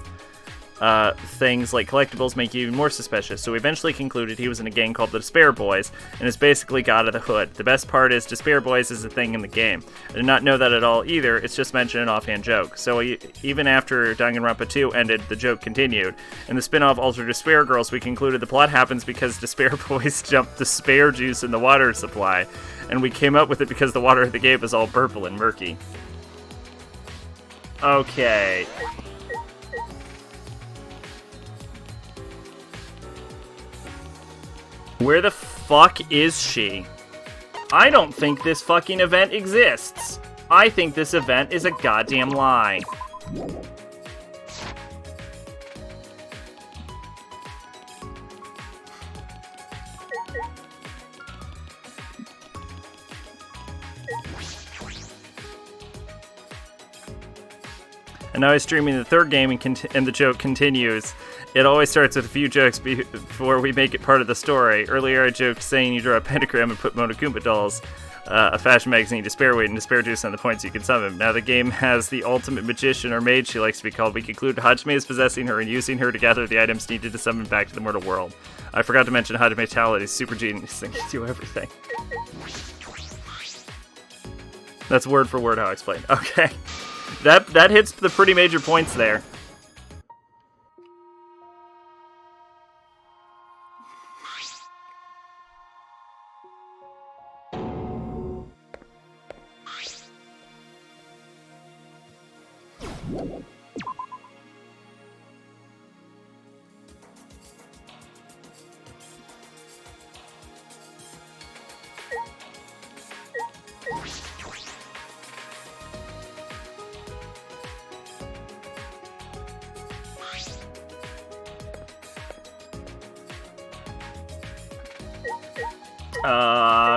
things like collectibles make you even more suspicious, so we eventually concluded he was in a gang called the Despair Boys, and is basically God of the Hood. The best part is Despair Boys is a thing in the game. I did not know that at all either, it's just mentioned an offhand joke. So even after Danganronpa 2 ended, the joke continued. In the spin-off Ultra Despair Girls, we concluded the plot happens because Despair Boys dumped despair juice in the water supply, and we came up with it because the water of the game is all purple and murky. Okay. Where the fuck is she? I don't think this fucking event exists. I think this event is a goddamn lie. And now he's streaming the third game, and the joke continues. It always starts with a few jokes before we make it part of the story. Earlier I joked saying you draw a pentagram and put Monokuma dolls, a fashion magazine, despair weight, and despair juice on the points you can summon. Now the game has the ultimate magician, or mage she likes to be called. We conclude Hajime is possessing her and using her to gather the items needed to summon back to the mortal world. I forgot to mention Hajime's talent is super genius and can do everything. That's word for word how I explained. Okay. That hits the pretty major points there.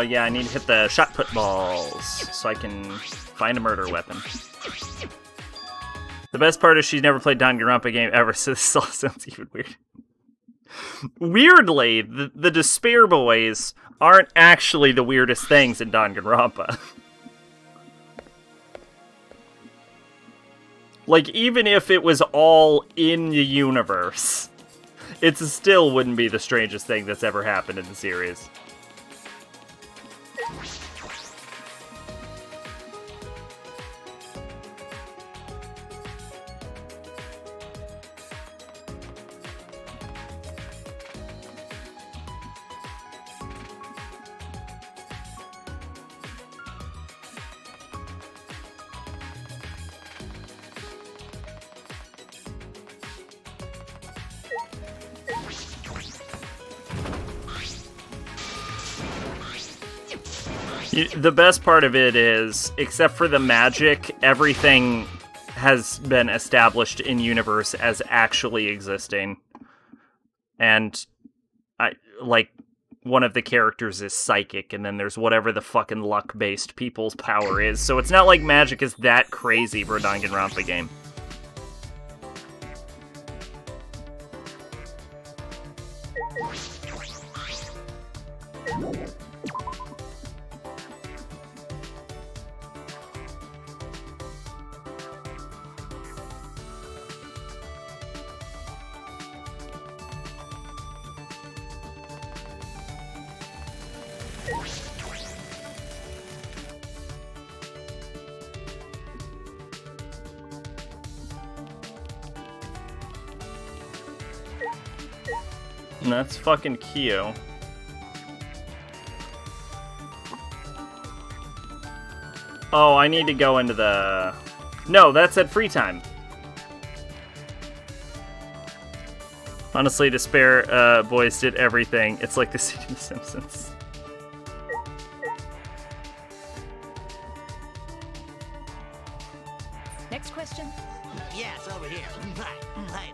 Yeah, I need to hit the shot put balls so I can find a murder weapon. The best part is she's never played Danganronpa game ever, so this all sounds even weird. Weirdly, the Despair Boys aren't actually the weirdest things in Danganronpa. Like, even if it was all in the universe, it still wouldn't be the strangest thing that's ever happened in the series. The best part of it is, except for the magic, everything has been established in universe as actually existing. And one of the characters is psychic, and then there's whatever the fucking luck-based people's power is. So it's not like magic is that crazy for a Danganronpa game. That's fucking cute. Oh, I need to go into the... No, that's at free time. Honestly, Despair Boys did everything. It's like the scene in The Simpsons. Next question? Yes, over here. Right.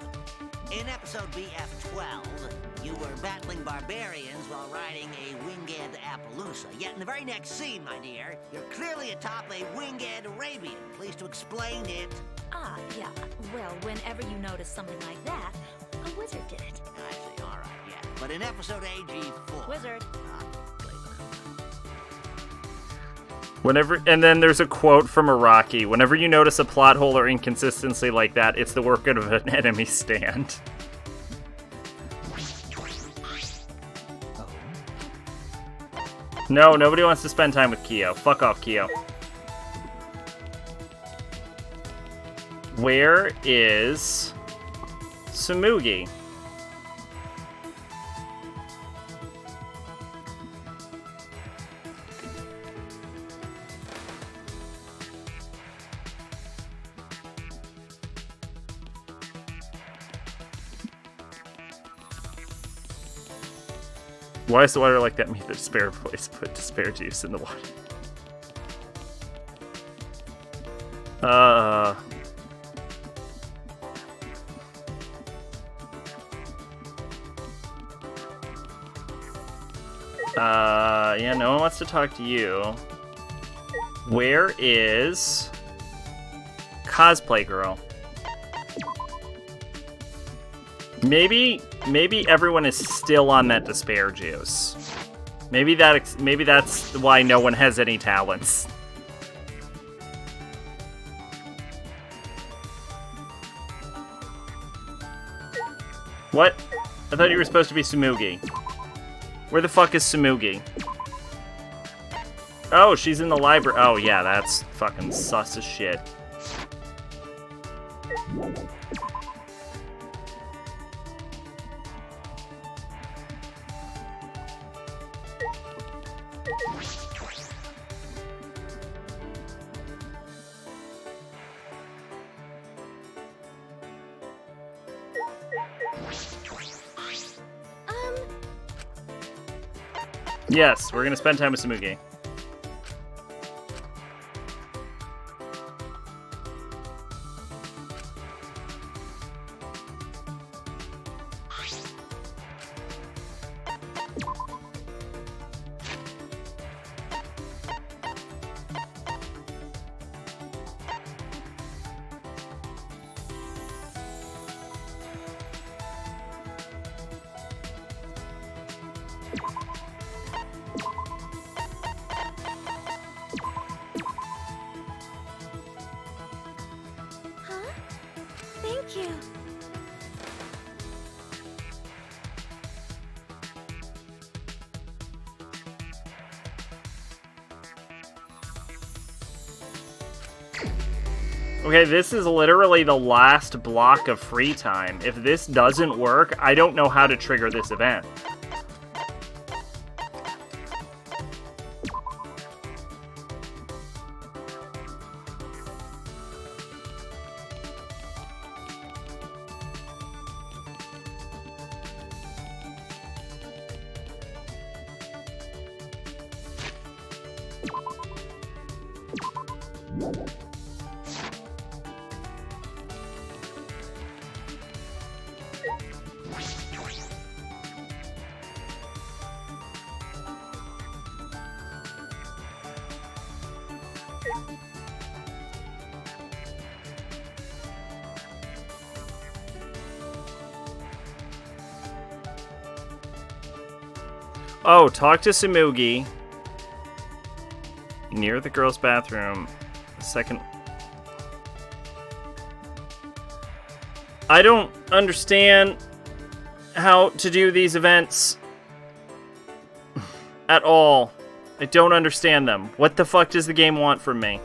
In episode BF-12, you were battling barbarians while riding a winged Appaloosa. Yet in the very next scene, my dear, you're clearly atop a winged Arabian. Please to explain it. Ah, yeah. Well, whenever you notice something like that, a wizard did it. I see, all right, yeah. But in episode AG-4... Wizard. Whenever, and then there's a quote from Iraqi. Whenever you notice a plot hole or inconsistency like that, it's the work of an enemy stand. No, nobody wants to spend time with Kyo. Fuck off, Kyo. Where is Tsumugi? Why is the water like that? Mean the despair voice put despair juice in the water. Yeah, no one wants to talk to you. Where is Cosplay Girl? Maybe everyone is still on that despair juice. Maybe that's why no one has any talents. What? I thought you were supposed to be Tsumugi. Where the fuck is Tsumugi? Oh, she's in the library. Oh yeah, that's fucking sus as shit. Yes, we're gonna spend time with Tsumugi. Thank you. Okay, this is literally the last block of free time. If this doesn't work, I don't know how to trigger this event. Oh, talk to Tsumugi. Near the girls' bathroom. Second. I don't understand how to do these events at all. I don't understand them. What the fuck does the game want from me?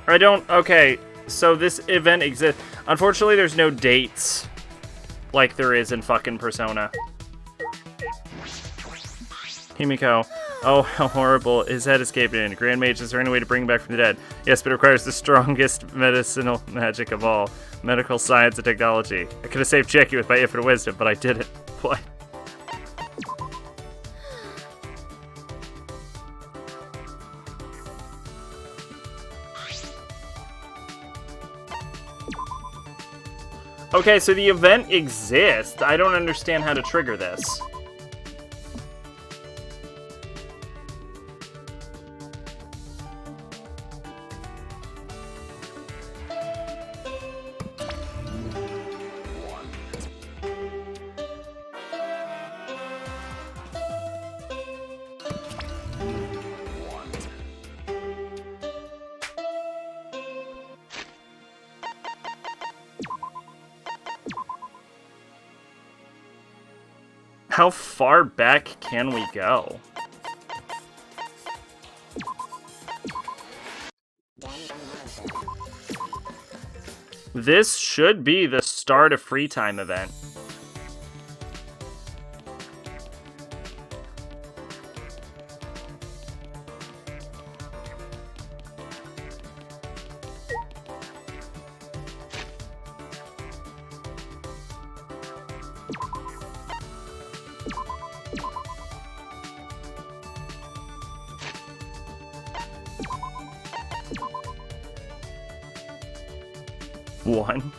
Or I don't... Okay, so this event exists. Unfortunately, there's no dates like there is in fucking Persona. Himiko. Oh, how horrible. His head escaped in. Grand Mage, is there any way to bring him back from the dead? Yes, but it requires the strongest medicinal magic of all. Medical science and technology. I could have saved Jackie with my infinite wisdom, but I didn't. What? Okay, so the event exists. I don't understand how to trigger this. How far back can we go? This should be the start of free time event. One.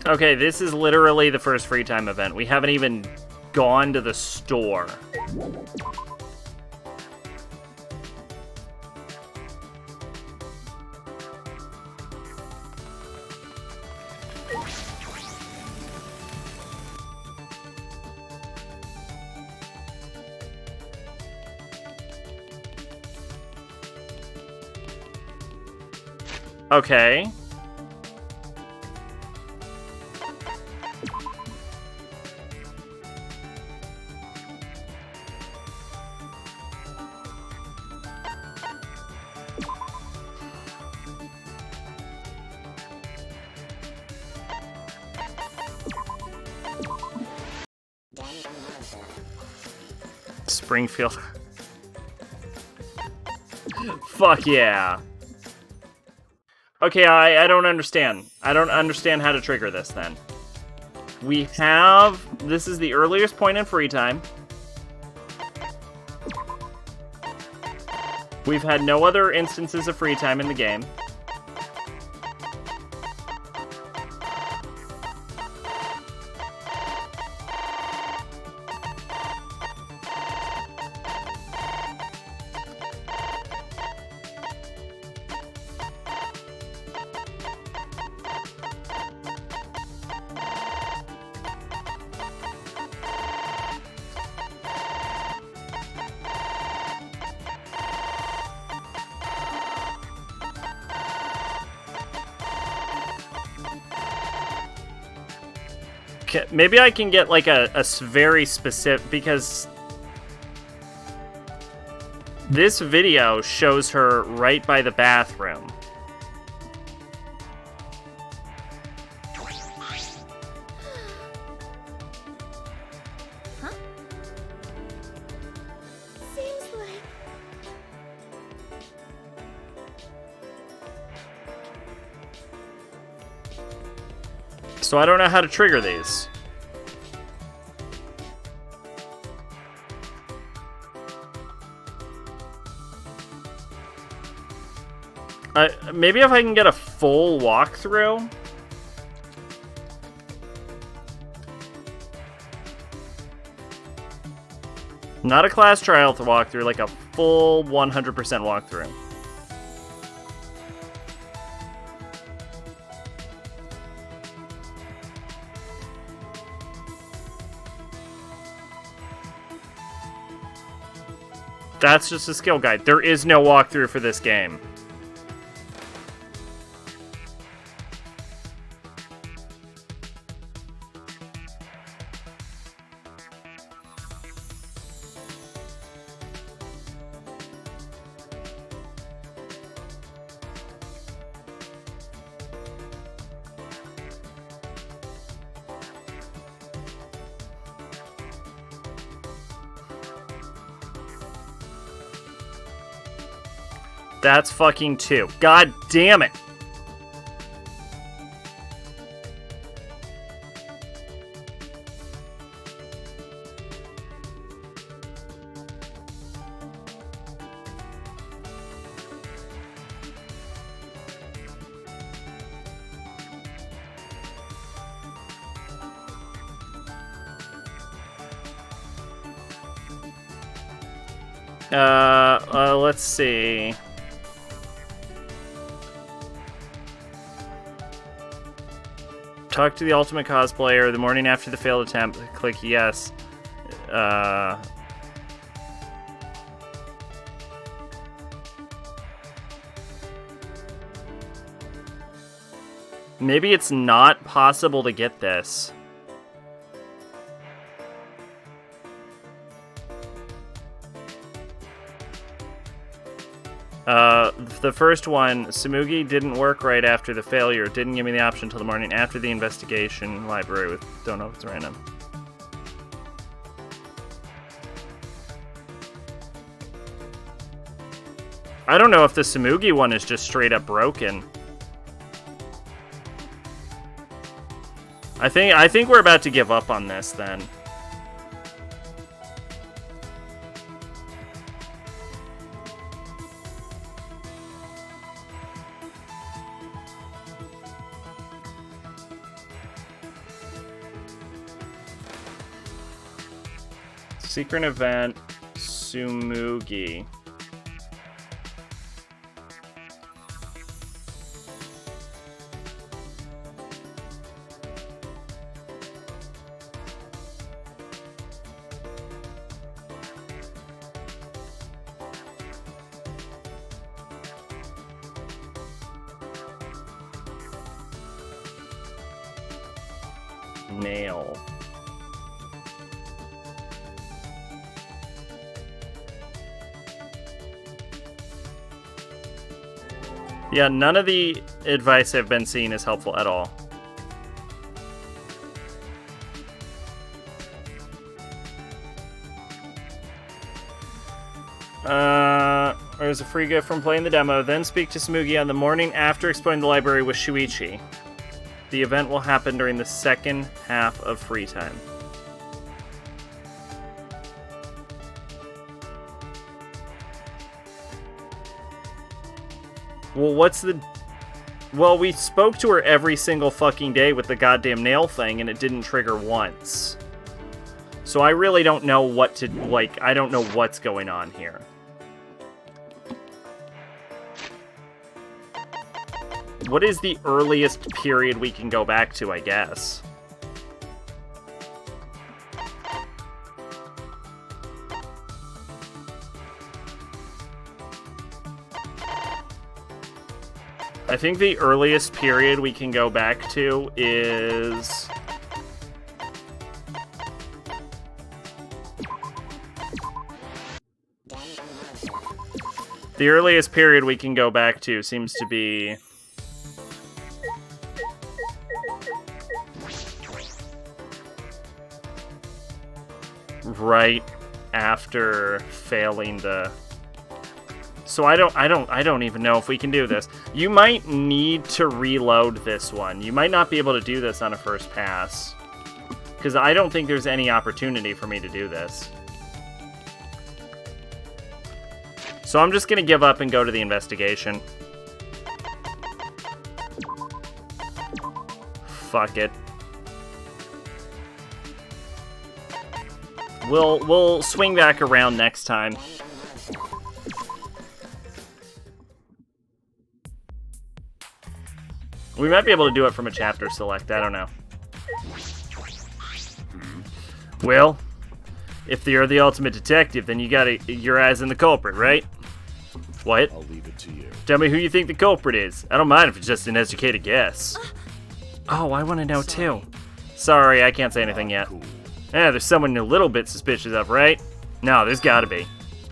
Okay, this is literally the first free time event. We haven't even gone to the store. Okay. Springfield. Fuck yeah. Okay, I don't understand. I don't understand how to trigger this then. We have... This is the earliest point in free time. We've had no other instances of free time in the game. Maybe I can get like a very specific, because this video shows her right by the bathroom. Huh? Seems like... So I don't know how to trigger these. Maybe if I can get a full walkthrough. Not a class trial to walkthrough, like a full 100% walkthrough. That's just a skill guide. There is no walkthrough for this game. That's fucking 2. God damn it. Let's see. Talk to the ultimate cosplayer the morning after the failed attempt. Click yes. Maybe it's not possible to get this. The first one, Samugi didn't work right after the failure. Didn't give me the option until the morning after the investigation library with, don't know if it's random. I don't know if the Samugi one is just straight up broken. I think we're about to give up on this then. Secret event, Sumugi. Nail. Yeah, none of the advice I've been seeing is helpful at all. There's a free gift from playing the demo. Then speak to Smugi on the morning after exploring the library with Shuichi. The event will happen during the second half of free time. Well, what's the... Well, we spoke to her every single fucking day with the goddamn nail thing, and it didn't trigger once. So I really don't know what to... Like, I don't know what's going on here. What is the earliest period we can go back to, I guess? I think the earliest period we can go back to is... The earliest period we can go back to seems to be... right after failing the... So I don't even know if we can do this. You might need to reload this one. You might not be able to do this on a first pass. Because I don't think there's any opportunity for me to do this. So I'm just going to give up and go to the investigation. Fuck it. We'll swing back around next time. We might be able to do it from a chapter select, I don't know. Well, If you're the ultimate detective, then you got your eyes on the culprit, right? What? I'll leave it to you. Tell me who you think the culprit is. I don't mind if it's just an educated guess. Oh, I want to know too. Sorry, I can't say anything yet. Cool. There's someone you're a little bit suspicious of, right? No, there's gotta be.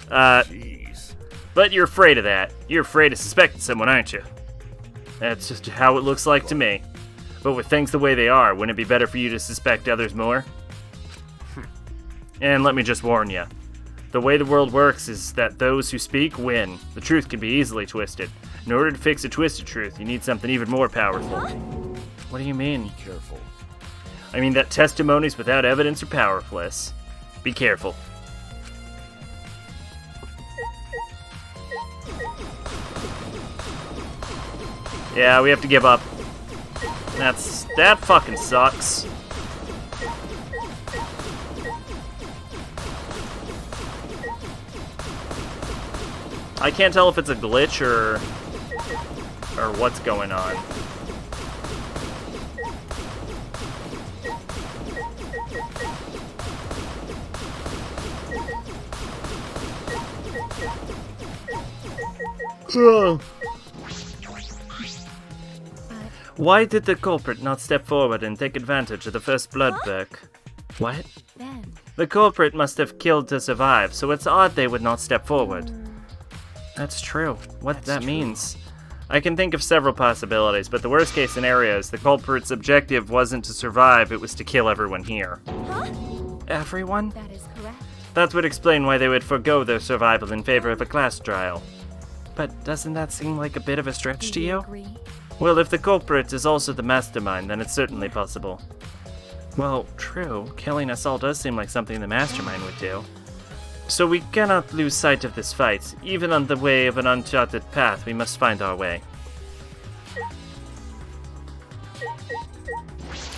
Jeez. But you're afraid of that. You're afraid of suspecting someone, aren't you? That's just how it looks like to me. But with things the way they are, wouldn't it be better for you to suspect others more? And let me just warn you. The way the world works is that those who speak win. The truth can be easily twisted. In order to fix a twisted truth, you need something even more powerful. What do you mean? Be careful. I mean that testimonies without evidence are powerless. Be careful. Yeah, we have to give up. That fucking sucks. I can't tell if it's a glitch or what's going on. Why did the culprit not step forward and take advantage of the first blood perk? What? Ben. The culprit must have killed to survive, so it's odd they would not step forward. That's true. What that means. I can think of several possibilities, but the worst case scenario is the culprit's objective wasn't to survive, it was to kill everyone here. Huh? Everyone? That is correct. That would explain why they would forego their survival in favor of a class trial. But doesn't that seem like a bit of a stretch to you? Agree? Well, if the culprit is also the mastermind, then it's certainly possible. Well, true. Killing us all does seem like something the mastermind would do. So we cannot lose sight of this fight. Even on the way of an uncharted path, we must find our way.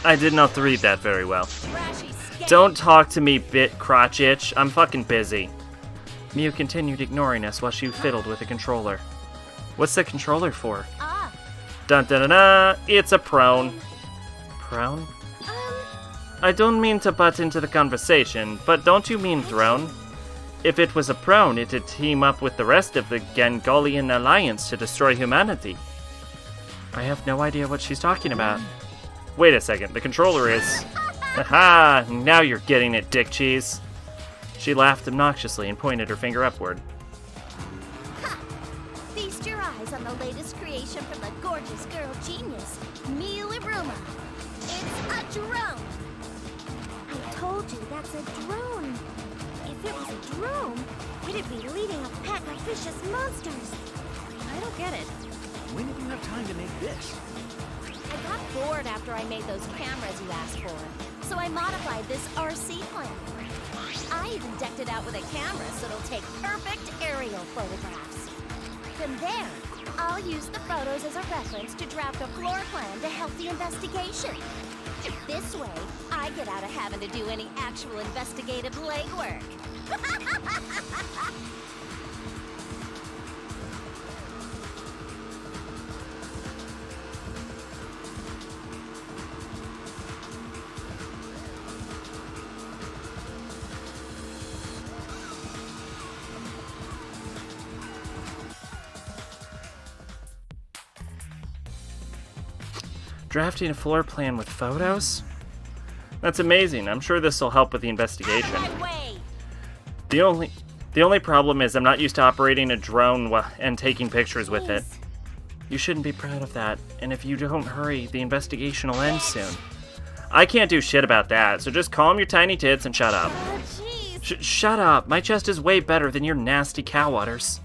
I did not read that very well. Don't talk to me, bit crotch itch. I'm fucking busy. Mew continued ignoring us while she fiddled with the controller. What's the controller for? Dun dun dun dun! It's a prone. Prone? I don't mean to butt into the conversation, but don't you mean throne? If it was a prone, it'd team up with the rest of the Gangolian Alliance to destroy humanity. I have no idea what she's talking about. Wait a second, the controller is... Haha, now you're getting it, dick cheese. She laughed obnoxiously and pointed her finger upward. Feast your eyes on the latest creation from the gorgeous girl genius, Miliruma. It's a drone. I told you that's a drone. If it was a drone, it'd be leading a pack of vicious monsters. I don't get it. When did you have time to make this? I got bored after I made those cameras you asked for, so I modified this RC plan. I even decked it out with a camera so it'll take perfect aerial photographs. From there, I'll use the photos as a reference to draft a floor plan to help the investigation. This way, I get out of having to do any actual investigative legwork. Drafting a floor plan with photos? That's amazing. I'm sure this will help with the investigation. The only problem is I'm not used to operating a drone and taking pictures with it. You shouldn't be proud of that, and if you don't hurry, the investigation will end soon. I can't do shit about that, so just calm your tiny tits and shut up. Shut up. My chest is way better than your nasty cow udders.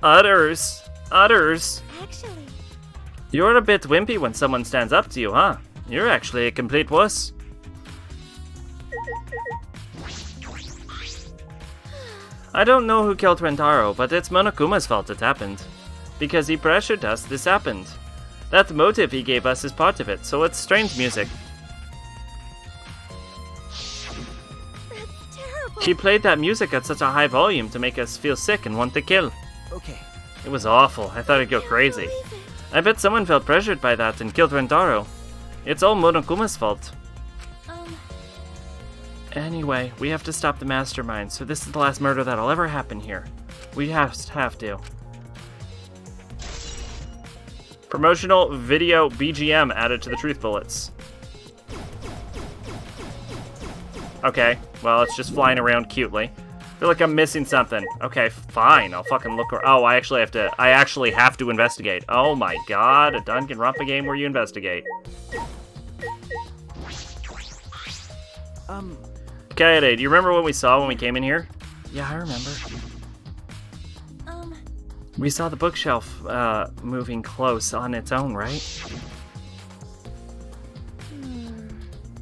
Udders. Actually, You're a bit wimpy when someone stands up to you, huh? You're actually a complete wuss. I don't know who killed Rentaro, but it's Monokuma's fault it happened. Because he pressured us, this happened. That motive he gave us is part of it, so it's strange music. that's terrible. He played that music at such a high volume to make us feel sick and want to kill. Okay. It was awful. I thought I'd go crazy. I bet someone felt pressured by that and killed Rentaro. It's all Monokuma's fault. Um, Anyway, we have to stop the mastermind, so this is the last murder that'll ever happen here. We have to. Promotional video BGM added to the truth bullets. Okay, well, it's just flying around cutely. I feel like I'm missing something. Okay, fine. I'll fucking look. Oh, I actually have to investigate. Oh my god, a Danganronpa game where you investigate. Kaede, do you remember what we saw when we came in here? Yeah, I remember. We saw the bookshelf moving close on its own, right?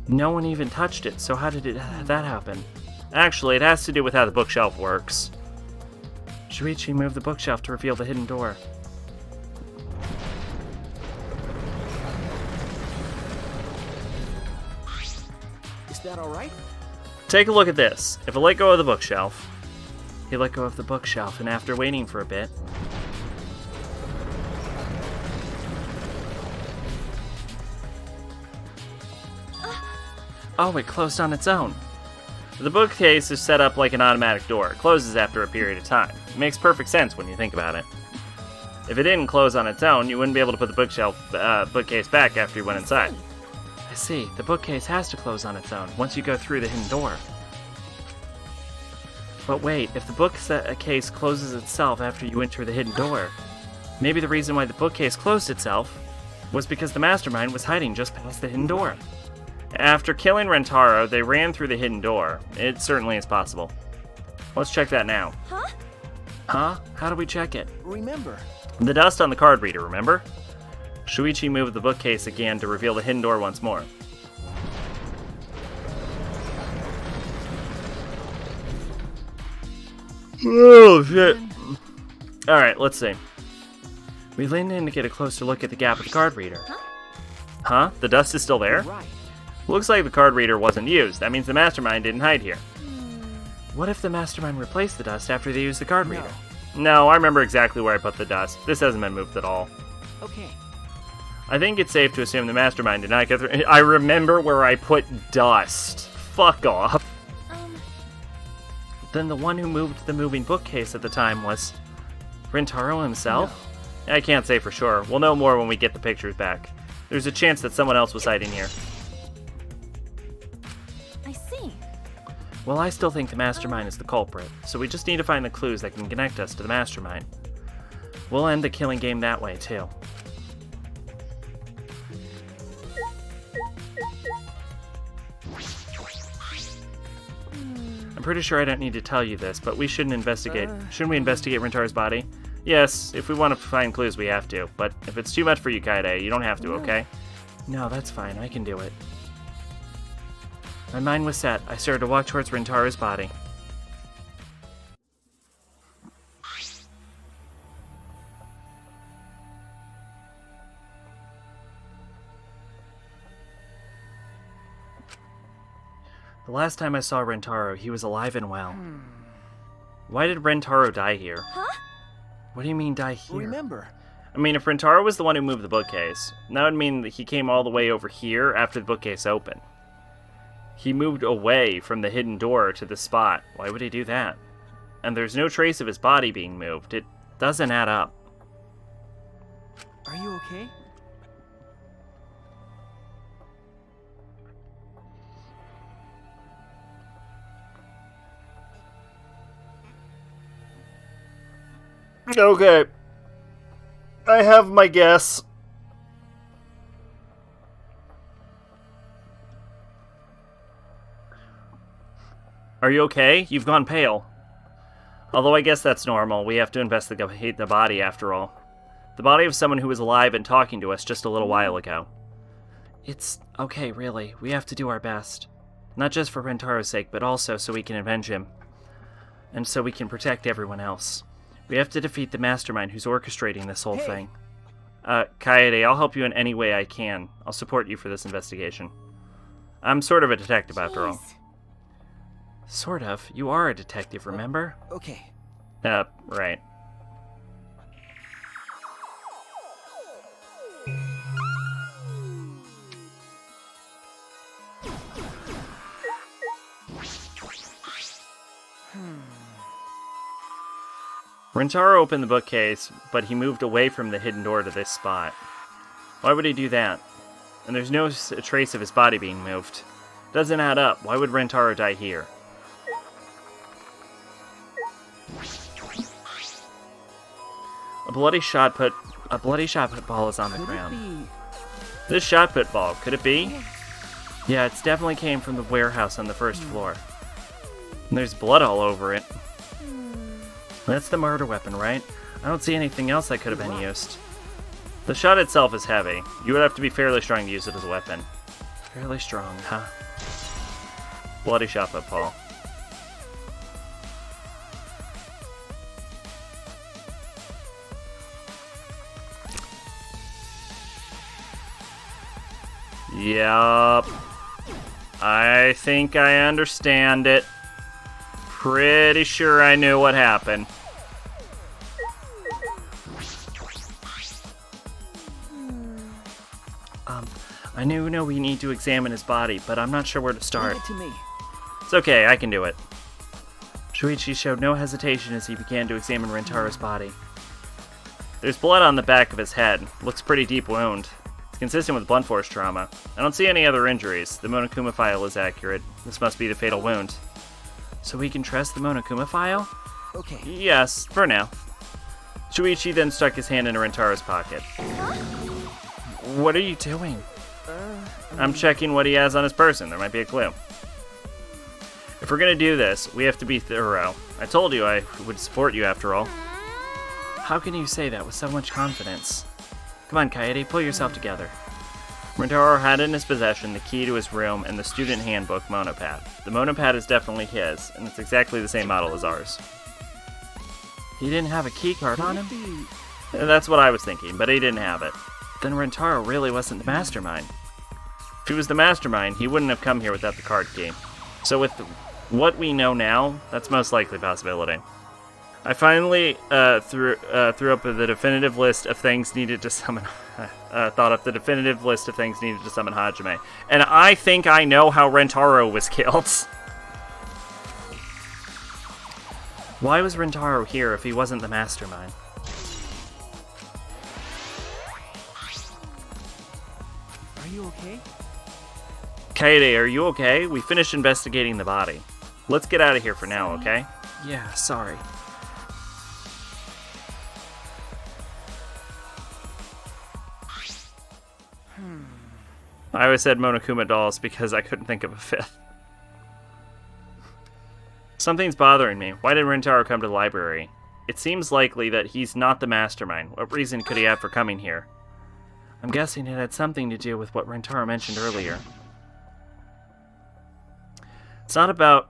No one even touched it, so how did that happen? Actually, it has to do with how the bookshelf works. Shuichi moved the bookshelf to reveal the hidden door. Is that alright? Take a look at this. If I let go of the bookshelf, he let go of the bookshelf, and after waiting for a bit, oh, it closed on its own. The bookcase is set up like an automatic door. It closes after a period of time. It makes perfect sense when you think about it. If it didn't close on its own, you wouldn't be able to put the bookcase back after you went inside. I see. The bookcase has to close on its own once you go through the hidden door. But wait, if the bookcase closes itself after you enter the hidden door, maybe the reason why the bookcase closed itself was because the mastermind was hiding just past the hidden door. After killing Rentaro, they ran through the hidden door. It certainly is possible. Let's check that now. Huh? Huh? How do we check it? Remember. The dust on the card reader, remember? Shuichi moved the bookcase again to reveal the hidden door once more. Oh, shit. Alright, let's see. We leaned in to get a closer look at the gap of the card reader. Huh? The dust is still there? Right. Looks like the card reader wasn't used. That means the mastermind didn't hide here. What if the mastermind replaced the dust after they used the card reader? No, I remember exactly where I put the dust. This hasn't been moved at all. Okay. I think it's safe to assume the mastermind did not get through. I remember where I put dust. Fuck off. Then the one who moved the moving bookcase at the time was Rentaro himself? No. I can't say for sure. We'll know more when we get the pictures back. There's a chance that someone else was hiding here. I see. Well, I still think the mastermind is the culprit, so we just need to find the clues that can connect us to the mastermind. We'll end the killing game that way, too. I'm pretty sure I don't need to tell you this, but we shouldn't investigate. Shouldn't we investigate Rentaro's body? Yes, if we want to find clues, we have to. But if it's too much for you, Kaede, you don't have to, okay? No, that's fine. I can do it. My mind was set. I started to walk towards Rentaro's body. The last time I saw Rentaro, he was alive and well. Why did Rentaro die here? Huh? What do you mean die here? Remember. I mean, if Rentaro was the one who moved the bookcase, that would mean that he came all the way over here after the bookcase opened. He moved away from the hidden door to the spot. Why would he do that? And there's no trace of his body being moved. It doesn't add up. Are you okay? Okay. I have my guess. Are you okay? You've gone pale. Although I guess that's normal. We have to investigate the body after all. The body of someone who was alive and talking to us just a little while ago. It's okay, really. We have to do our best. Not just for Rentaro's sake, but also so we can avenge him. And so we can protect everyone else. We have to defeat the mastermind who's orchestrating this whole thing. Kaede, I'll help you in any way I can. I'll support you for this investigation. I'm sort of a detective after all. Sort of. You are a detective, remember? Okay. Right. Rentaro opened the bookcase, but he moved away from the hidden door to this spot. Why would he do that? And there's no trace of his body being moved. Doesn't add up. Why would Rentaro die here? A bloody shot put ball is on the ground. This shot put ball, could it be? Yeah, it's definitely came from the warehouse on the first floor. And there's blood all over it. That's the murder weapon, right? I don't see anything else that could have been used. The shot itself is heavy. You would have to be fairly strong to use it as a weapon. Fairly strong, huh? Bloody shot put ball. Yup. I think I understand it. Pretty sure I knew what happened. I know we need to examine his body, but I'm not sure where to start. Leave it to me. It's okay, I can do it. Shuichi showed no hesitation as he began to examine Rentaro's body. There's blood on the back of his head. Looks pretty deep wound. It's consistent with blunt force trauma. I don't see any other injuries. The Monokuma file is accurate. This must be the fatal wound. So we can trust the Monokuma file? Okay. Yes, for now. Shuichi then stuck his hand into Rentaro's pocket. What are you doing? I'm checking what he has on his person. There might be a clue. If we're gonna do this, we have to be thorough. I told you I would support you after all. How can you say that with so much confidence? Come on, Kaede, pull yourself together. Rentaro had in his possession the key to his room and the student handbook monopad. The monopad is definitely his, and it's exactly the same model as ours. He didn't have a key card on him? That's what I was thinking, but he didn't have it. Then Rentaro really wasn't the mastermind. If he was the mastermind, he wouldn't have come here without the card key. So with what we know now, that's most likely a possibility. I finally threw up the definitive list of things needed to summon. Thought up the definitive list of things needed to summon Hajime, and I think I know how Rentaro was killed. Why was Rentaro here if he wasn't the mastermind? Are you okay? Kaede, are you okay? We finished investigating the body. Let's get out of here for now, okay? Yeah, sorry. I always said Monokuma dolls because I couldn't think of a fifth. Something's bothering me. Why did Rentaro come to the library? It seems likely that he's not the mastermind. What reason could he have for coming here? I'm guessing it had something to do with what Rentaro mentioned earlier. It's not about...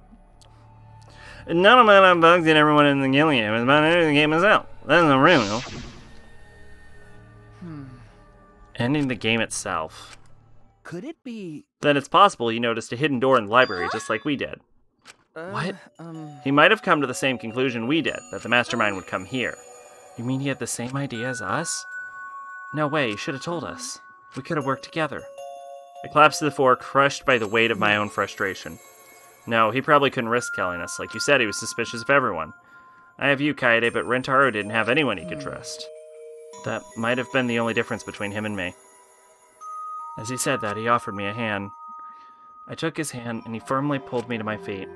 Not about bugs and everyone in the game. It's about ending the game itself. That's the real. Ending the game itself. Could it be... Then it's possible he noticed a hidden door in the library just like we did. What? He might have come to the same conclusion we did, that the mastermind would come here. You mean he had the same idea as us? No way, he should have told us. We could have worked together. I collapsed to the floor, crushed by the weight of my own frustration. No, he probably couldn't risk telling us. Like you said, he was suspicious of everyone. I have you, Kaede, but Rentaro didn't have anyone he could trust. That might have been the only difference between him and me. As he said that, he offered me a hand. I took his hand, and he firmly pulled me to my feet.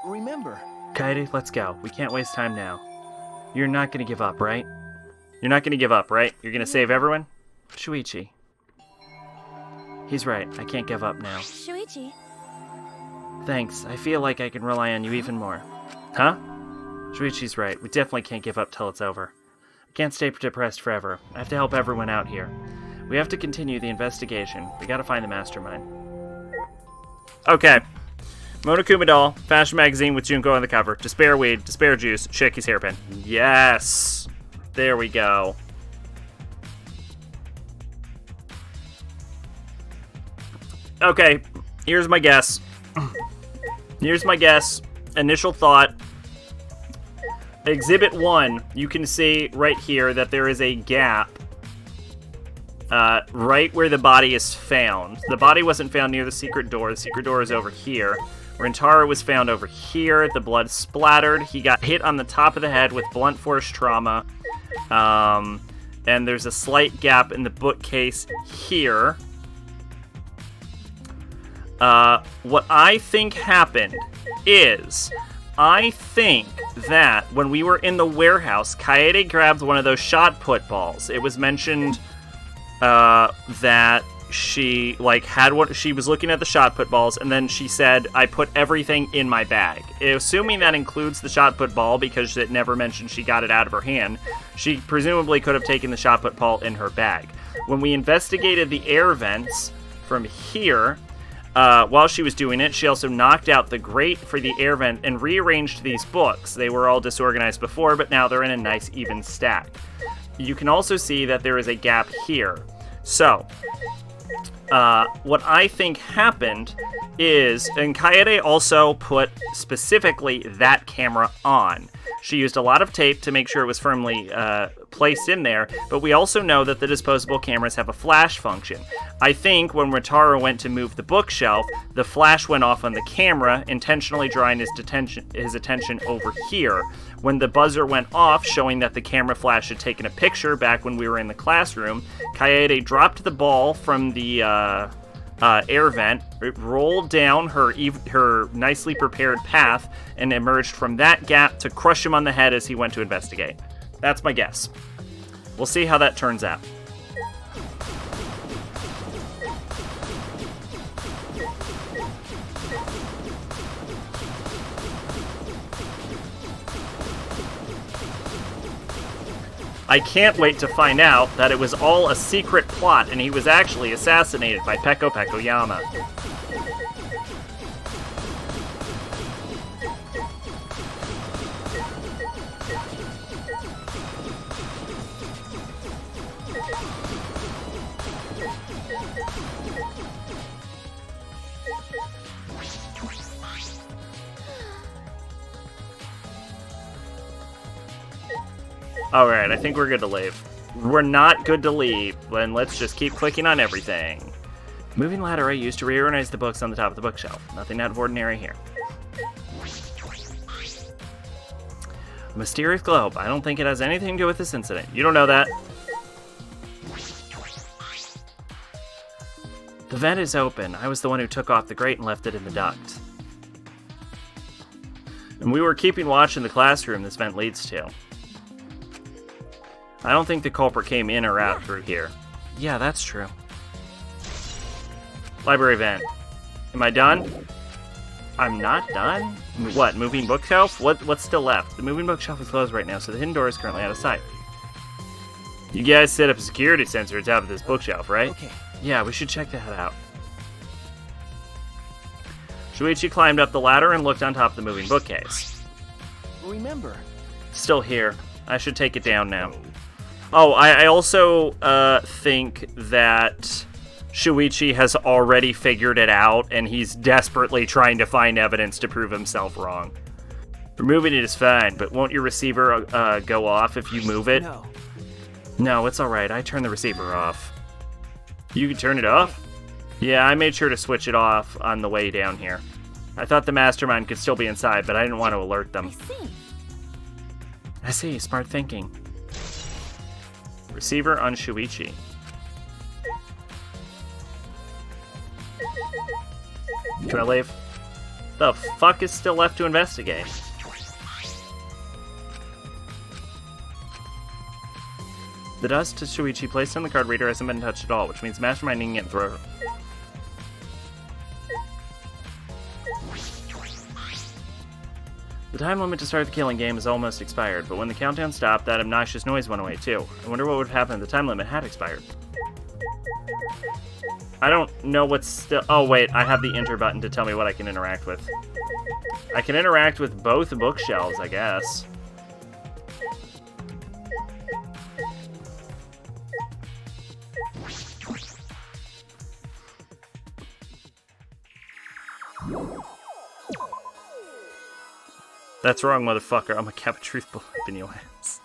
Remember. Kaede, let's go. We can't waste time now. You're not gonna give up, right? You're not gonna give up, right? You're gonna save everyone? Shuichi. He's right. I can't give up now. Shuichi. Thanks. I feel like I can rely on you even more. Huh? Shuichi's right. We definitely can't give up till it's over. I can't stay depressed forever. I have to help everyone out here. We have to continue the investigation. We gotta find the mastermind. Okay. Monokuma doll, fashion magazine with Junko on the cover. Despair weed, despair juice, Shaky's hairpin. Yes! There we go. Okay, here's my guess. Here's my guess. Initial thought. Exhibit 1, you can see right here that there is a gap right where the body is found. The body wasn't found near the secret door. The secret door is over here. Rintaro was found over here. The blood splattered. He got hit on the top of the head with blunt force trauma. And there's a slight gap in the bookcase here. What I think happened is, I think that when we were in the warehouse, Kaede grabbed one of those shot put balls. It was mentioned that she had what she was looking at the shot put balls, and then she said, "I put everything in my bag." Assuming that includes the shot put ball, because it never mentioned she got it out of her hand, she presumably could have taken the shot put ball in her bag. When we investigated the air vents from here, while she was doing it, she also knocked out the grate for the air vent and rearranged these books. They were all disorganized before, but now they're in a nice even stack. You can also see that there is a gap here. So, what I think happened is, and Kaede also put specifically that camera on. She used a lot of tape to make sure it was firmly placed in there, but we also know that the disposable cameras have a flash function. I think when Rintaro went to move the bookshelf, the flash went off on the camera, intentionally drawing his attention over here. When the buzzer went off, showing that the camera flash had taken a picture back when we were in the classroom, Kaede dropped the ball from the air vent, it rolled down her nicely prepared path, and emerged from that gap to crush him on the head as he went to investigate. That's my guess. We'll see how that turns out. I can't wait to find out that it was all a secret plot and he was actually assassinated by Peko Pekoyama. Alright, I think we're good to leave. We're not good to leave, then let's just keep clicking on everything. Moving ladder I used to reorganize the books on the top of the bookshelf. Nothing out of ordinary here. Mysterious globe. I don't think it has anything to do with this incident. You don't know that. The vent is open. I was the one who took off the grate and left it in the duct. And we were keeping watch in the classroom this vent leads to. I don't think the culprit came in or out through here. Yeah, that's true. Library vent. Am I done? I'm not done? What, moving bookshelf? What's still left? The moving bookshelf is closed right now, so the hidden door is currently out of sight. You guys set up a security sensor on top of this bookshelf, right? Okay. Yeah, we should check that out. Shuichi climbed up the ladder and looked on top of the moving bookcase. Remember. Still here. I should take it down now. Oh, I also think that Shuichi has already figured it out, and he's desperately trying to find evidence to prove himself wrong. Removing it is fine, but won't your receiver go off if you move it? No. No, it's alright. I turned the receiver off. You can turn it off? Yeah, I made sure to switch it off on the way down here. I thought the mastermind could still be inside, but I didn't want to alert them. I see. Smart thinking. Receiver on Shuichi. Can I leave? The fuck is still left to investigate? The dust to Shuichi placed on the card reader hasn't been touched at all, which means Mastermind needing it through. The time limit to start the killing game is almost expired, but when the countdown stopped, that obnoxious noise went away too. I wonder what would happen if the time limit had expired. I don't know what's still... Oh wait, I have the enter button to tell me what I can interact with. I can interact with both bookshelves, I guess. That's wrong, motherfucker. I'm a cap of truth bullet up in your ass.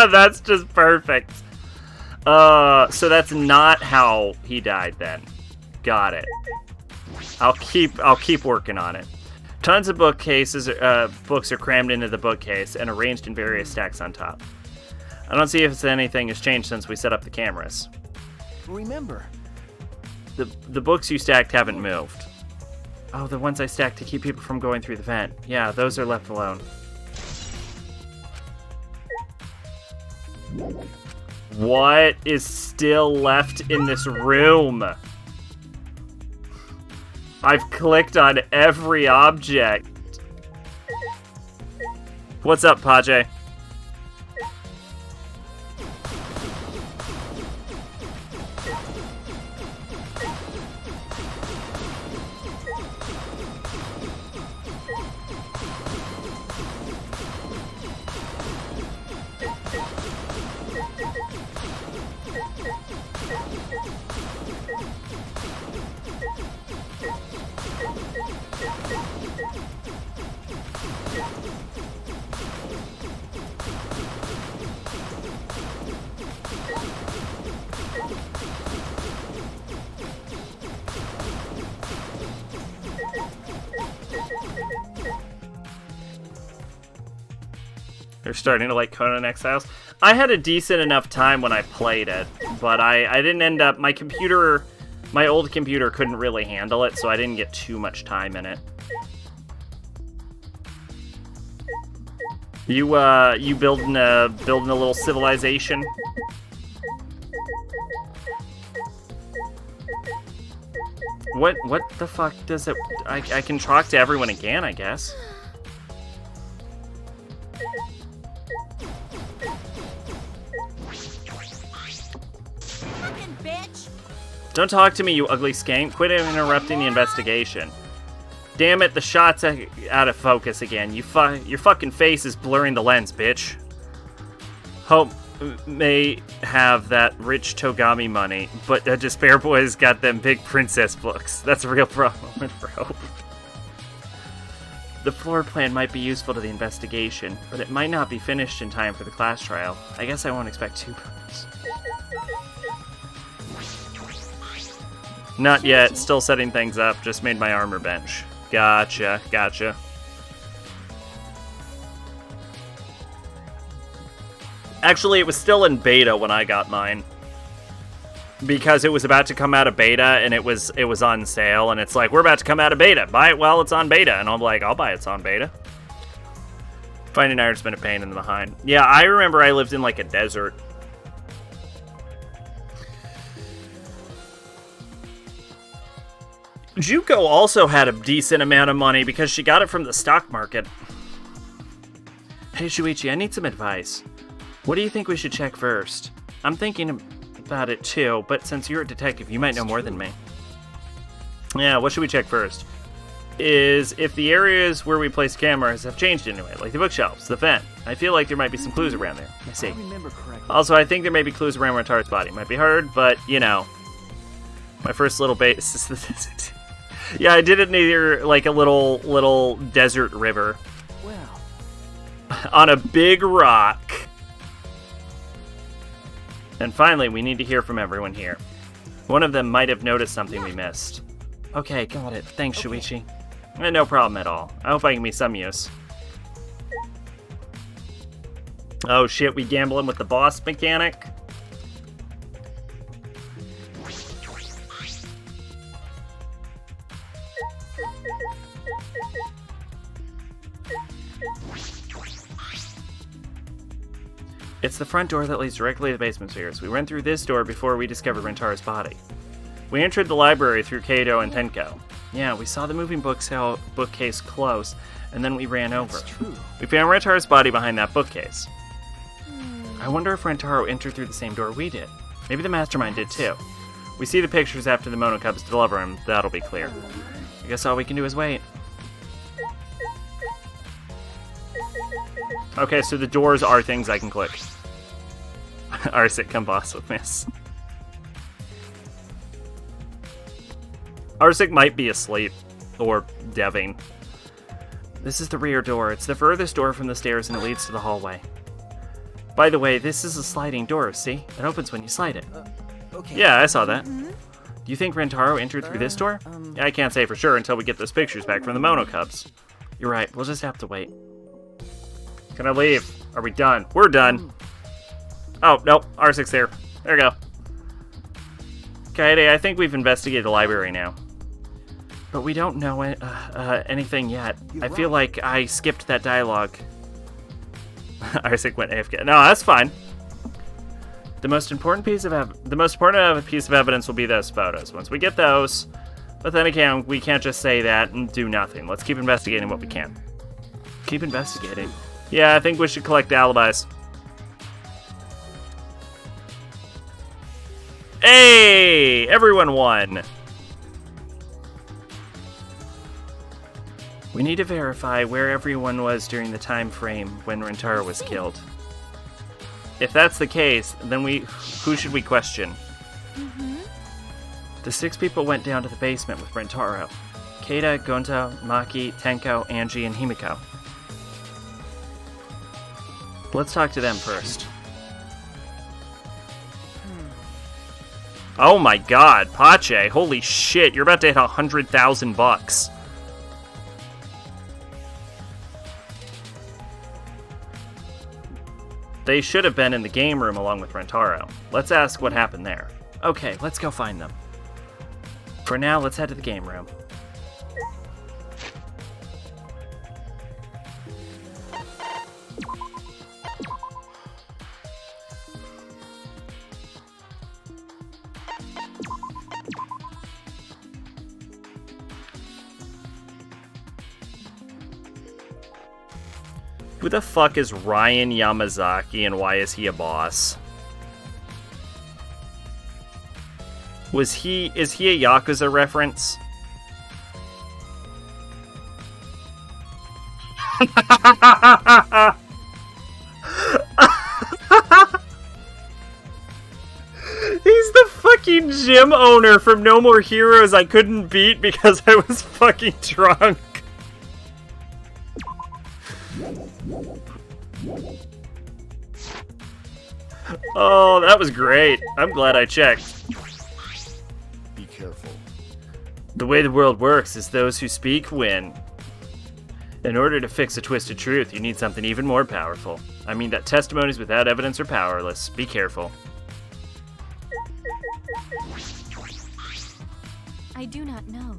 That's just perfect. So that's not how he died then. Got it. I'll keep working on it. Tons of bookcases, books are crammed into the bookcase and arranged in various stacks on top. I don't see if anything has changed since we set up the cameras. Remember, The books you stacked haven't moved. Oh, the ones I stacked to keep people from going through the vent. Yeah, those are left alone. What is still left in this room? I've clicked on every object. What's up, Paje? They're starting to like Conan Exiles. I had a decent enough time when I played it, but I didn't end up... My old computer couldn't really handle it, so I didn't get too much time in it. You building a little civilization? What the fuck does it... I can talk to everyone again, I guess. Don't talk to me, you ugly skank. Quit interrupting the investigation. Damn it, the shot's out of focus again. Your fucking face is blurring the lens, bitch. Hope may have that rich Togami money, but Despair Boy's got them big princess books. That's a real problem for Hope. The floor plan might be useful to the investigation, but it might not be finished in time for the class trial. I guess I won't expect 2 books. Not yet. Still setting things up. Just made my armor bench. Gotcha. Actually, it was still in beta when I got mine. Because it was about to come out of beta, and it was on sale, and it's like, we're about to come out of beta. Buy it while it's on beta. And I'm like, I'll buy it's on beta. Finding iron's been a pain in the behind. Yeah, I remember I lived in, like, a desert. Juko also had a decent amount of money because she got it from the stock market. Hey, Shuichi, I need some advice. What do you think we should check first? I'm thinking about it too, but since you're a detective, you might know more than me. Yeah, what should we check first? Is if the areas where we place cameras have changed anyway, like the bookshelves, the vent. I feel like there might be some clues around there. Let's see. Also, I think there may be clues around Rentaru's body. Might be hard, but, you know. My first little base is the... Yeah, I did it near, like, a little desert river. Well. On a big rock. And finally, we need to hear from everyone here. One of them might have noticed something we missed. Okay, got it. Thanks, Shuichi. No problem at all. I hope I can be some use. Oh shit, we gambling with the boss mechanic? It's the front door that leads directly to the basement stairs. We went through this door before we discovered Rentaru's body. We entered the library through Kato and Tenko. Yeah, we saw the moving bookcase close, and then we ran over. That's true. We found Rentaru's body behind that bookcase. I wonder if Rentaru entered through the same door we did. Maybe the mastermind did too. We see the pictures after the Mono Cubs deliver him. That'll be clear. I guess all we can do is wait. Okay, so the doors are things I can click. Our sitcom boss with miss. Arsik might be asleep, or deving. This is the rear door. It's the furthest door from the stairs and it leads to the hallway. By the way, this is a sliding door, see? It opens when you slide it. Okay. Yeah, I saw that. Do you think Rentaro entered through this door? I can't say for sure until we get those pictures back from the Mono Cubs. You're right, we'll just have to wait. Can I leave? Are we done? We're done. Oh, nope, R6 there. There we go. Kaede, I think we've investigated the library now. But we don't know anything yet. I feel like I skipped that dialogue. R6 went AFK. No, that's fine. The most important piece of evidence will be those photos. Once we get those, but then again, we can't just say that and do nothing. Let's keep investigating what we can. Keep investigating. Yeah, I think we should collect alibis. Hey! Everyone won! We need to verify where everyone was during the time frame when Rentaro was killed. If that's the case, then who should we question? The 6 people went down to the basement with Rentaro. Keita, Gonta, Maki, Tenko, Angie, and Himiko. Let's talk to them first. Oh my god, Pache, holy shit, you're about to hit $100,000. They should have been in the game room along with Rentaro. Let's ask what happened there. Okay, let's go find them. For now, let's head to the game room. Who the fuck is Ryan Yamazaki and why is he a boss? Is he a Yakuza reference? He's the fucking gym owner from No More Heroes I couldn't beat because I was fucking drunk. Oh, that was great. I'm glad I checked. Be careful. The way the world works is those who speak win. In order to fix a twisted truth, you need something even more powerful. I mean that testimonies without evidence are powerless. Be careful. I do not know.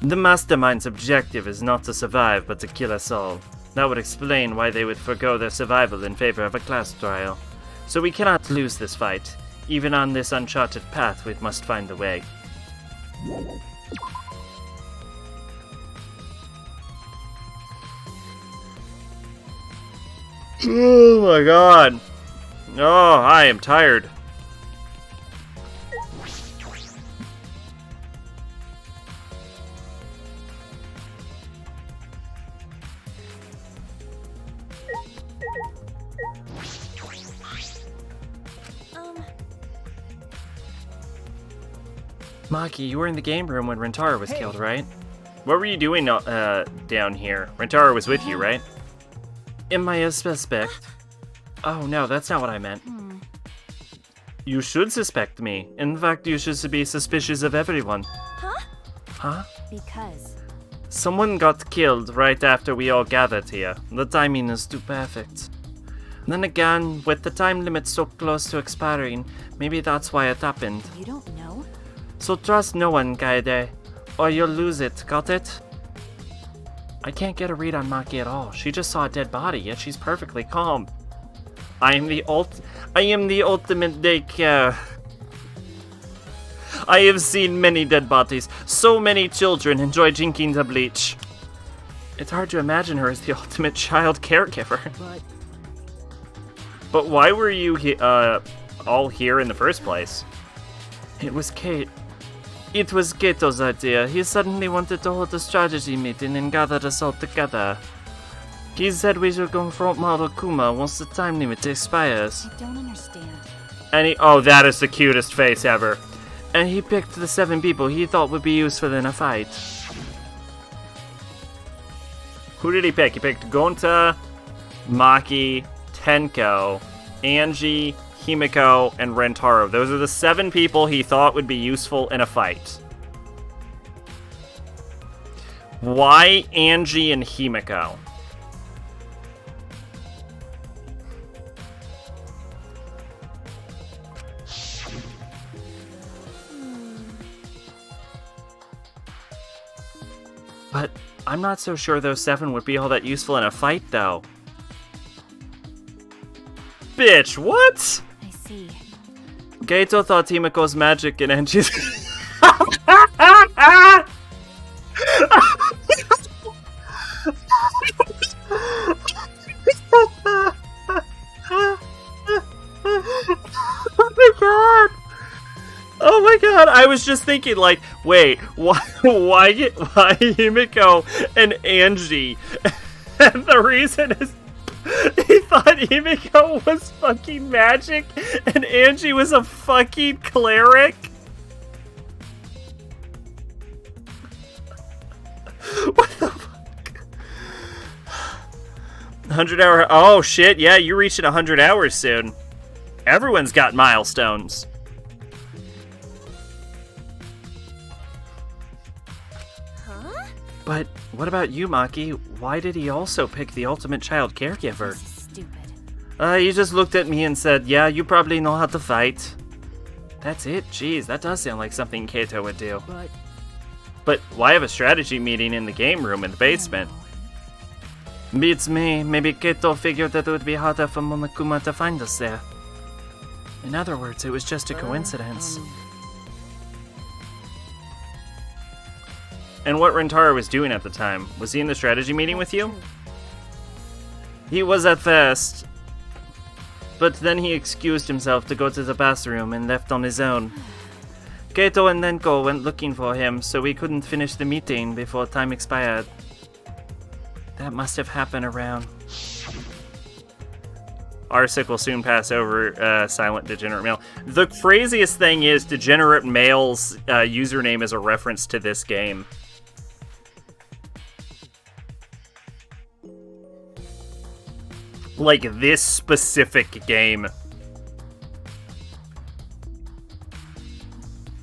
The Mastermind's objective is not to survive, but to kill us all. That would explain why they would forego their survival in favor of a class trial. So we cannot lose this fight. Even on this uncharted path, we must find the way. Oh my god. Oh, I am tired. Maki, you were in the game room when Rentaro was killed, right? What were you doing down here? Rentaro was with you, right? Am I a suspect? Oh no, that's not what I meant. You should suspect me. In fact, you should be suspicious of everyone. Huh? Huh? Because... Someone got killed right after we all gathered here. The timing is too perfect. Then again, with the time limit so close to expiring, maybe that's why it happened. You don't know? So trust no one, Kaede, or you'll lose it, got it? I can't get a read on Maki at all. She just saw a dead body, yet she's perfectly calm. I am the ultimate daycare. I have seen many dead bodies. So many children enjoy drinking the bleach. It's hard to imagine her as the ultimate child caregiver. But why were you all here in the first place? It was Kate. It was Kato's idea. He suddenly wanted to hold a strategy meeting and gather us all together. He said we should confront Model Kuma once the time limit expires. I don't understand. And oh, that is the cutest face ever. And he picked the 7 people he thought would be useful in a fight. Who did he pick? He picked Gonta, Maki, Tenko, Angie, Himiko, and Rentaro. Those are the 7 people he thought would be useful in a fight. Why Angie and Himiko? But I'm not so sure those 7 would be all that useful in a fight, though. Bitch, what? I see. Gato thought Himiko's magic and Angie's... Oh my god, I was just thinking, like, wait, why Himiko and Angie? And the reason is he thought Himiko was fucking magic and Angie was a fucking cleric? What the fuck? 100 hour... Oh shit, yeah, you're reaching 100 hours soon. Everyone's got milestones. But what about you, Maki? Why did he also pick the ultimate child caregiver? This is stupid. He just looked at me and said, yeah, you probably know how to fight. That's it? Jeez, that does sound like something Kato would do. But why have a strategy meeting in the game room in the basement? Beats me. Maybe Kato figured that it would be harder for Monokuma to find us there. In other words, it was just a coincidence. And what Rentaro was doing at the time? Was he in the strategy meeting with you? He was at first. But then he excused himself to go to the bathroom and left on his own. Kato and Nenko went looking for him, so we couldn't finish the meeting before time expired. That must have happened around... Arsic will soon pass over Silent Degenerate Male. The craziest thing is Degenerate Male's username is a reference to this game. Like, this specific game.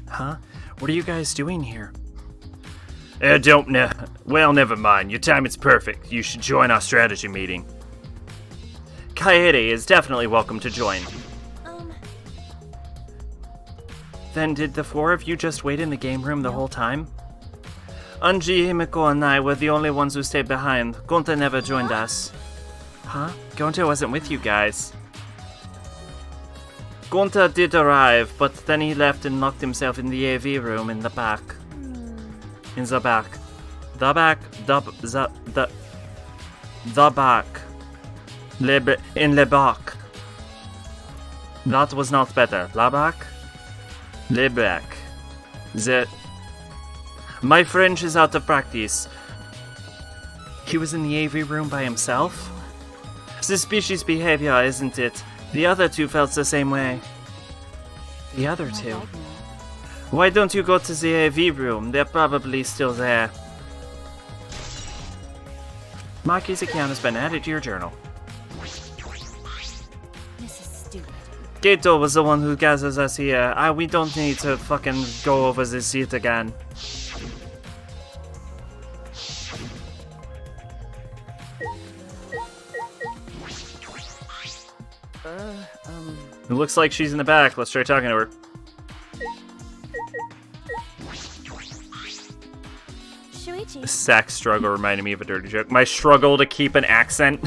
Huh? What are you guys doing here? I don't know. Well, never mind. Your timing's perfect. You should join our strategy meeting. Kaede is definitely welcome to join. Then did the 4 of you just wait in the game room the whole time? Anji, Himiko, and I were the only ones who stayed behind. Gonta never joined us. Huh? Gonta wasn't with you guys. Gonta did arrive, but then he left and locked himself in the AV room in the back. In the back. The back. The back. In le back. That was not better. La back? Le back. My French is out of practice. He was in the AV room by himself? Suspicious behavior, isn't it? The other 2 felt the same way. The other 2? Why don't you go to the AV room? They're probably still there. Maki's account has been added to your journal. This is stupid. Gato was the one who gathers us here. We don't need to fucking go over this shit again. It looks like she's in the back. Let's try talking to her. Shuichi. Sack struggle reminded me of a dirty joke. My struggle to keep an accent.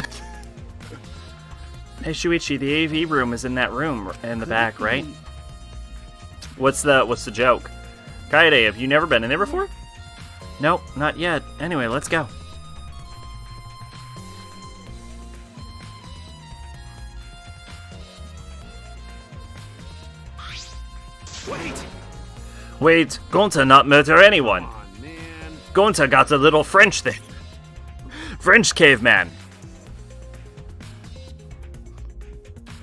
Hey Shuichi, the AV room is in that room in the back, right? What's the joke? Kaede, have you never been in there before? Nope, not yet. Anyway, let's go. Wait, Gonta not murder anyone. Gonta got a little French thing. French caveman.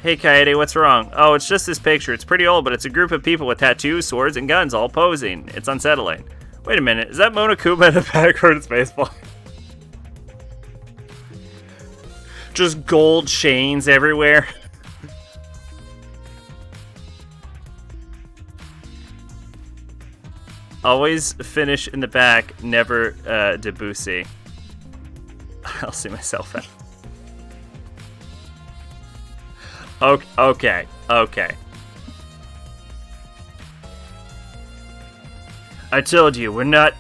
Hey Kaede, what's wrong? Oh, it's just this picture. It's pretty old, but it's a group of people with tattoos, swords, and guns all posing. It's unsettling. Wait a minute, is that Monokuma in the background baseball? Just gold chains everywhere. Always finish in the back, never Debussy. I'll see myself out. Okay. I told you, we're not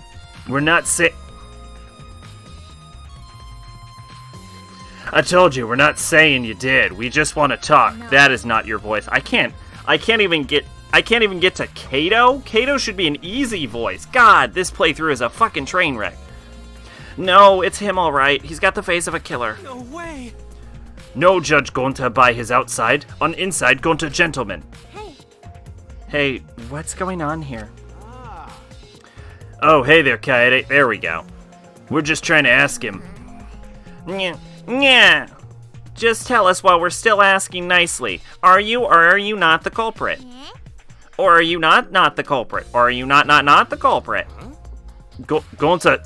I told you, we're not saying you did. We just want to talk. No. That is not your voice. I can't even get to Kato. Kato should be an easy voice. God, this playthrough is a fucking train wreck. No, it's him all right. He's got the face of a killer. No way! No judge Gonta by his outside. On inside, Gonta gentleman. Hey, Hey, what's going on here? Oh, hey there, Kaede. There we go. We're just trying to ask him. Yeah. Just tell us while we're still asking nicely. Are you or are you not the culprit? Or are you not the culprit? Or are you not the culprit? Gonta,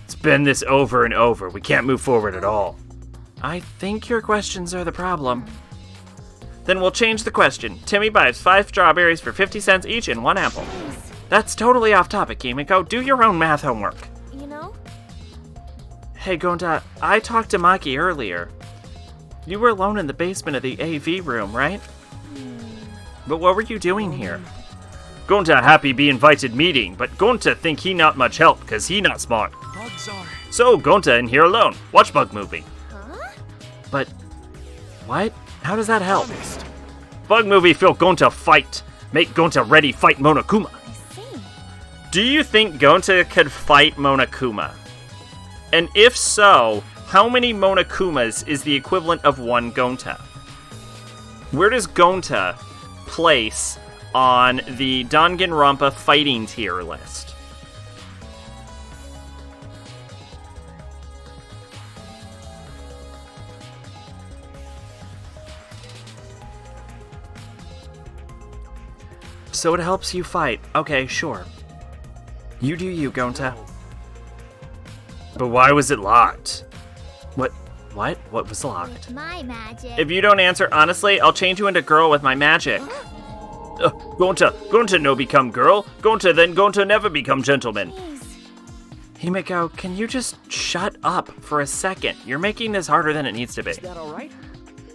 it's been this over and over. We can't move forward at all. I think your questions are the problem. Then we'll change the question. Timmy buys 5 strawberries for 50 cents each and 1 apple. That's totally off topic, Kimiko. Do your own math homework. you know? Hey, Gonta, I talked to Maki earlier. You were alone in the basement of the AV room, right? But what were you doing here? Gonta happy be invited meeting, but Gonta think he not much help, cause he not smart. Bugs are... So, Gonta in here alone. Watch bug movie. Huh? But, what? How does that help? Honest. Bug movie feel Gonta fight. Make Gonta ready fight Monokuma. I see. Do you think Gonta could fight Monokuma? And if so, how many Monokumas is the equivalent of 1 Gonta? Where does Gonta place on the Danganronpa fighting tier list? So it helps you fight. Okay, sure. You do you, Gonta. But why was it locked? What? What was locked? With my magic. If you don't answer honestly, I'll change you into girl with my magic. Gonta no become girl. Gonta never become gentleman. Please. Himiko, can you just shut up for a second? You're making this harder than it needs to be. Is that alright?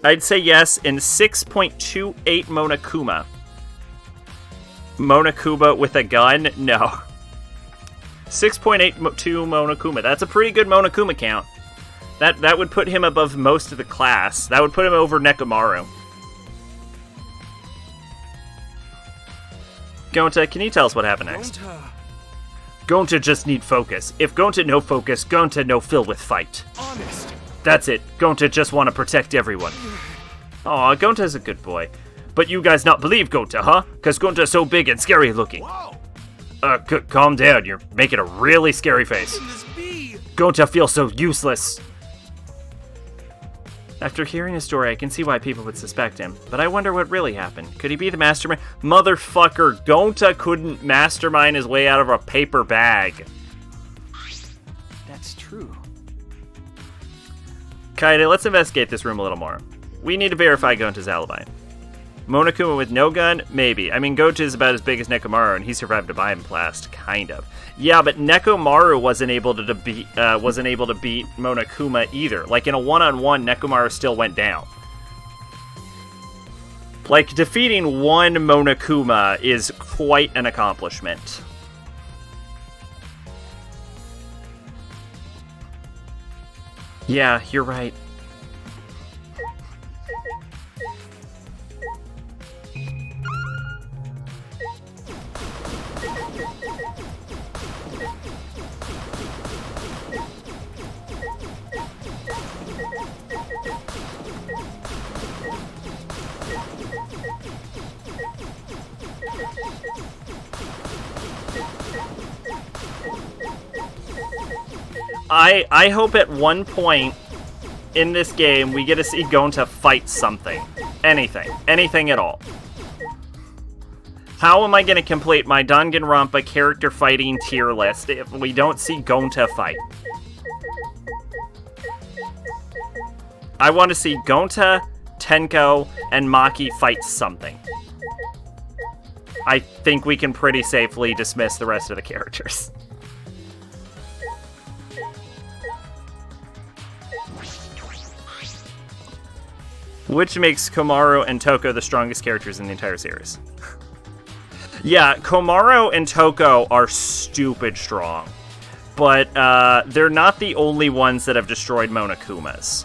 I'd say yes in 6.28 Monokuma. Monokuma with a gun? No. 6.82 Monokuma. That's a pretty good Monokuma count. That would put him above most of the class. That would put him over Nekomaru. Gonta, can you tell us what happened next? Gonta just need focus. If Gonta no focus, Gonta no fill with fight. Honest. That's it. Gonta just want to protect everyone. Aw, Gonta's a good boy. But you guys not believe Gonta, huh? Cause Gonta's so big and scary looking. Whoa! Calm down. You're making a really scary face. Can this be? Gonta feels so useless. After hearing his story, I can see why people would suspect him, but I wonder what really happened. Could he be the mastermind? Motherfucker, Gonta couldn't mastermind his way out of a paper bag. That's true. Kaede, let's investigate this room a little more. We need to verify Gonta's alibi. Monokuma with no gun? Maybe. I mean, Gonta is about as big as Nekomaru, and he survived a Biome blast, kind of. Yeah, but Nekomaru wasn't able to beat Monokuma either. Like, in a one-on-one, Nekomaru still went down. Like, defeating one Monokuma is quite an accomplishment. Yeah, you're right. I hope at one point in this game we get to see Gonta fight something. Anything at all. How am I going to complete my Danganronpa character fighting tier list if we don't see Gonta fight? I want to see Gonta Tenko, and Maki fight something. I think we can pretty safely dismiss the rest of the characters. Which makes Komaru and Toko the strongest characters in the entire series. Yeah, Komaru and Toko are stupid strong. But they're not the only ones that have destroyed Monokumas.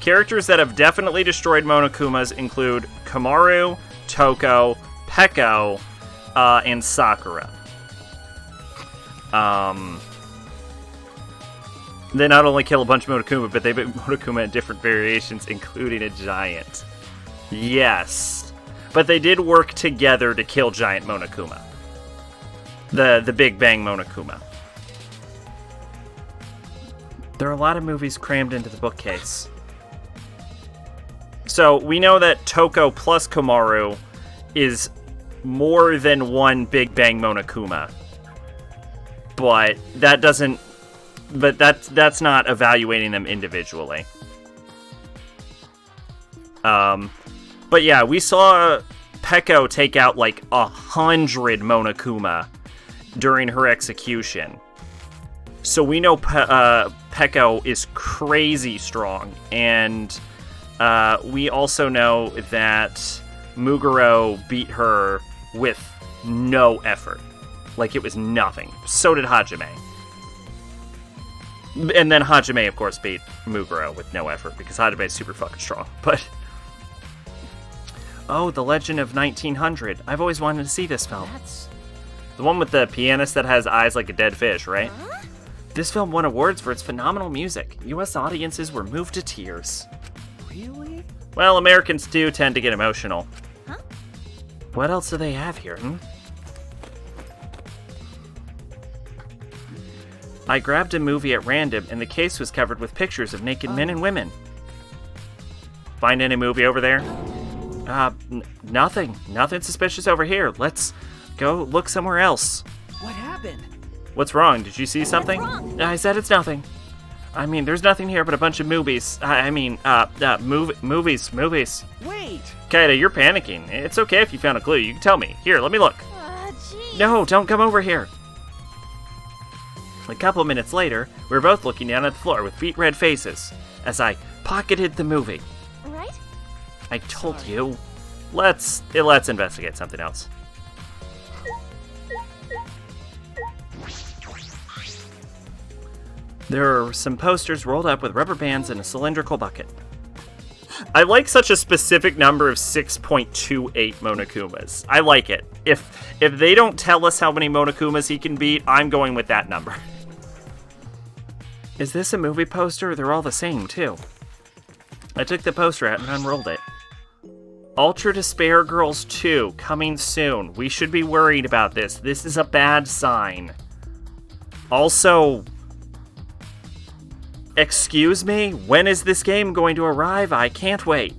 Characters that have definitely destroyed Monokumas include Komaru, Toko, Peko, and Sakura. They not only kill a bunch of Monokuma, but they beat Monokuma in different variations, including a giant. Yes. But they did work together to kill giant Monokuma. The Big Bang Monokuma. There are a lot of movies crammed into the bookcase. So, we know that Toko plus Komaru is more than one Big Bang Monokuma. But that doesn't... But that's not evaluating them individually. But yeah, we saw Peko take out like 100 Monokuma during her execution. So we know Peko is crazy strong, and we also know that Muguro beat her with no effort. Like, it was nothing. So did Hajime. And then Hajime, of course, beat Muguro with no effort, because Hajime is super fucking strong. But... Oh, The Legend of 1900. I've always wanted to see this film. That's... The one with the pianist that has eyes like a dead fish, right? Huh? This film won awards for its phenomenal music. U.S. audiences were moved to tears. Really? Well, Americans do tend to get emotional. Huh? What else do they have here, I grabbed a movie at random, and the case was covered with pictures of naked men and women. Find any movie over there? Nothing. Nothing suspicious over here. Let's go look somewhere else. What happened? What's wrong? Did you see something? What's wrong? I said it's nothing. I mean, there's nothing here but a bunch of movies. Movies. Wait! Kaida, you're panicking. It's okay if you found a clue. You can tell me. Here, let me look. Jeez. No, don't come over here. A couple minutes later, we were both looking down at the floor with beet red faces as I pocketed the movie. Right? I told you. Let's investigate something else. There are some posters rolled up with rubber bands in a cylindrical bucket. I like such a specific number of 6.28 Monokumas. I like it. If they don't tell us how many Monokumas he can beat, I'm going with that number. Is this a movie poster? They're all the same, too. I took the poster out and unrolled it. Ultra Despair Girls 2, coming soon. We should be worried about this. This is a bad sign. Also... Excuse me? When is this game going to arrive? I can't wait.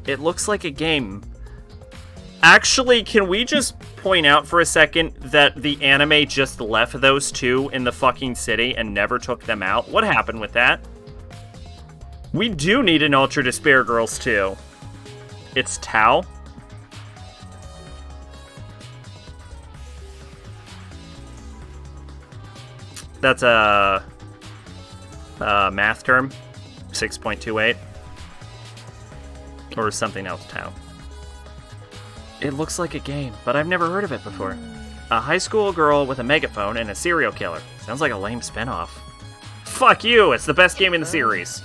It looks like a game. Actually, can we just point out for a second that the anime just left those two in the fucking city and never took them out? What happened with that? We do need an Ultra Despair Girls 2. It's Tao. That's a math term, 6.28, or something else, Tao. It looks like a game, but I've never heard of it before. A high school girl with a megaphone and a serial killer. Sounds like a lame spinoff. Fuck you, it's the best game in the series.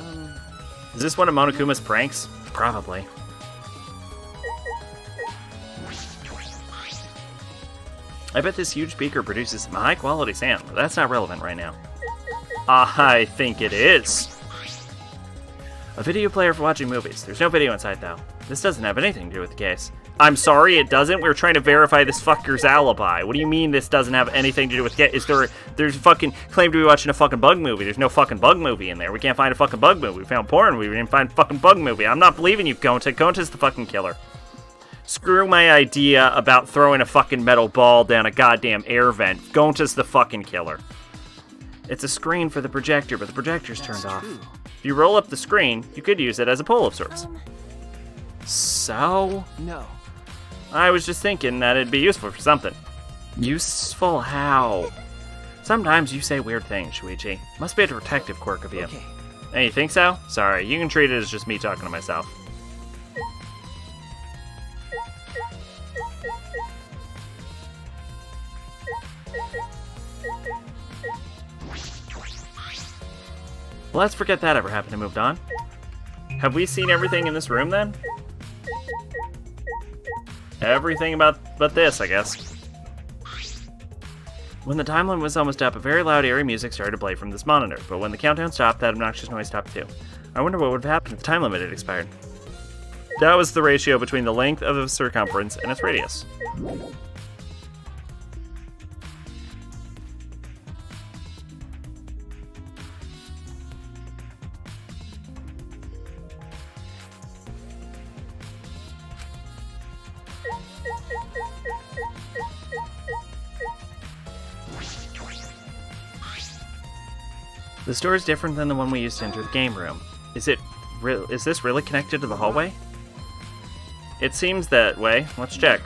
Is this one of Monokuma's pranks? Probably. I bet this huge beaker produces some high-quality sound, but that's not relevant right now. I think it is. A video player for watching movies. There's no video inside, though. This doesn't have anything to do with the case. I'm sorry, it doesn't? We're trying to verify this fucker's alibi. What do you mean this doesn't have anything to do with the case? There's fucking claim to be watching a fucking bug movie. There's no fucking bug movie in there. We can't find a fucking bug movie. We found porn. We didn't find a fucking bug movie. I'm not believing you, Gonta. Gonta's the fucking killer. Screw my idea about throwing a fucking metal ball down a goddamn air vent. Gonta's the fucking killer. It's a screen for the projector, but the projector's turned off. If you roll up the screen, you could use it as a pole of sorts. So? No. I was just thinking that it'd be useful for something. Useful how? Sometimes you say weird things, Shuichi. Must be a detective quirk of you. Okay. Hey, you think so? Sorry, you can treat it as just me talking to myself. Let's forget that ever happened and moved on. Have we seen everything in this room then? Everything but this, I guess. When the time limit was almost up, a very loud, airy music started to play from this monitor, but when the countdown stopped, that obnoxious noise stopped too. I wonder what would have happened if the time limit had expired. That was the ratio between the length of the circumference and its radius. This door is different than the one we used to enter the game room. Is this really connected to the hallway? It seems that way. Let's check.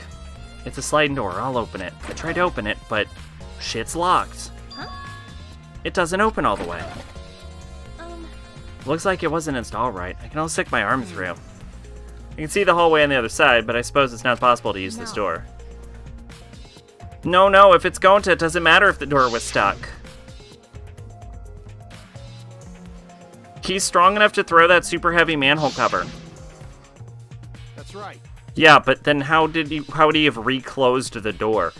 It's a sliding door. I'll open it. I tried to open it, but shit's locked. Huh? It doesn't open all the way. Looks like it wasn't installed right. I can only stick my arm through. I can see the hallway on the other side, but I suppose it's not possible to use this door. No, if it's going to, it doesn't matter if the door was stuck. He's strong enough to throw that super heavy manhole cover. That's right. Yeah, but then how would he have reclosed the door?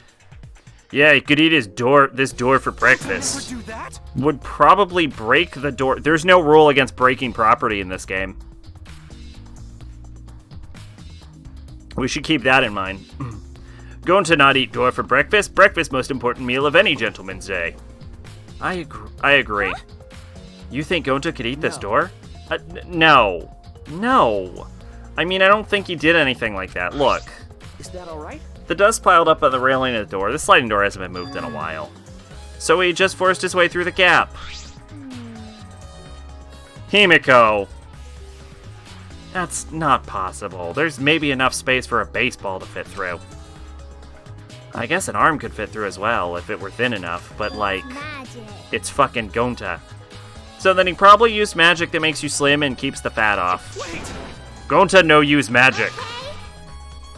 Yeah, he could eat this door for breakfast. Never do that? Would probably break the door. There's no rule against breaking property in this game. We should keep that in mind. Going to not eat door for breakfast? Breakfast most important meal of any gentleman's day. I agree. Huh? You think Gonta could eat this door? No. No. I mean, I don't think he did anything like that. Look. Is that alright? The dust piled up on the railing of the door. The sliding door hasn't been moved in a while. So he just forced his way through the gap. Himiko. That's not possible. There's maybe enough space for a baseball to fit through. I guess an arm could fit through as well if it were thin enough, but like, it's fucking Gonta. So then he probably used magic that makes you slim and keeps the fat off. Wait! Gonta no use magic.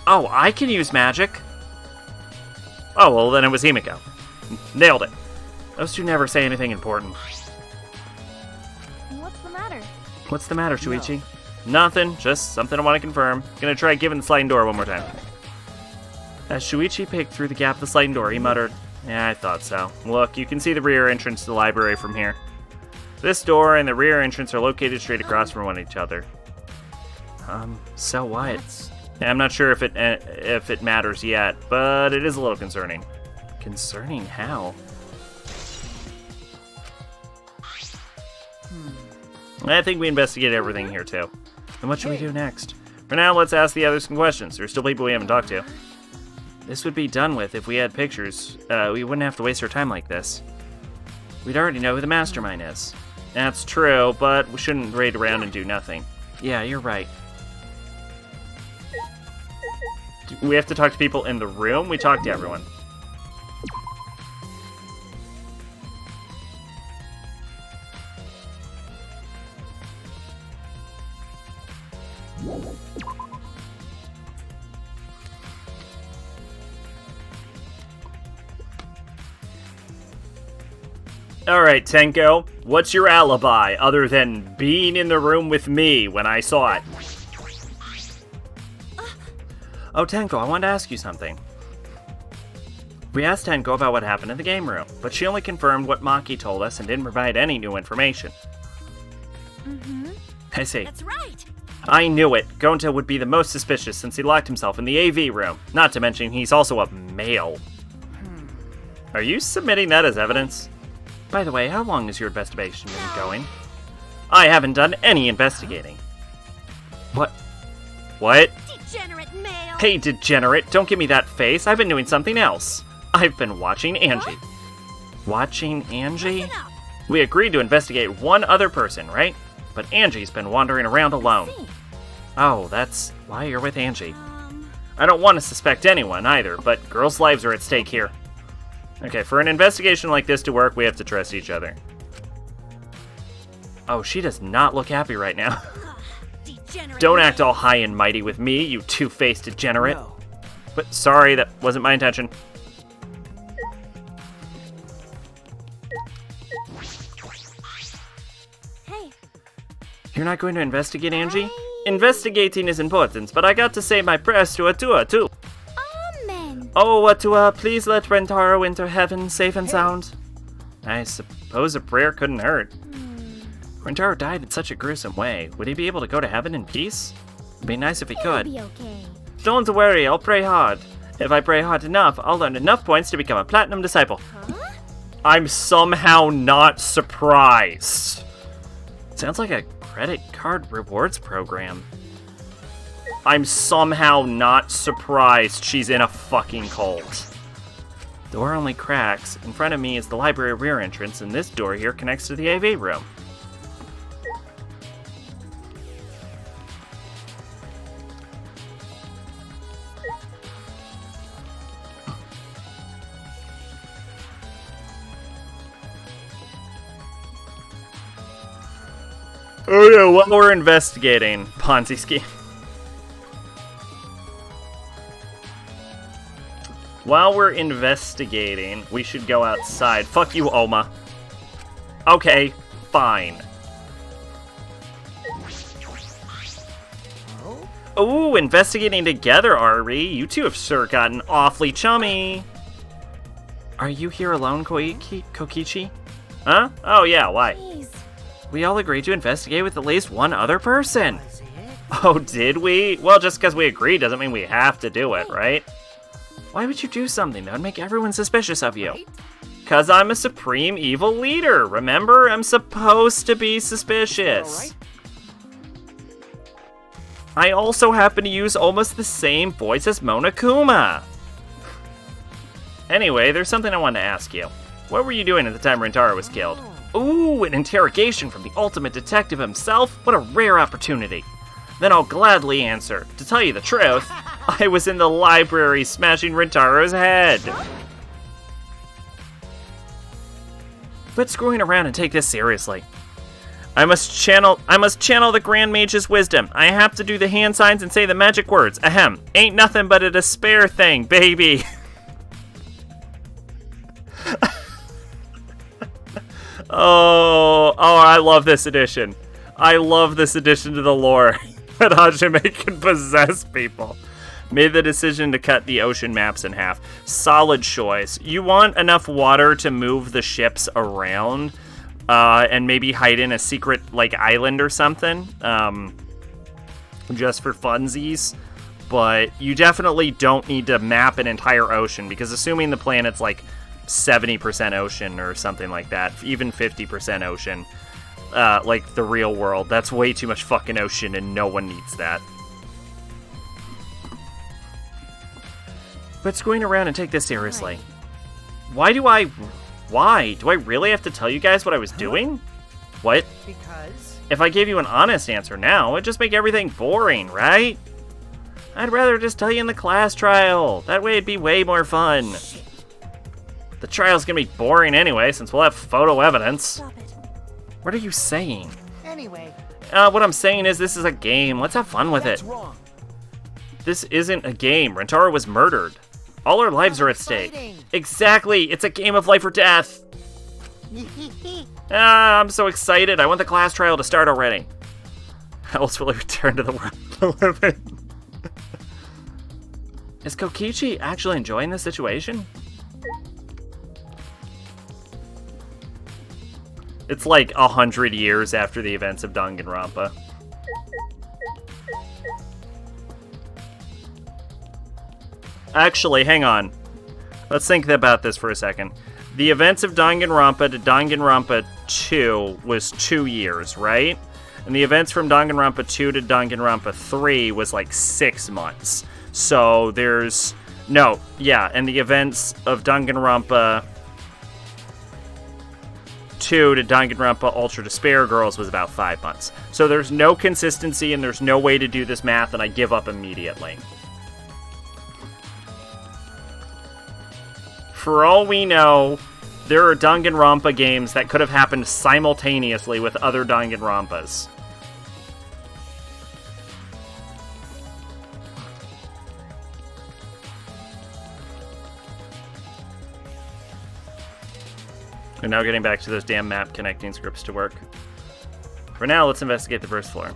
Oh, I can use magic? Oh, well then it was Himiko. Nailed it. Those two never say anything important. What's the matter? What's the matter, Shuichi? Nothing, just something I want to confirm. Gonna try giving the sliding door one more time. As Shuichi peeked through the gap of the sliding door, he muttered, "Yeah, I thought so. Look, you can see the rear entrance to the library from here. This door and the rear entrance are located straight across from one another." So what? Yeah, I'm not sure if it matters yet, but it is a little concerning. Concerning how? I think we investigate everything here too. And what should we do next? For now, let's ask the others some questions. There's still people we haven't talked to. This would be done with if we had pictures. We wouldn't have to waste our time like this. We'd already know who the mastermind is. That's true, but we shouldn't raid around and do nothing. Yeah, you're right. We have to talk to people in the room? We talk to everyone. Alright, Tenko, what's your alibi other than being in the room with me when I saw it? Oh, Tenko, I wanted to ask you something. We asked Tenko about what happened in the game room, but she only confirmed what Maki told us and didn't provide any new information. I see. That's right. I knew it. Gonta would be the most suspicious since he locked himself in the AV room. Not to mention, he's also a male. Are you submitting that as evidence? By the way, how long has your investigation been going? I haven't done any investigating. What? What? Degenerate male. Hey, degenerate, don't give me that face. I've been doing something else. I've been watching Angie. What? Watching Angie? Listen up. We agreed to investigate one other person, right? but Angie's been wandering around alone. Oh, that's why you're with Angie. I don't want to suspect anyone either, but girls' lives are at stake here. Okay, for an investigation like this to work, we have to trust each other. Oh, she does not look happy right now. Don't act all high and mighty with me, you two-faced degenerate. No. But sorry, that wasn't my intention. Hey, You're not going to investigate, Angie? Investigating is important, but I got to say my prayers to Atua, too. Amen. Oh, Atua, please let Rentaro into heaven safe and sound. I suppose a prayer couldn't hurt. Rentaro died in such a gruesome way. Would he be able to go to heaven in peace? It'd be nice if he It'll could. be okay. Don't worry, I'll pray hard. If I pray hard enough, I'll earn enough points to become a platinum disciple. Huh? I'm somehow not surprised. Sounds like a credit card rewards program. I'm somehow not surprised she's in a fucking cult. Door only cracks. In front of me is the library rear entrance, and this door here connects to the AV room. Oh yeah, what we're investigating. Ponzi scheme. While we're investigating, we should go outside. Fuck you, Oma. Okay, fine. Ooh, investigating together, Ari. You two have sure gotten awfully chummy. Are you here alone, Kokichi? Huh? Oh yeah, why? please. We all agreed to investigate with at least one other person. Oh, did we? Well, just because we agreed doesn't mean we have to do it, right? Why would you do something that would make everyone suspicious of you? Because I'm a supreme evil leader, remember? I'm supposed to be suspicious. I also happen to use almost the same voice as Monokuma. Anyway, there's something I wanted to ask you. What were you doing at the time Rentaro was killed? Ooh, an interrogation from the ultimate detective himself? What a rare opportunity. Then I'll gladly answer. To tell you the truth, I was in the library smashing Rentaro's head. Quit screwing around and take this seriously. I must channel the Grand Mage's wisdom. I have to do the hand signs and say the magic words. Ahem. Ain't nothing but a despair thing, baby. Oh, I love this addition. I love this addition to the lore. That Hajime can possess people. Made the decision to cut the ocean maps in half. Solid choice. You want enough water to move the ships around, and maybe hide in a secret, like, island or something, just for funsies. But you definitely don't need to map an entire ocean, because assuming the planet's, like, 70% ocean or something like that, even 50% ocean, like the real world, that's way too much fucking ocean and no one needs that. Quit screwing around and take this seriously. Why do I really have to tell you guys what I was doing? What? Because? If I gave you an honest answer now, it'd just make everything boring, right? I'd rather just tell you in the class trial. That way it'd be way more fun. The trial's gonna be boring anyway, since we'll have photo evidence. Stop it. What are you saying? Anyway, What I'm saying is this is a game. Let's have fun with that's it. wrong. This isn't a game. Rentaro was murdered. All our lives are at stake. Exciting. Exactly. It's a game of life or death. I'm so excited. I want the class trial to start already. How else will I return to the world to live in? Is Kokichi actually enjoying the situation? It's like 100 years after the events of Danganronpa. Actually, hang on. Let's think about this for a second. The events of Danganronpa to Danganronpa 2 was 2 years, right? And the events from Danganronpa 2 to Danganronpa 3 was like 6 months. So there's... No, yeah, and the events of Danganronpa 2 to Danganronpa Ultra Despair Girls was about 5 months. So there's no consistency and there's no way to do this math, and I give up immediately. For all we know, there are Danganronpa games that could have happened simultaneously with other Danganronpas. We're now getting back to those damn map connecting scripts to work. For now, let's investigate the first floor.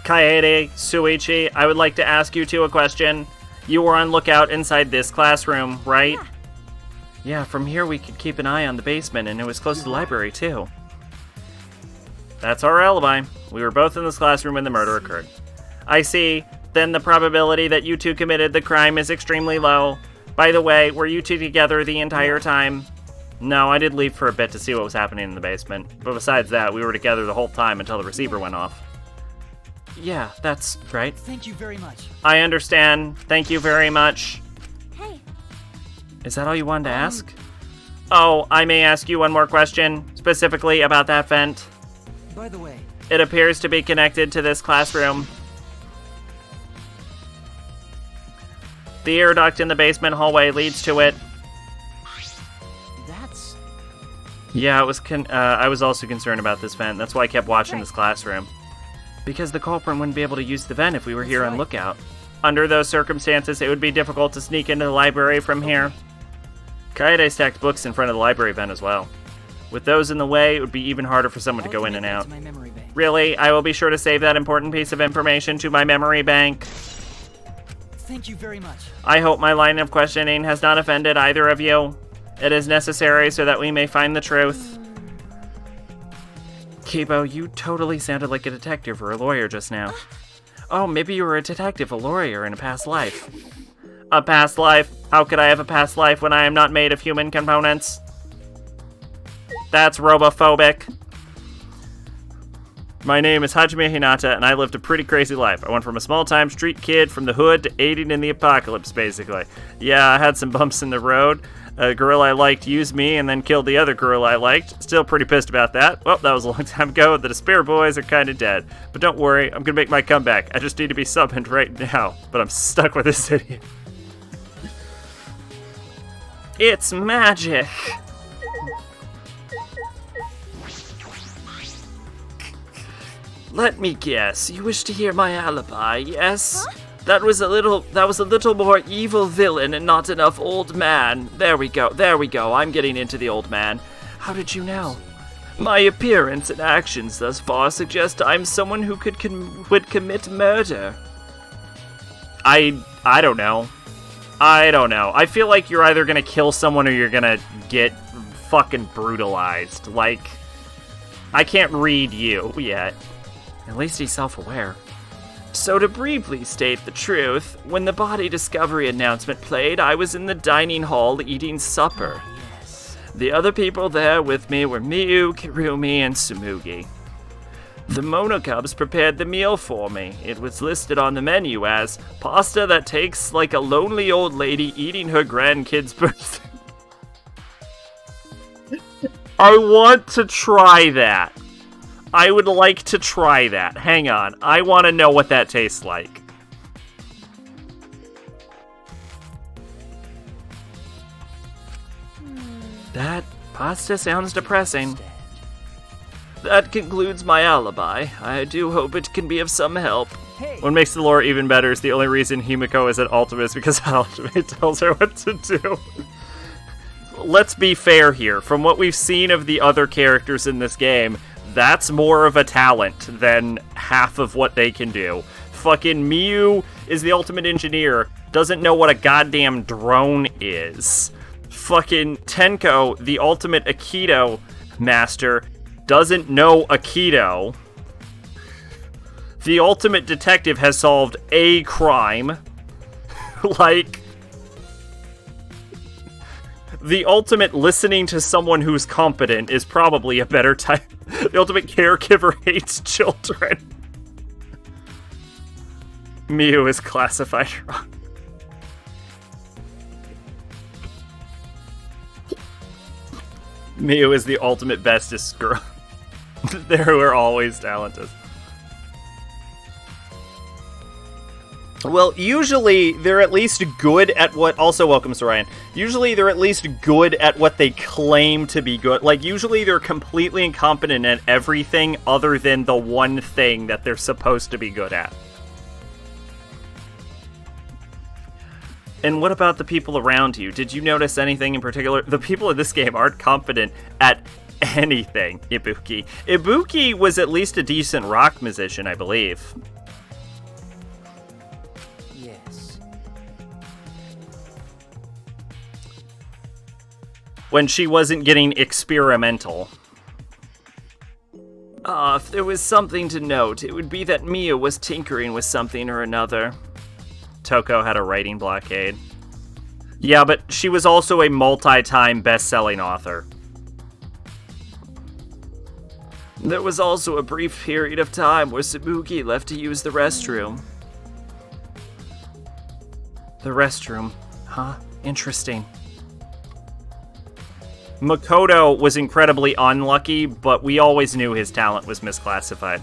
Kaede, Suichi, I would like to ask you two a question. You were on lookout inside this classroom, right? Yeah, from here we could keep an eye on the basement, and it was close to the library, too. That's our alibi. We were both in this classroom when the murder occurred. I see. Then the probability that you two committed the crime is extremely low. By the way, were you two together the entire time? No, I did leave for a bit to see what was happening in the basement. But besides that, we were together the whole time until the receiver went off. Yeah, that's right. Thank you very much. I understand. Thank you very much. Hey. Is that all you wanted to ask? Oh, I may ask you one more question, specifically about that vent. By the way, It appears to be connected to this classroom. The air duct in the basement hallway leads to it. that's... Yeah, I was also concerned about this vent. That's why I kept watching this classroom. Because the culprit wouldn't be able to use the vent if we were here on lookout. Under those circumstances, it would be difficult to sneak into the library from here. Kaede stacked books in front of the library vent as well. With those in the way, it would be even harder for someone to go in and out. Really, I will be sure to save that important piece of information to my memory bank. Thank you very much. I hope my line of questioning has not offended either of you. It is necessary so that we may find the truth. Kibo, you totally sounded like a detective or a lawyer just now. Oh, maybe you were a detective, a lawyer in a past life. A past life? How could I have a past life when I am not made of human components? That's robophobic. My name is Hajime Hinata, and I lived a pretty crazy life. I went from a small-time street kid from the hood to aiding in the apocalypse, basically. Yeah, I had some bumps in the road. A girl I liked used me and then killed the other girl I liked. Still pretty pissed about that. Well, that was a long time ago. The Despair Boys are kind of dead. But don't worry, I'm gonna make my comeback. I just need to be summoned right now. But I'm stuck with this idiot. It's magic! Let me guess. You wish to hear my alibi, yes? Huh? That was a little more evil villain and not enough old man. There we go. I'm getting into the old man. How did you know? My appearance and actions thus far suggest I'm someone who would commit murder. I don't know. I feel like you're either gonna kill someone or you're gonna get fucking brutalized. Like, I can't read you yet. At least he's self-aware. So to briefly state the truth, when the body discovery announcement played, I was in the dining hall eating supper. Yes. The other people there with me were Miyu, Kirumi, and Tsumugi. The Monokubs prepared the meal for me. It was listed on the menu as pasta that tastes like a lonely old lady eating her grandkid's birthday. I want to try that. I would like to try that. Hang on. I want to know what that tastes like. That pasta sounds depressing. That concludes my alibi. I do hope it can be of some help. Hey. What makes the lore even better is the only reason Himiko is at Ultimate is because Ultimate tells her what to do. Let's be fair here. From what we've seen of the other characters in this game, That's more of a talent than half of what they can do. Fucking Miu is the ultimate engineer, doesn't know what a goddamn drone is. Fucking Tenko, the ultimate Aikido master, doesn't know Aikido. The ultimate detective has solved a crime. Like, the ultimate listening to someone who's competent is probably a better type. The ultimate caregiver hates children. Miu is classified wrong. Miu is the ultimate bestest girl. They were always talented. Well, usually they're at least good at what... Also, welcome, Sorian. Usually they're at least good at what they claim to be good. Like, usually they're completely incompetent at everything other than the one thing that they're supposed to be good at. And what about the people around you? Did you notice anything in particular? The people in this game aren't competent at anything, Ibuki. Ibuki was at least a decent rock musician, I believe. Yes. When she wasn't getting experimental. If there was something to note, it would be that Mia was tinkering with something or another. Toko had a writing blockade. Yeah, but she was also a multi-time best-selling author. There was also a brief period of time where Sabuki left to use the restroom. The restroom, huh? Interesting. Makoto was incredibly unlucky, but we always knew his talent was misclassified.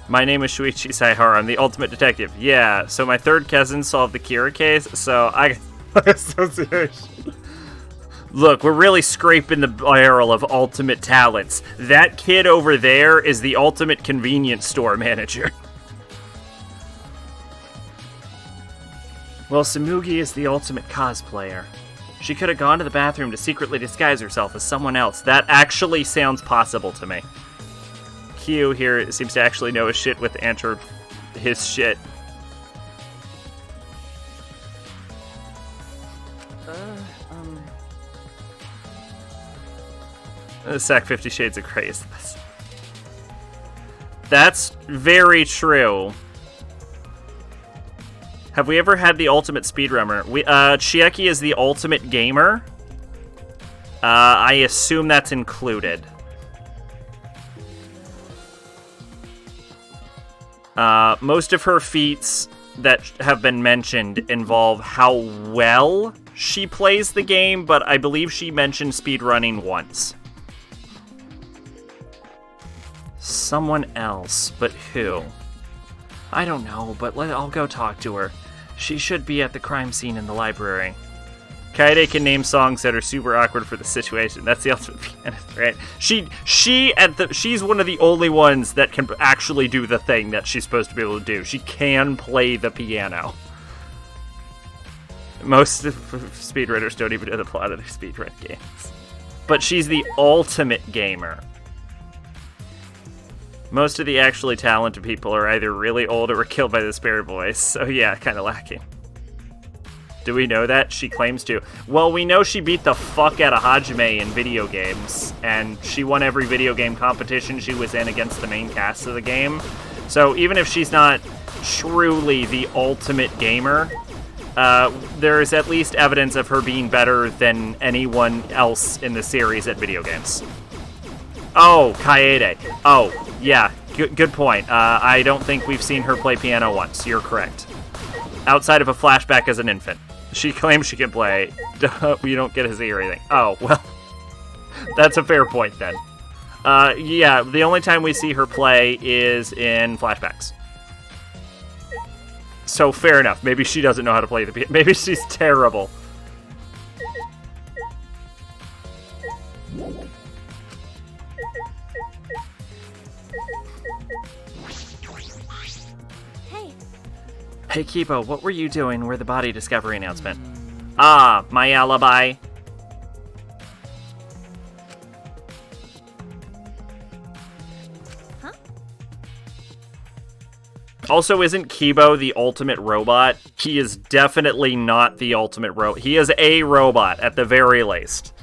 My name is Shuichi Saihara. I'm the ultimate detective. Yeah, so my third cousin solved the Kira case, so I got association. Look, we're really scraping the barrel of ultimate talents. That kid over there is the ultimate convenience store manager. Well, Samugi is the ultimate cosplayer. She could have gone to the bathroom to secretly disguise herself as someone else. That actually sounds possible to me. Q here seems to actually know his shit with his shit. Sack 50 Shades of Grey is this. That's very true. Have we ever had the ultimate speedrunner? Chieki is the ultimate gamer. I assume that's included. Most of her feats that have been mentioned involve how well she plays the game, but I believe she mentioned speedrunning once. Someone else, but who? I don't know, but I'll go talk to her. She should be at the crime scene in the library. Kaede can name songs that are super awkward for the situation. That's the ultimate pianist, right? She's one of the only ones that can actually do the thing that she's supposed to be able to do. She can play the piano. Most of speedrunners don't even know the plot of their speedrun games. But she's the ultimate gamer. Most of the actually talented people are either really old or were killed by the Spirit Boys, so yeah, kind of lacking. Do we know that? She claims to. Well, we know she beat the fuck out of Hajime in video games, and she won every video game competition she was in against the main cast of the game. So even if she's not truly the ultimate gamer, there is at least evidence of her being better than anyone else in the series at video games. Oh, Kaede. Oh, yeah, good point. I don't think we've seen her play piano once. You're correct. Outside of a flashback as an infant. She claims she can play. You don't get to see or anything. Oh, well, that's a fair point then. Yeah, the only time we see her play is in flashbacks. So fair enough. Maybe she doesn't know how to play the piano. Maybe she's terrible. Hey, Kibo, what were you doing where the body discovery announcement? Ah, my alibi. Also, isn't Kibo the ultimate robot? He is definitely not the ultimate robot. He is a robot, at the very least.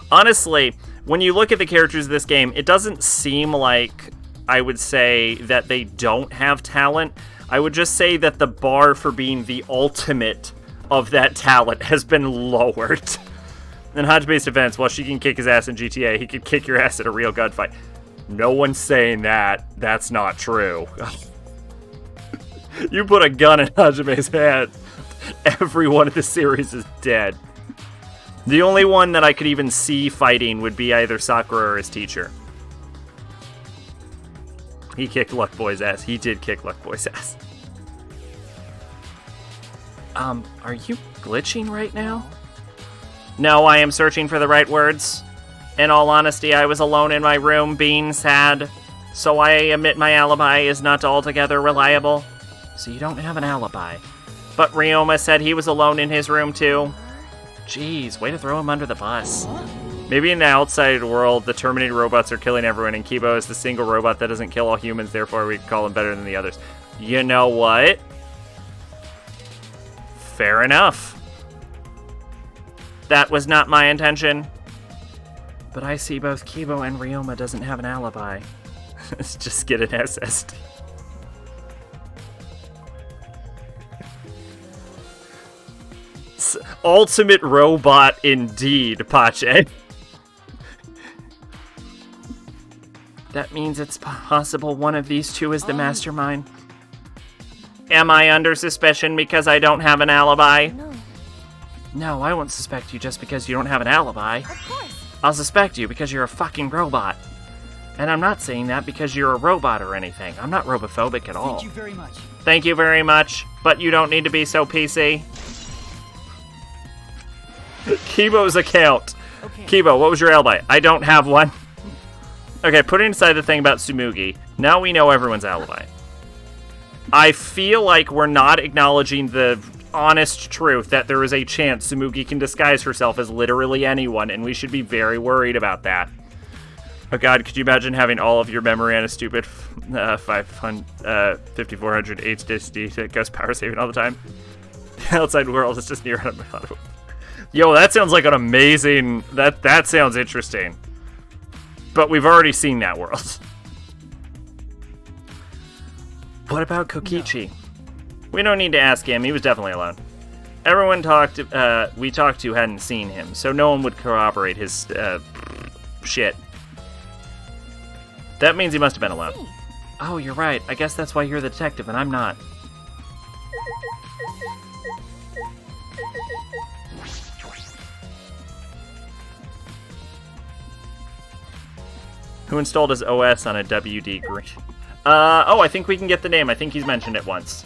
Honestly, when you look at the characters of this game, it doesn't seem like I would say that they don't have talent. I would just say that the bar for being the ultimate of that talent has been lowered. In Hajime's defense, while she can kick his ass in GTA, he could kick your ass at a real gunfight. No one's saying that. That's not true. You put a gun in Hajime's hand, everyone in the series is dead. The only one that I could even see fighting would be either Sakura or his teacher. He kicked Luck Boy's ass. He did kick Luck Boy's ass. Are you glitching right now? No, I am searching for the right words. In all honesty, I was alone in my room being sad, so I admit my alibi is not altogether reliable. So you don't have an alibi. But Ryoma said he was alone in his room too. Jeez, way to throw him under the bus. Maybe in the outside world, the Terminator robots are killing everyone, and Kibo is the single robot that doesn't kill all humans, therefore we call him better than the others. You know what? Fair enough. That was not my intention. But I see both Kibo and Ryoma doesn't have an alibi. Let's just get an SSD. Ultimate robot indeed, Pache. That means it's possible one of these two is the mastermind. Am I under suspicion because I don't have an alibi? No. No, I won't suspect you just because you don't have an alibi. Of course. I'll suspect you because you're a fucking robot. And I'm not saying that because you're a robot or anything. I'm not robophobic at all. Thank you very much. Thank you very much, but you don't need to be so PC. Kibo's account. Okay. Kibo, what was your alibi? I don't have one. Okay, putting aside the thing about Tsumugi, now we know everyone's alibi. I feel like we're not acknowledging the honest truth that there is a chance Tsumugi can disguise herself as literally anyone, and we should be very worried about that. Oh god, could you imagine having all of your memory on a stupid 5400 HDD that goes power saving all the time? The outside world is just near. Yo, that sounds like an amazing... That sounds interesting. But we've already seen that world. What about Kokichi? No. We don't need to ask him. He was definitely alone. Everyone we talked to hadn't seen him, so no one would corroborate his shit. That means he must have been alone. Oh, you're right. I guess that's why you're the detective and I'm not. Who installed his OS on a WD Green? Oh, I think we can get the name. I think he's mentioned it once.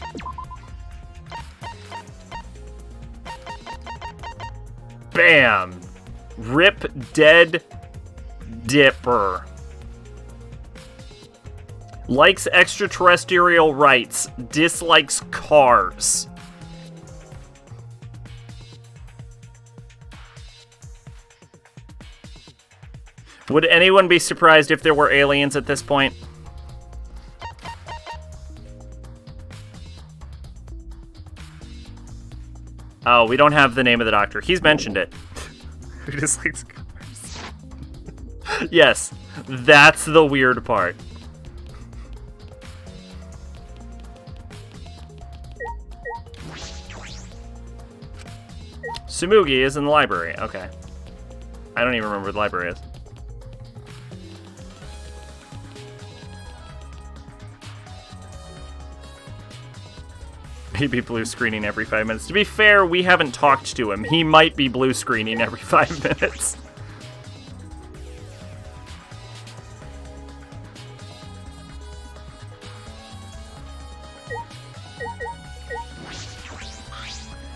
Bam! Rip Dead Dipper. Likes extraterrestrial rights. Dislikes cars. Would anyone be surprised if there were aliens at this point? Oh, we don't have the name of the doctor. He's mentioned it. Who dislikes cars? Yes, that's the weird part. Tsumugi is in the library. Okay. I don't even remember where the library is. Maybe blue screening every 5 minutes. To be fair, we haven't talked to him. He might be blue screening every 5 minutes.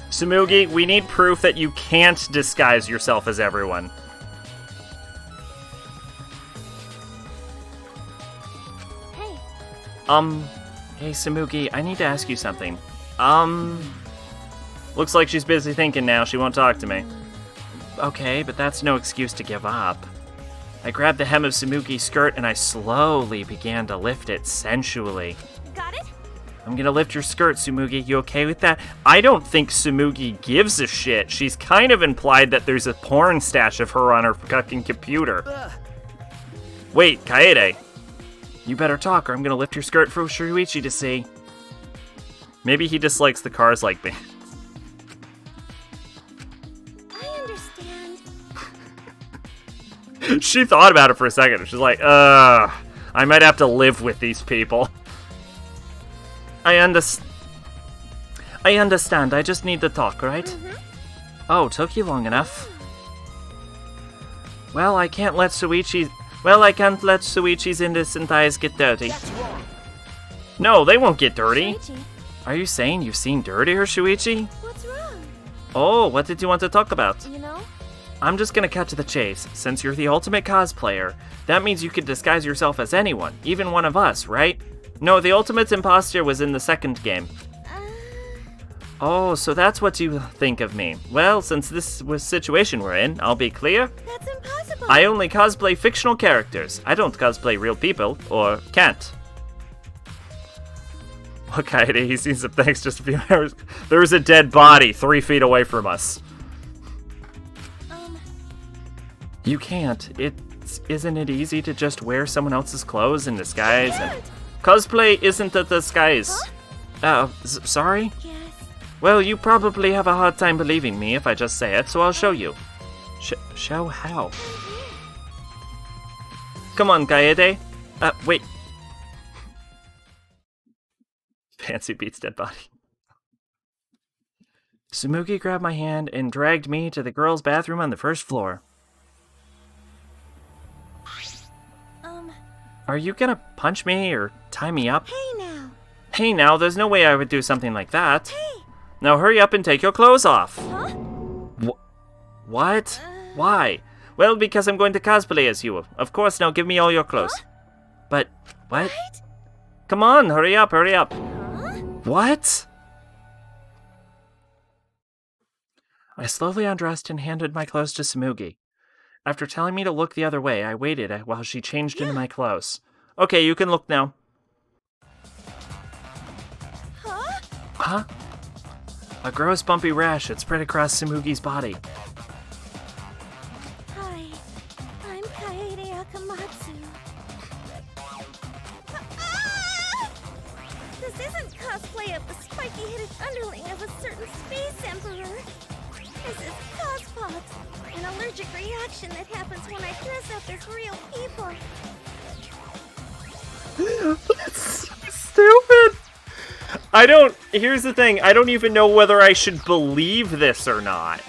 Tsumugi, we need proof that you can't disguise yourself as everyone. Hey. Hey Tsumugi, I need to ask you something. Looks like she's busy thinking now. She won't talk to me. Okay, but that's no excuse to give up. I grabbed the hem of Tsumugi's skirt and I slowly began to lift it sensually. Got it? I'm gonna lift your skirt, Tsumugi. You okay with that? I don't think Tsumugi gives a shit. She's kind of implied that there's a porn stash of her on her fucking computer. Wait, Kaede. You better talk or I'm gonna lift your skirt for Shuichi to see. Maybe he dislikes the cars like me. I understand. She thought about it for a second. She's like, I might have to live with these people. I understand. I just need to talk, right? Mm-hmm. Oh, took you long enough. Well, I can't let Shuichi's innocent eyes get dirty. That's wrong. No, they won't get dirty. Shuichi, Are you saying you've seen dirtier, Shuichi? what's wrong? Oh, what did you want to talk about? You know? I'm just gonna cut to the chase. Since you're the ultimate cosplayer, that means you could disguise yourself as anyone, even one of us, right? No, the ultimate imposter was in the second game. Oh, so that's what you think of me. Well, since this was situation we're in, I'll be clear. That's impossible. I only cosplay fictional characters. I don't cosplay real people, or can't. Okay, he's seen some things just a few hours. There was a dead body 3 feet away from us. You can't. Isn't it easy to just wear someone else's clothes in disguise? And cosplay isn't a disguise. Huh? Sorry? Yes. Well, you probably have a hard time believing me if I just say it, so I'll show you. Show how? Come on, Kaede. Wait. Fancy beats dead body. Tsumugi grabbed my hand and dragged me to the girls' bathroom on the first floor. Are you gonna punch me or tie me up? Hey now. Hey now, there's no way I would do something like that. Hey. Now hurry up and take your clothes off. Huh? What? Why? Well, because I'm going to cosplay as you. Of course, now give me all your clothes. Huh? But, what? What? Come on, hurry up, hurry up. Huh? What? I slowly undressed and handed my clothes to Tsumugi. After telling me to look the other way, I waited while she changed into my clothes. Okay, you can look now. Huh? Huh? A gross bumpy rash had spread across Tsumugi's body. Hi, I'm Kaede Akamatsu. Ah! This isn't cosplay of the spiky-headed underling of a certain space emperor. This is cospox, an allergic reaction that happens when I dress up as real people. That's stupid. Here's the thing, I don't even know whether I should believe this or not.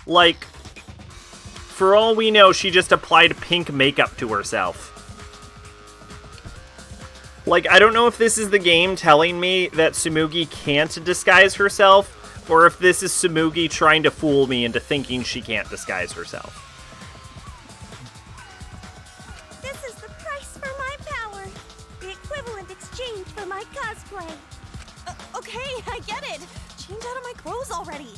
Like, for all we know, she just applied pink makeup to herself. Like, I don't know if this is the game telling me that Tsumugi can't disguise herself, or if this is Tsumugi trying to fool me into thinking she can't disguise herself. This is the price for my power. The equivalent exchange for my cosplay. Okay, I get it. Change out of my clothes already.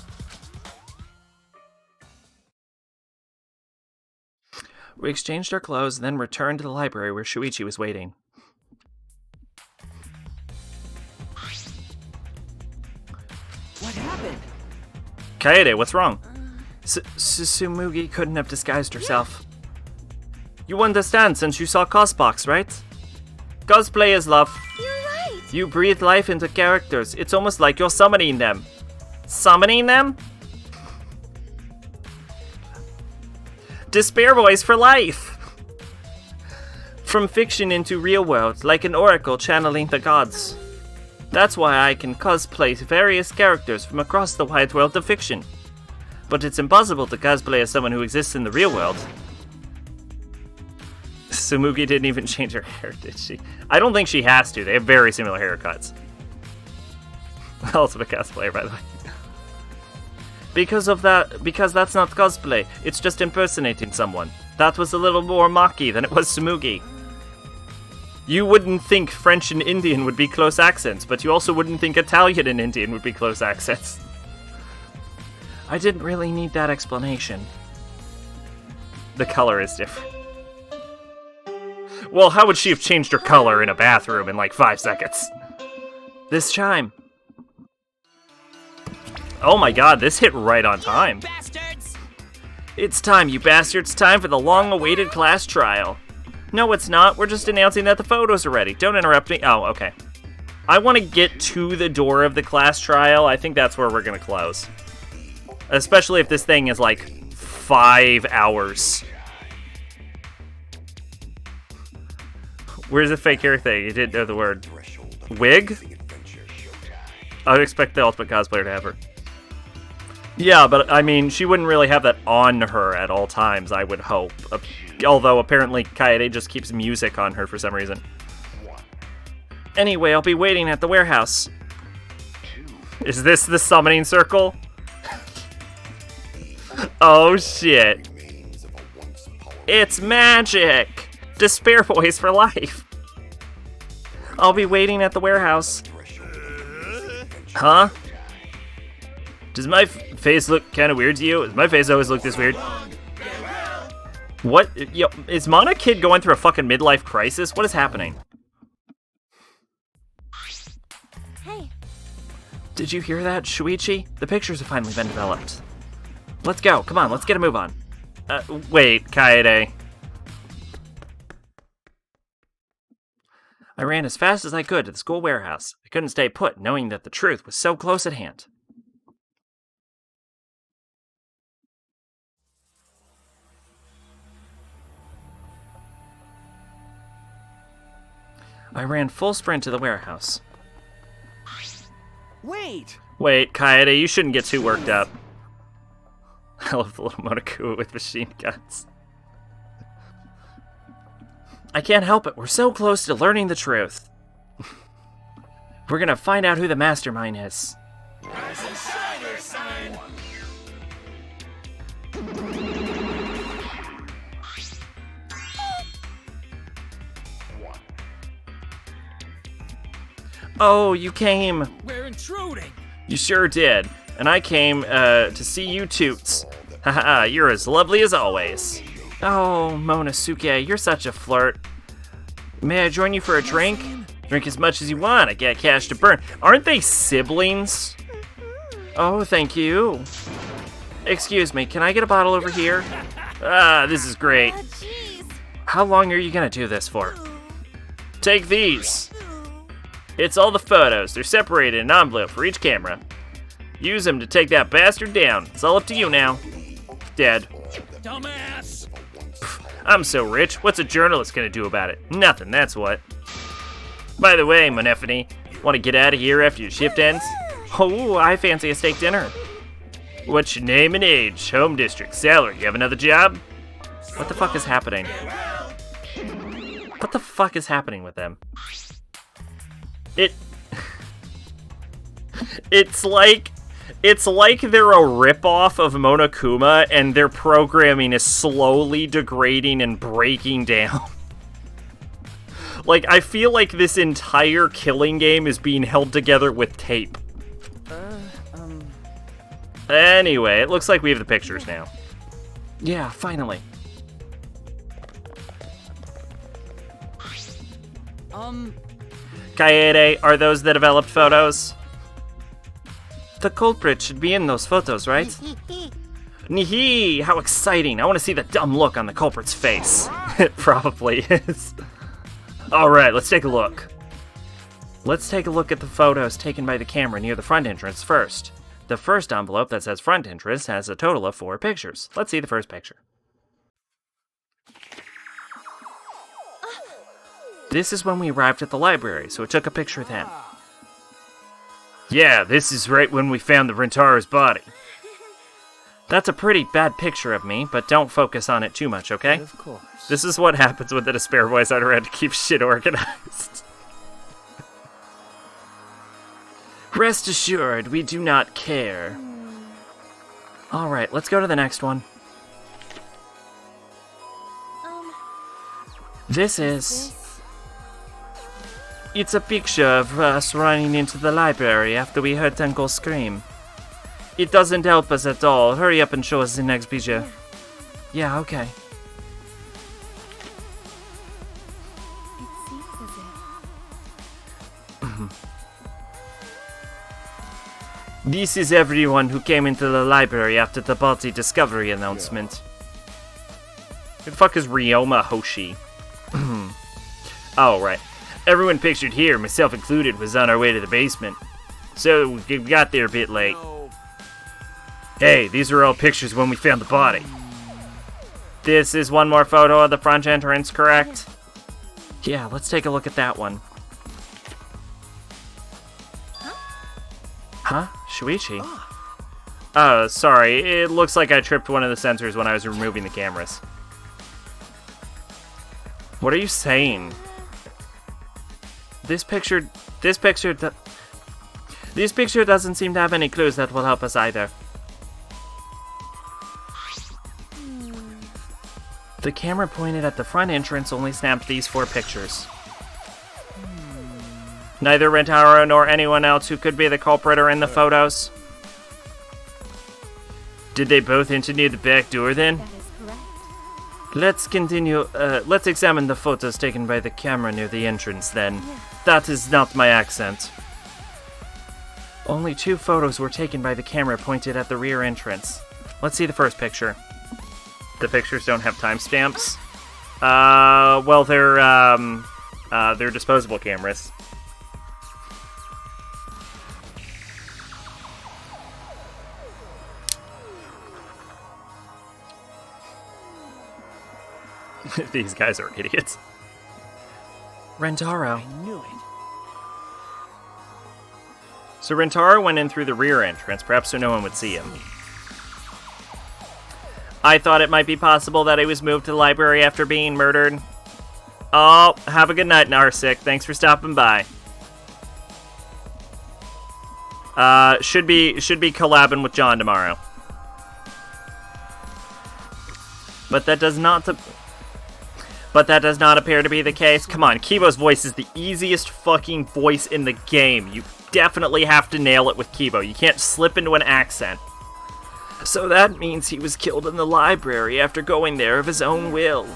We exchanged our clothes, then returned to the library where Shuichi was waiting. What happened? Kaede, what's wrong? Tsumugi couldn't have disguised herself. You understand since you saw Cosbox, right? Cosplay is love. You're right. You breathe life into characters. It's almost like you're summoning them. Summoning them? Despair Boys for life! From fiction into real world, like an oracle channeling the gods. That's why I can cosplay various characters from across the wide world of fiction. But it's impossible to cosplay as someone who exists in the real world. Tsumugi didn't even change her hair, did she? I don't think she has to. They have very similar haircuts. Ultimate cosplayer, by the way. Because that's not cosplay. It's just impersonating someone. That was a little more Maki than it was Tsumugi. You wouldn't think French and Indian would be close accents, but you also wouldn't think Italian and Indian would be close accents. I didn't really need that explanation. The color is different. Well, how would she have changed her color in a bathroom in like 5 seconds? This chime. Oh my god, this hit right on time. Bastards! It's time, you bastards. Time for the long-awaited class trial. No, it's not. We're just announcing that the photos are ready. Don't interrupt me. Oh, okay. I want to get to the door of the class trial. I think that's where we're going to close. Especially if this thing is like 5 hours. Where's the fake hair thing? You didn't know the word. Wig? I would expect the ultimate cosplayer to have her. Yeah, but I mean, she wouldn't really have that on her at all times, I would hope. Although apparently Kaede just keeps music on her for some reason. Anyway, I'll be waiting at the warehouse. Is this the summoning circle? Oh shit. It's magic! Despair Boys for life. I'll be waiting at the warehouse. Huh? Does my face look kind of weird to you? Does my face always look this weird? What? Yo, is Mana Kid going through a fucking midlife crisis? What is happening? Hey. Did you hear that, Shuichi? The pictures have finally been developed. Let's go. Come on, let's get a move on. Wait, Kaede. I ran as fast as I could to the school warehouse. I couldn't stay put, knowing that the truth was so close at hand. I ran full sprint to the warehouse. Wait! Wait, Kaede, you shouldn't get too worked up. I love the little Monokuma with machine guns. I can't help it. We're so close to learning the truth. We're gonna find out who the mastermind is. Rise and shine, Earthsign! Oh, you came. We're intruding! You sure did. And I came to see you toots. Haha, you're as lovely as always. Oh, Monosuke, you're such a flirt. May I join you for a drink? Drink as much as you want. I got cash to burn. Aren't they siblings? Oh, thank you. Excuse me, can I get a bottle over here? Ah, this is great. Jeez. How long are you gonna do this for? Take these. It's all the photos. They're separated in an envelope for each camera. Use them to take that bastard down. It's all up to you now. Dead. Dumbass! I'm so rich. What's a journalist gonna do about it? Nothing, that's what. By the way, Monefone, wanna get out of here after your shift ends? Oh, I fancy a steak dinner. What's your name and age? Home district, salary, you have another job? What the fuck is happening? What the fuck is happening with them? It's like they're a ripoff of Monokuma and their programming is slowly degrading and breaking down. Like, I feel like this entire killing game is being held together with tape. Anyway, it looks like we have the pictures now. Yeah, finally. Kaede, are those the developed photos? The culprit should be in those photos, right? Nihi! How exciting! I want to see the dumb look on the culprit's face. It probably is. Alright, let's take a look. Let's take a look at the photos taken by the camera near the front entrance first. The first envelope that says front entrance has a total of 4 pictures. Let's see the first picture. This is when we arrived at the library, so I took a picture then. Yeah, this is right when we found the Rentaro's body. That's a pretty bad picture of me, but don't focus on it too much, okay? Of course. This is what happens when the Despair Boys aren't around to keep shit organized. Rest assured, we do not care. Alright, let's go to the next one. This is... It's a picture of us running into the library after we heard Tenko scream. It doesn't help us at all. Hurry up and show us the next picture. Yeah, okay. It seems as if... This is everyone who came into the library after the party discovery announcement. Who the fuck is Ryoma Hoshi? Oh, right. Everyone pictured here, myself included, was on our way to the basement. So, we got there a bit late. No. Hey, these are all pictures when we found the body. This is one more photo of the front entrance, correct? Yeah, let's take a look at that one. Huh? Shuichi? Oh, sorry. It looks like I tripped one of the sensors when I was removing the cameras. What are you saying? This picture doesn't seem to have any clues that will help us either. The camera pointed at the front entrance only snapped these 4 pictures. Neither Rentaro nor anyone else who could be the culprit are in the photos. Did they both enter near the back door then? That is correct. Let's continue. Let's examine the photos taken by the camera near the entrance then. Yeah. That is not my accent. Only 2 photos were taken by the camera pointed at the rear entrance. Let's see the first picture. The pictures don't have timestamps. Well, they're disposable cameras. These guys are idiots. Rentaro. I knew it. So Rentaro went in through the rear entrance, perhaps so no one would see him. I thought it might be possible that he was moved to the library after being murdered. Oh, have a good night, Narsik. Thanks for stopping by. Should be collabing with John tomorrow. But that does not appear to be the case. Come on, Kibo's voice is the easiest fucking voice in the game. You definitely have to nail it with Kibo. You can't slip into an accent. So that means he was killed in the library after going there of his own will.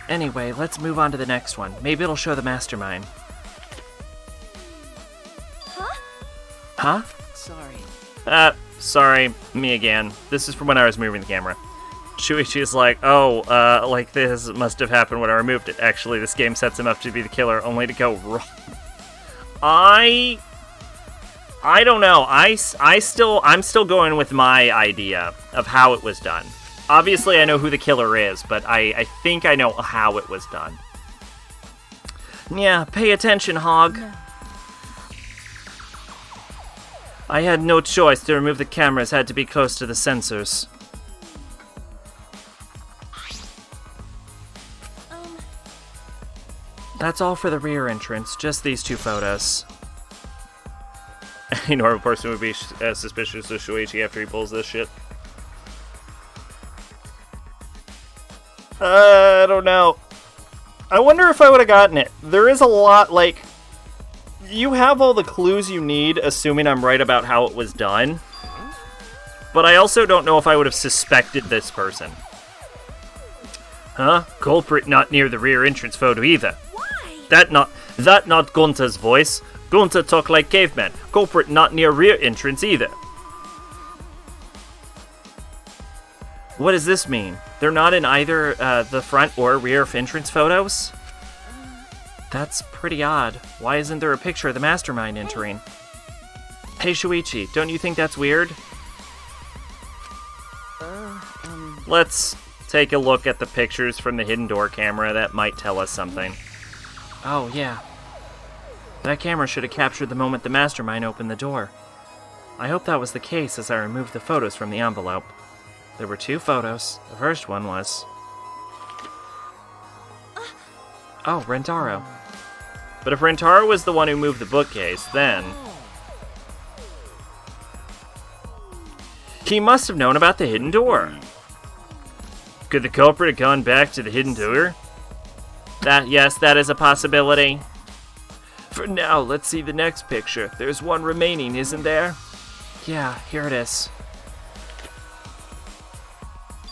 Anyway, let's move on to the next one. Maybe it'll show the mastermind. Huh? Sorry. Sorry, me again. This is from when I was moving the camera. Shuichi is like, like this must have happened when I removed it. Actually, this game sets him up to be the killer, only to go wrong. I don't know. I'm still going with my idea of how it was done. Obviously, I know who the killer is, but I think I know how it was done. Yeah, pay attention, Hog. No. I had no choice. To remove the cameras, had to be close to the sensors. That's all for the rear entrance. Just these 2 photos. Any normal person would be as suspicious of Shuichi after he pulls this shit. I don't know. I wonder if I would have gotten it. There is a lot, like... You have all the clues you need, assuming I'm right about how it was done. But I also don't know if I would have suspected this person. Huh? Culprit not near the rear entrance photo either. Why? That not Gunta's voice. Gunta talk like caveman. Culprit not near rear entrance either. What does this mean? They're not in either the front or rear entrance photos? That's pretty odd. Why isn't there a picture of the mastermind entering? Hey Shuichi, don't you think that's weird? Let's take a look at the pictures from the hidden door camera. That might tell us something. Oh, yeah. That camera should have captured the moment the mastermind opened the door. I hope that was the case as I removed the photos from the envelope. There were 2 photos. The first one was... Oh, Rentaro. But if Rentaro was the one who moved the bookcase, then... He must have known about the hidden door. Could the culprit have gone back to the hidden door? Yes, that is a possibility. For now, let's see the next picture. There's one remaining, isn't there? Yeah, here it is.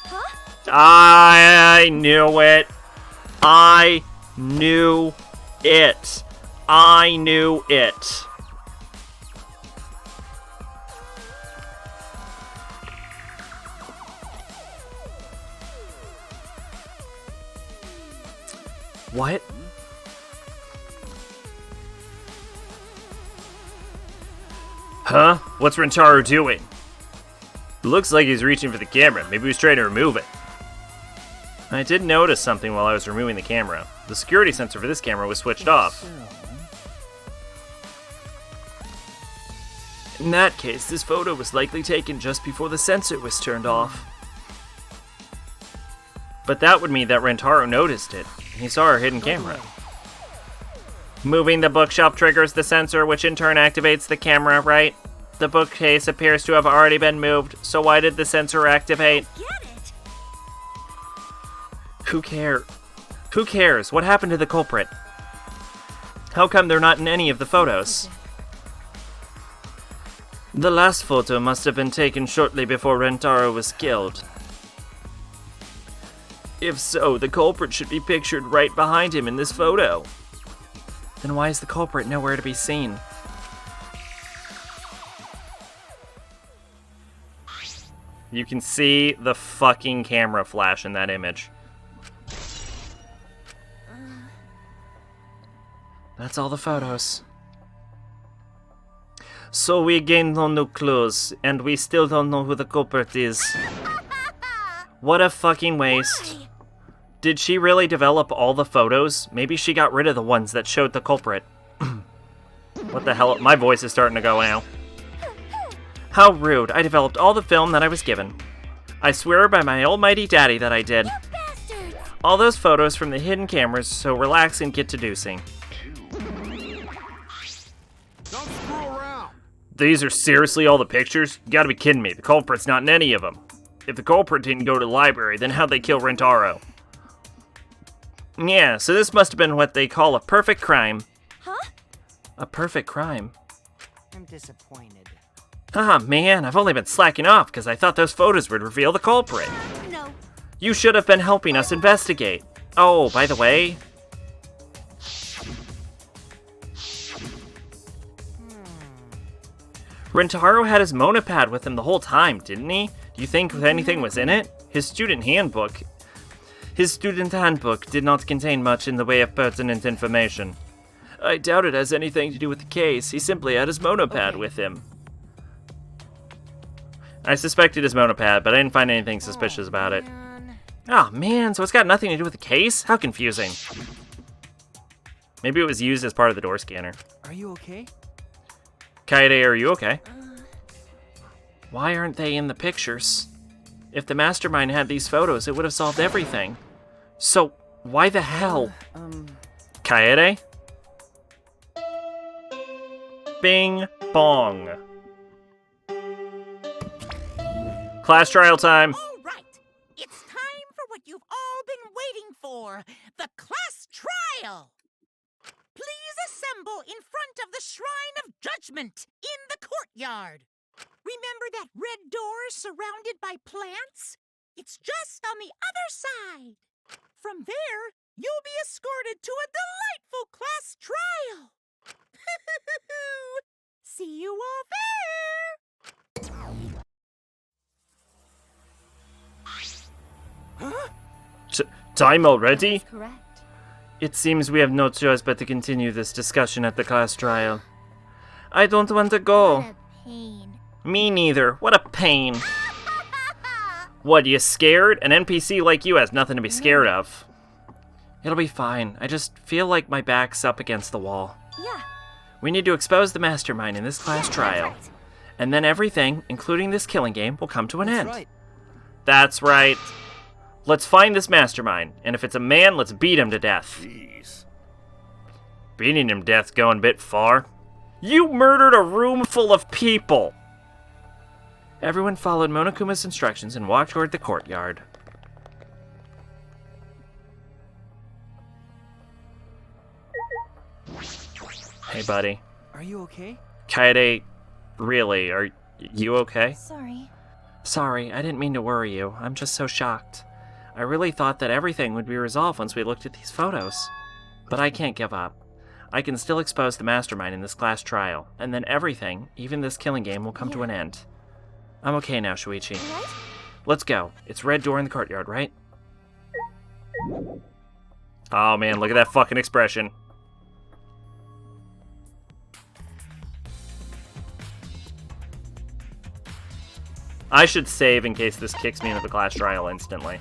Huh? I knew it. I knew it. I knew it. What? Huh? What's Rentaro doing? Looks like he's reaching for the camera. Maybe he's trying to remove it. I did notice something while I was removing the camera. The security sensor for this camera was switched off. In that case, this photo was likely taken just before the sensor was turned off. But that would mean that Rentaro noticed it. He saw our hidden camera. Moving the bookshelf triggers the sensor, which in turn activates the camera, right? The bookcase appears to have already been moved, so why did the sensor activate? Get it? Who cares? Who cares? What happened to the culprit? How come they're not in any of the photos? The last photo must have been taken shortly before Rentaro was killed. If so, the culprit should be pictured right behind him in this photo. Then why is the culprit nowhere to be seen? You can see the fucking camera flash in that image. That's all the photos. So we gained no new clues, and we still don't know who the culprit is. What a fucking waste. Why? Did she really develop all the photos? Maybe she got rid of the ones that showed the culprit. What the hell? My voice is starting to go now. How rude. I developed all the film that I was given. I swear by my almighty daddy that I did. Bastards! All those photos from the hidden cameras, so relax and get to deucing. Don't screw around. These are seriously all the pictures? You gotta be kidding me. The culprit's not in any of them. If the culprit didn't go to the library, then how'd they kill Rentaro? Yeah, so this must have been what they call a perfect crime. Huh? A perfect crime. I'm disappointed. Ah, man, I've only been slacking off because I thought those photos would reveal the culprit. No. You should have been helping us investigate. Oh, by the way... Rentaro had his monopad with him the whole time, didn't he? Do you think anything was in it? His student handbook did not contain much in the way of pertinent information. I doubt it has anything to do with the case. He simply had his monopad with him. I suspected his monopad, but I didn't find anything suspicious about it. Oh man, so it's got nothing to do with the case? How confusing. Maybe it was used as part of the door scanner. Are you okay? Kaede, are you okay? Why aren't they in the pictures? If the mastermind had these photos, it would have solved everything. So, why the hell? Kaede? Bing bong. Class trial time. All right. It's time for what you've all been waiting for. The class trial. Please assemble in front of the Shrine of Judgment in the courtyard. Remember that red door surrounded by plants? It's just on the other side. From there, you'll be escorted to a delightful class trial. See you all there. Huh? Time already? Correct. It seems we have no choice but to continue this discussion at the class trial. I don't want to go. What a pain. Me neither. What a pain. What, you scared? An NPC like you has nothing to be scared of. It'll be fine. I just feel like my back's up against the wall. Yeah. We need to expose the mastermind in this class trial. Right. And then everything, including this killing game, will come to an end. Right. That's right. Let's find this mastermind, and if it's a man, let's beat him to death. Jeez. Beating him to death's going a bit far. You murdered a room full of people! Everyone followed Monokuma's instructions and walked toward the courtyard. Hey, buddy. Are you okay? Kaede, really, are You okay? Sorry. Sorry, I didn't mean to worry you. I'm just so shocked. I really thought that everything would be resolved once we looked at these photos. But I can't give up. I can still expose the mastermind in this class trial, and then everything, even this killing game, will come to an end. I'm okay now, Shuichi. What? Let's go. It's red door in the courtyard, right? Oh man, look at that fucking expression. I should save in case this kicks me into the class trial instantly.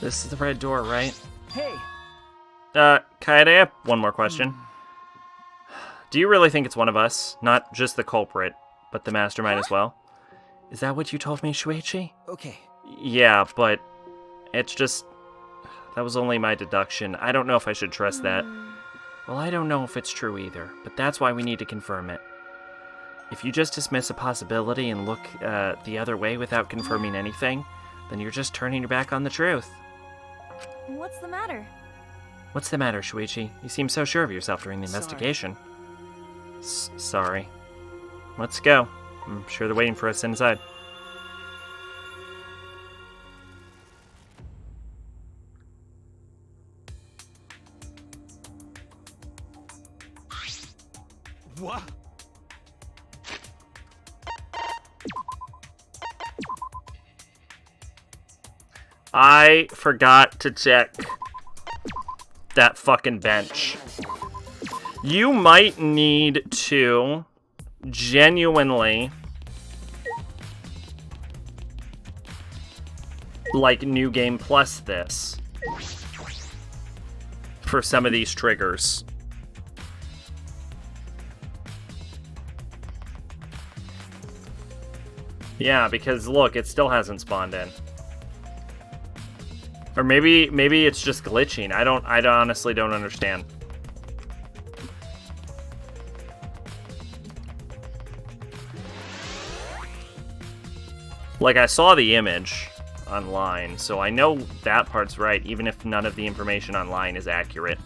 This is the red door, right? Hey, Kaede, I have one more question. Do you really think it's one of us? Not just the culprit, but the mastermind as well? Is that what you told me, Shuichi? okay. Yeah, but it's just... That was only my deduction. I don't know if I should trust that. Well, I don't know if it's true either, but that's why we need to confirm it. If you just dismiss a possibility and look the other way without confirming anything, then you're just turning your back on the truth. What's the matter? What's the matter, Shuichi? You seem so sure of yourself during the investigation. Sorry. Let's go. I'm sure they're waiting for us inside. What? I forgot to check that fucking bench. You might need to genuinely, like, New Game Plus this for some of these triggers. Yeah, because look, it still hasn't spawned in. Or maybe it's just glitching. I honestly don't understand. Like, I saw the image online, so I know that part's right, even if none of the information online is accurate.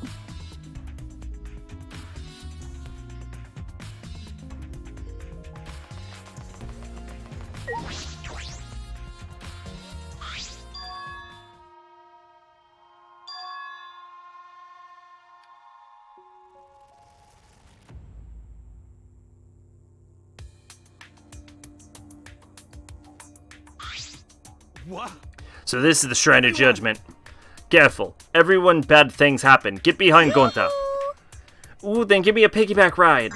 What? So this is the Shrine of Judgment. Careful. Everyone bad things happen. Get behind Gonta. Ooh, then give me a piggyback ride.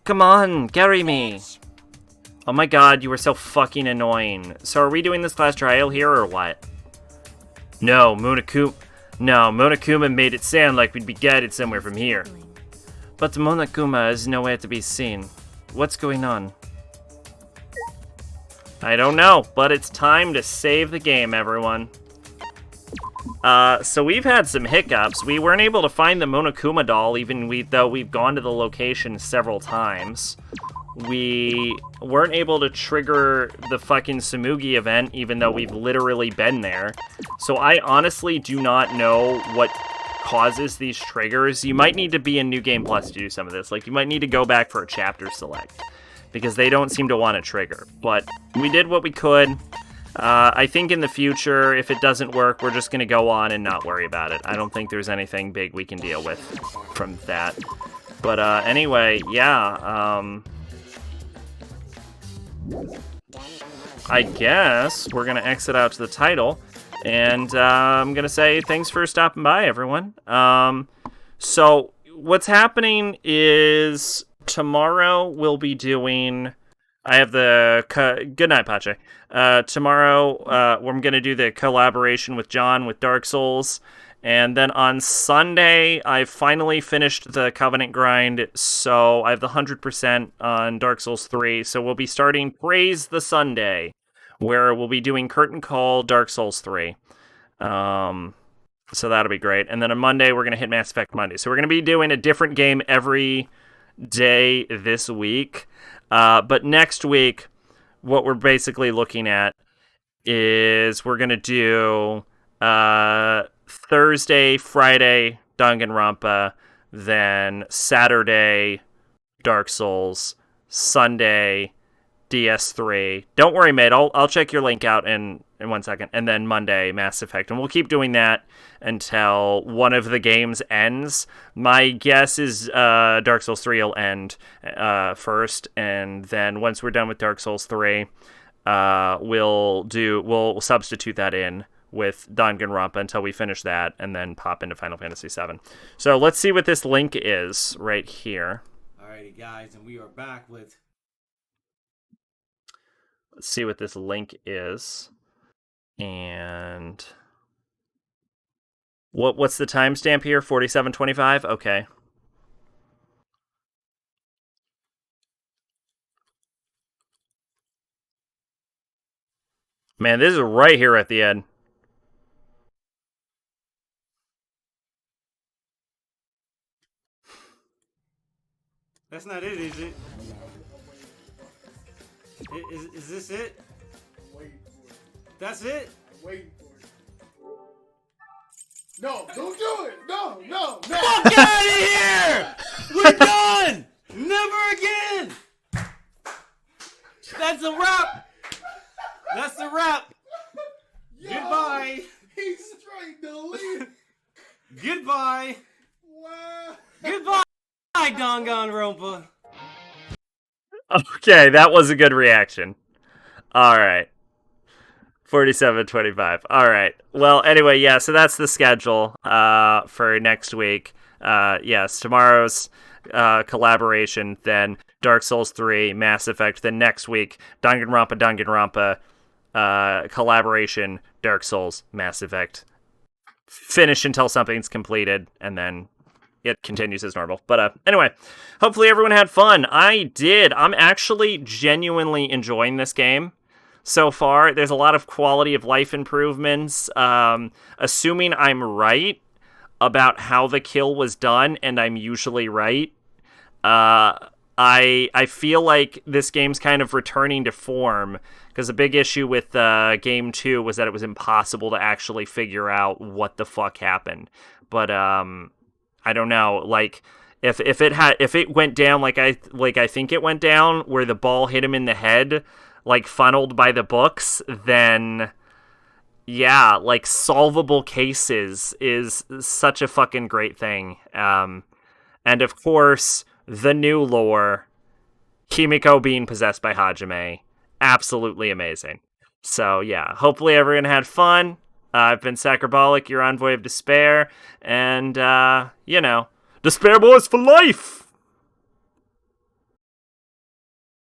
Come on, carry me. Oh my god, you were so fucking annoying. So are we doing this class trial here or what? No, Monokuma made it sound like we'd be guided somewhere from here. But Monokuma is nowhere to be seen. What's going on? I don't know, but it's time to save the game, everyone. So we've had some hiccups. We weren't able to find the Monokuma doll, though we've gone to the location several times. We weren't able to trigger the fucking Samugi event, even though we've literally been there. So I honestly do not know what causes these triggers. You might need to be in New Game Plus to do some of this. Like, you might need to go back for a chapter select, because they don't seem to want to trigger. But we did what we could. I think in the future, if it doesn't work, we're just going to go on and not worry about it. I don't think there's anything big we can deal with from that. But anyway, yeah. I guess we're going to exit out to the title. And I'm going to say thanks for stopping by, everyone. So what's happening is tomorrow we'll be doing I have good night, Pache. Tomorrow, I'm going to do the collaboration with John with Dark Souls. And then on Sunday, I finally finished the Covenant grind, so I have the 100% on Dark Souls 3. So we'll be starting Praise the Sunday, where we'll be doing Curtain Call Dark Souls 3. So that'll be great. And then on Monday, we're going to hit Mass Effect Monday. So we're going to be doing a different game every day this week. But next week, what we're basically looking at is we're going to do Thursday, Friday, Danganronpa, then Saturday, Dark Souls, Sunday, DS3. Don't worry, mate. I'll check your link out in 1 second. And then Monday, Mass Effect. And we'll keep doing that until one of the games ends. My guess is Dark Souls 3 will end first. And then once we're done with Dark Souls 3, we'll substitute that in with Danganronpa until we finish that and then pop into Final Fantasy VII. So let's see what this link is right here. Alrighty, guys, and we are back with... Let's see what this link is. And what's the timestamp here? 47:25? Okay. Man, this is right here at the end. That's not it, is it? Is this it? That's it? I'm waiting for it. No, don't do it! No! Fuck out of here! We're done! Never again! That's a wrap! That's the wrap! Yo, Goodbye! He's straight deleted! Goodbye! Wow! Goodbye, Danganronpa! Okay, that was a good reaction. All right. 47:25. All right. Well, anyway, yeah, so that's the schedule for next week. Yes, tomorrow's collaboration, then Dark Souls 3, Mass Effect, then next week, Danganronpa, collaboration, Dark Souls, Mass Effect. Finish until something's completed, and then it continues as normal. But anyway, hopefully everyone had fun. I did. I'm actually genuinely enjoying this game so far. There's a lot of quality of life improvements. Assuming I'm right about how the kill was done, and I'm usually right, I feel like this game's kind of returning to form, because the big issue with Game 2 was that it was impossible to actually figure out what the fuck happened. But I don't know, like if it went down like I think it went down, where the ball hit him in the head, like funneled by the books, then yeah, like solvable cases is such a fucking great thing. And of course, the new lore, Himiko being possessed by Hajime, absolutely amazing. So yeah, hopefully everyone had fun. I've been Sacrabolic, your envoy of despair, and, Despair Boys for life!